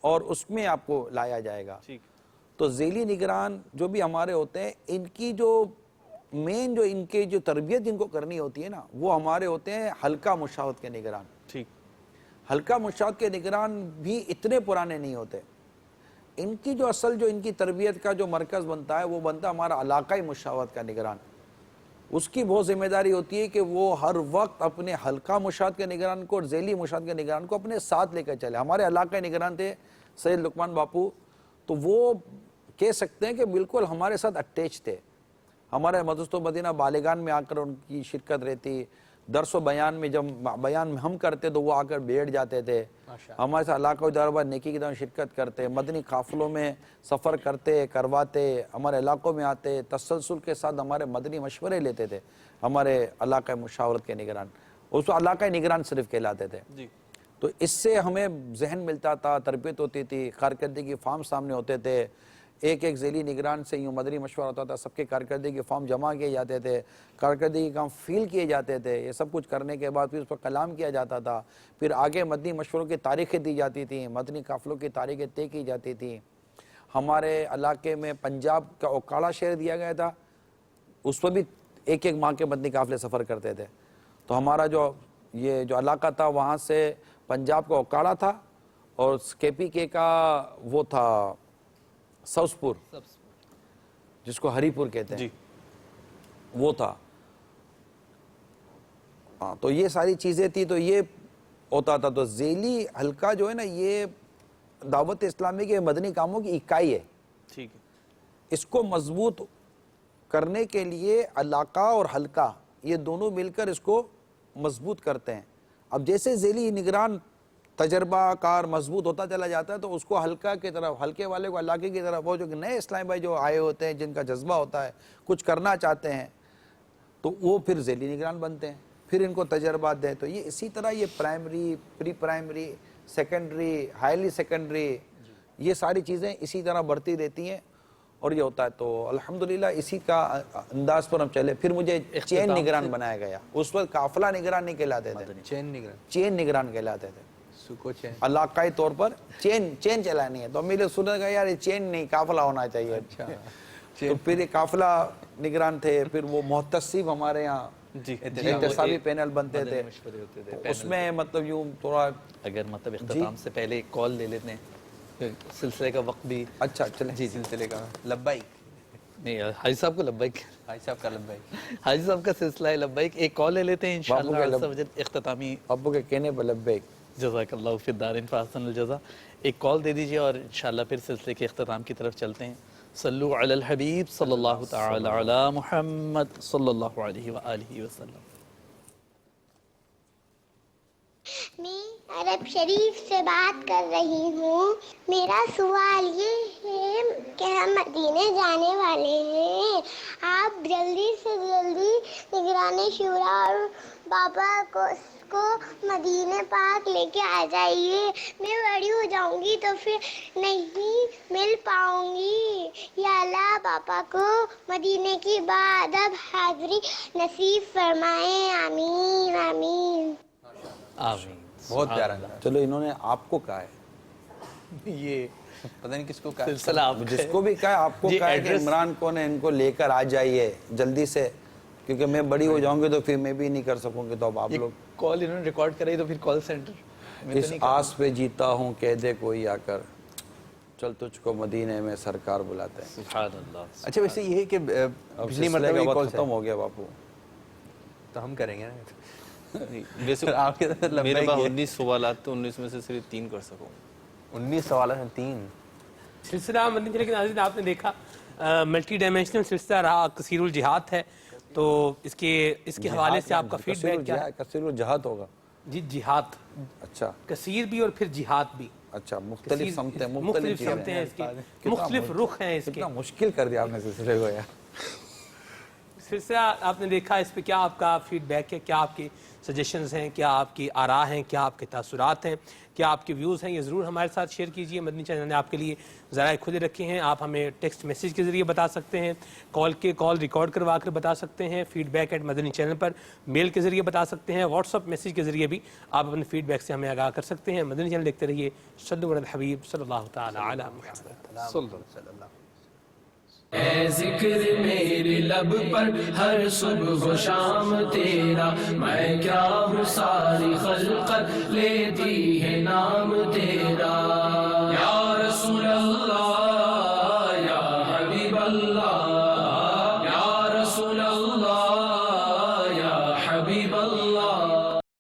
اور اس میں آپ کو لایا جائے گا. تو ذیلی نگران جو بھی ہمارے ہوتے ہیں ان کی جو مین جو ان کی جو تربیت جن کو کرنی ہوتی ہے نا وہ ہمارے ہوتے ہیں حلقہ مشاہد کے نگران. ٹھیک. حلقہ مشاہد کے نگران بھی اتنے پرانے نہیں ہوتے. ان کی جو اصل جو ان کی تربیت کا جو مرکز بنتا ہے وہ بنتا ہمارا علاقائی مشاہد کا نگران. اس کی بہت ذمہ داری ہوتی ہے کہ وہ ہر وقت اپنے حلقہ مشاہد کے نگران کو اور ذیلی مشاہد کے نگران کو اپنے ساتھ لے کر چلے. ہمارے علاقائی نگران تھے سید لقمان باپو, تو وہ کہہ سکتے ہیں کہ بالکل ہمارے ساتھ اٹیچ تھے. ہمارے مدرسۃ مدینہ بالغان میں آ کر ان کی شرکت رہتی, درس و بیان میں جب بیان ہم کرتے تو وہ آ کر بیٹھ جاتے تھے. ہمارے ساتھ علاقہ دربار نیکی کی طرح شرکت کرتے, مدنی قافلوں میں سفر کرتے کرواتے, ہمارے علاقوں میں آتے, تسلسل کے ساتھ ہمارے مدنی مشورے لیتے تھے. ہمارے علاقہ مشاورت کے نگران, اس کو علاقہ نگران صرف کہلاتے تھے. تو اس سے ہمیں ذہن ملتا تھا, تربیت ہوتی تھی, کارکردگی فارم سامنے ہوتے تھے. ایک ایک ذیلی نگران سے یوں مدنی مشورہ ہوتا تھا, سب کے کارکردگی فارم جمع کیے جاتے تھے, کارکردگی کام فیل کیے جاتے تھے. یہ سب کچھ کرنے کے بعد پھر اس پر کلام کیا جاتا تھا. پھر آگے مدنی مشوروں کی تاریخیں دی جاتی تھیں, مدنی قافلوں کی تاریخیں طے کی جاتی تھیں. ہمارے علاقے میں پنجاب کا اوکاڑا شہر دیا گیا تھا, اس پر بھی ایک ایک ماہ کے مدنی قافلے سفر کرتے تھے. تو ہمارا جو یہ جو علاقہ تھا وہاں سے پنجاب کا اوکاڑا تھا اور کے پی کے کا وہ تھا سوسپور, جس کو ہری پور کہتے ہیں, وہ تھا. ہاں, تو یہ ساری چیزیں تھی. تو یہ ہوتا تھا. تو ذیلی حلقہ جو ہے نا یہ دعوت اسلامی کے مدنی کاموں کی اکائی ہے. ٹھیک ہے. اس کو مضبوط کرنے کے لیے علاقہ اور حلقہ یہ دونوں مل کر اس کو مضبوط کرتے ہیں. اب جیسے ذیلی نگران تجربہ کار مضبوط ہوتا چلا جاتا ہے تو اس کو حلقہ کی طرف, حلقے والے کو علاقے کی طرف, وہ جو نئے اسلامی بھائی جو آئے ہوتے ہیں جن کا جذبہ ہوتا ہے کچھ کرنا چاہتے ہیں تو وہ پھر ذیلی نگران بنتے ہیں, پھر ان کو تجربات دیں. تو یہ اسی طرح یہ پرائمری, پری پرائمری, سیکنڈری, ہائیلی سیکنڈری, یہ ساری چیزیں اسی طرح بڑھتی رہتی ہیں اور یہ ہوتا ہے. تو الحمدللہ اسی کا انداز پر ہم چلے. پھر مجھے چین نگران بنایا گیا. اس وقت قافلہ نگران نہیں کہلاتے تھے, چین نگران کہلاتے تھے. علاقائی طور پر چین چلانی ہے. تو میرے سننے کا یار یہ چین نہیں قافلہ ہونا چاہیے. تو پھر یہ قافلہ نگران تھے. پھر وہ محتسب ہمارے یہاں احتسابی پینل بنتے تھے. اس میں مطلب یوں تھوڑا اگر مطلب اختتام سے پہلے ایک کال لے لیتے ہیں, سلسلے کا وقت بھی. اچھا چلیں. جی سلسلے کا لبیک نہیں, حاجی صاحب کو لبیک, حاجی صاحب کا لبیک, حاجی صاحب کا سلسلہ ہے لبیک. ایک کال لے لیتے ہیں انشاءاللہ اختتامی. ابو کے کہنے پر لبیک. جزاک اللہ فی الدارین فاحسن الجزا. ایک کال دے دیجئے اور انشاءاللہ پھر سلسلے کے اختتام کی طرف چلتے ہیں. صلو علی الحبیب صلی اللہ تعالی علی محمد صلی اللہ علیہ وآلہ وسلم. میں عرب شریف سے بات کر رہی ہوں. میرا سوال یہ ہے کہ ہم مدینے جانے والے ہیں. آپ جلدی سے جلدی نگران شورا اور بابا کو مدینے پاک لے کے آ جائیے. میں بڑی ہو جاؤں گی تو پھر نہیں مل پاؤں گی. یا اللہ پاپا کو مدینے کی بادب حاضری نصیب فرمائیں. آمین آمین آمین. بہت پیارا. چلو انہوں نے آپ کو کہا ہے, یہ پتہ نہیں کس کو کہا ہے, سلسلہ آپ جس کو بھی کہا ہے آپ کو کہا ہے کہ عمران کو نے ان کو لے کر آ جائیے جلدی سے, کیونکہ میں بڑی ہو جاؤں گی تو پھر میں بھی نہیں کر سکوں گی. تو اب آپ لوگ کال انہوں نے ریکارڈ کرائی تو پھر کال سینٹر. اس آس پہ جیتا ہوں کہہ دے کوئی آ کر, چل تجھ کو مدینے میں سرکار بلاتے ہیں. سبحان اللہ. اچھا ویسے یہ ہے کہ پچھلی مرتبہ کا وقت ختم ہو گیا باپو, تو ہم کریں گے نا. ویسے آپ کے میرے پاس 19 سوالات تو 19 میں سے صرف 3 کر سکوں. 19 سوالات ہیں 3. سلسلہ مدنی چینل کے ناظرین آپ نے دیکھا ملٹی ڈائمینشنل سلسلہ رہا, کثیر الجہاد ہے. تو اس کے حوالے سے آپ کا فیڈ بیک کیا ہے؟ کثیر الجہاد ہوگا. جی جہاد. اچھا کثیر بھی اور پھر جہاد بھی. اچھا مختلف سمتیں, مختلف سمتیں ہیں اس کی, مختلف رخ ہیں اس کے. کتنا مشکل کر دیا آپ نے سلسلے کو یار. سلسلہ آپ نے دیکھا, اس پہ کیا آپ کا فیڈ بیک ہے, کیا آپ کی سجیشنز ہیں, کیا آپ کی آراء ہیں, کیا آپ کے تاثرات ہیں, کیا آپ کے ویوز ہیں, یہ ضرور ہمارے ساتھ شیئر کیجئے. مدنی چینل نے آپ کے لیے ذرائع کھلے رکھے ہیں. آپ ہمیں ٹیکسٹ میسیج کے ذریعے بتا سکتے ہیں, کال ریکارڈ کروا کر بتا سکتے ہیں, فیڈ بیک @مدنی چینل پر میل کے ذریعے بتا سکتے ہیں, واٹس ایپ میسیج کے ذریعے بھی آپ اپنے فیڈ بیک سے ہمیں آگاہ کر سکتے ہیں. مدنی چینل دیکھتے رہیے. صلو علی الحبیب صلی اللہ تعالی علی محمد. اے ذکر میرے لب پر ہر صبح و شام تیرا، میں کیا ہوں ساری خلقت لیتی ہے نام تیرا۔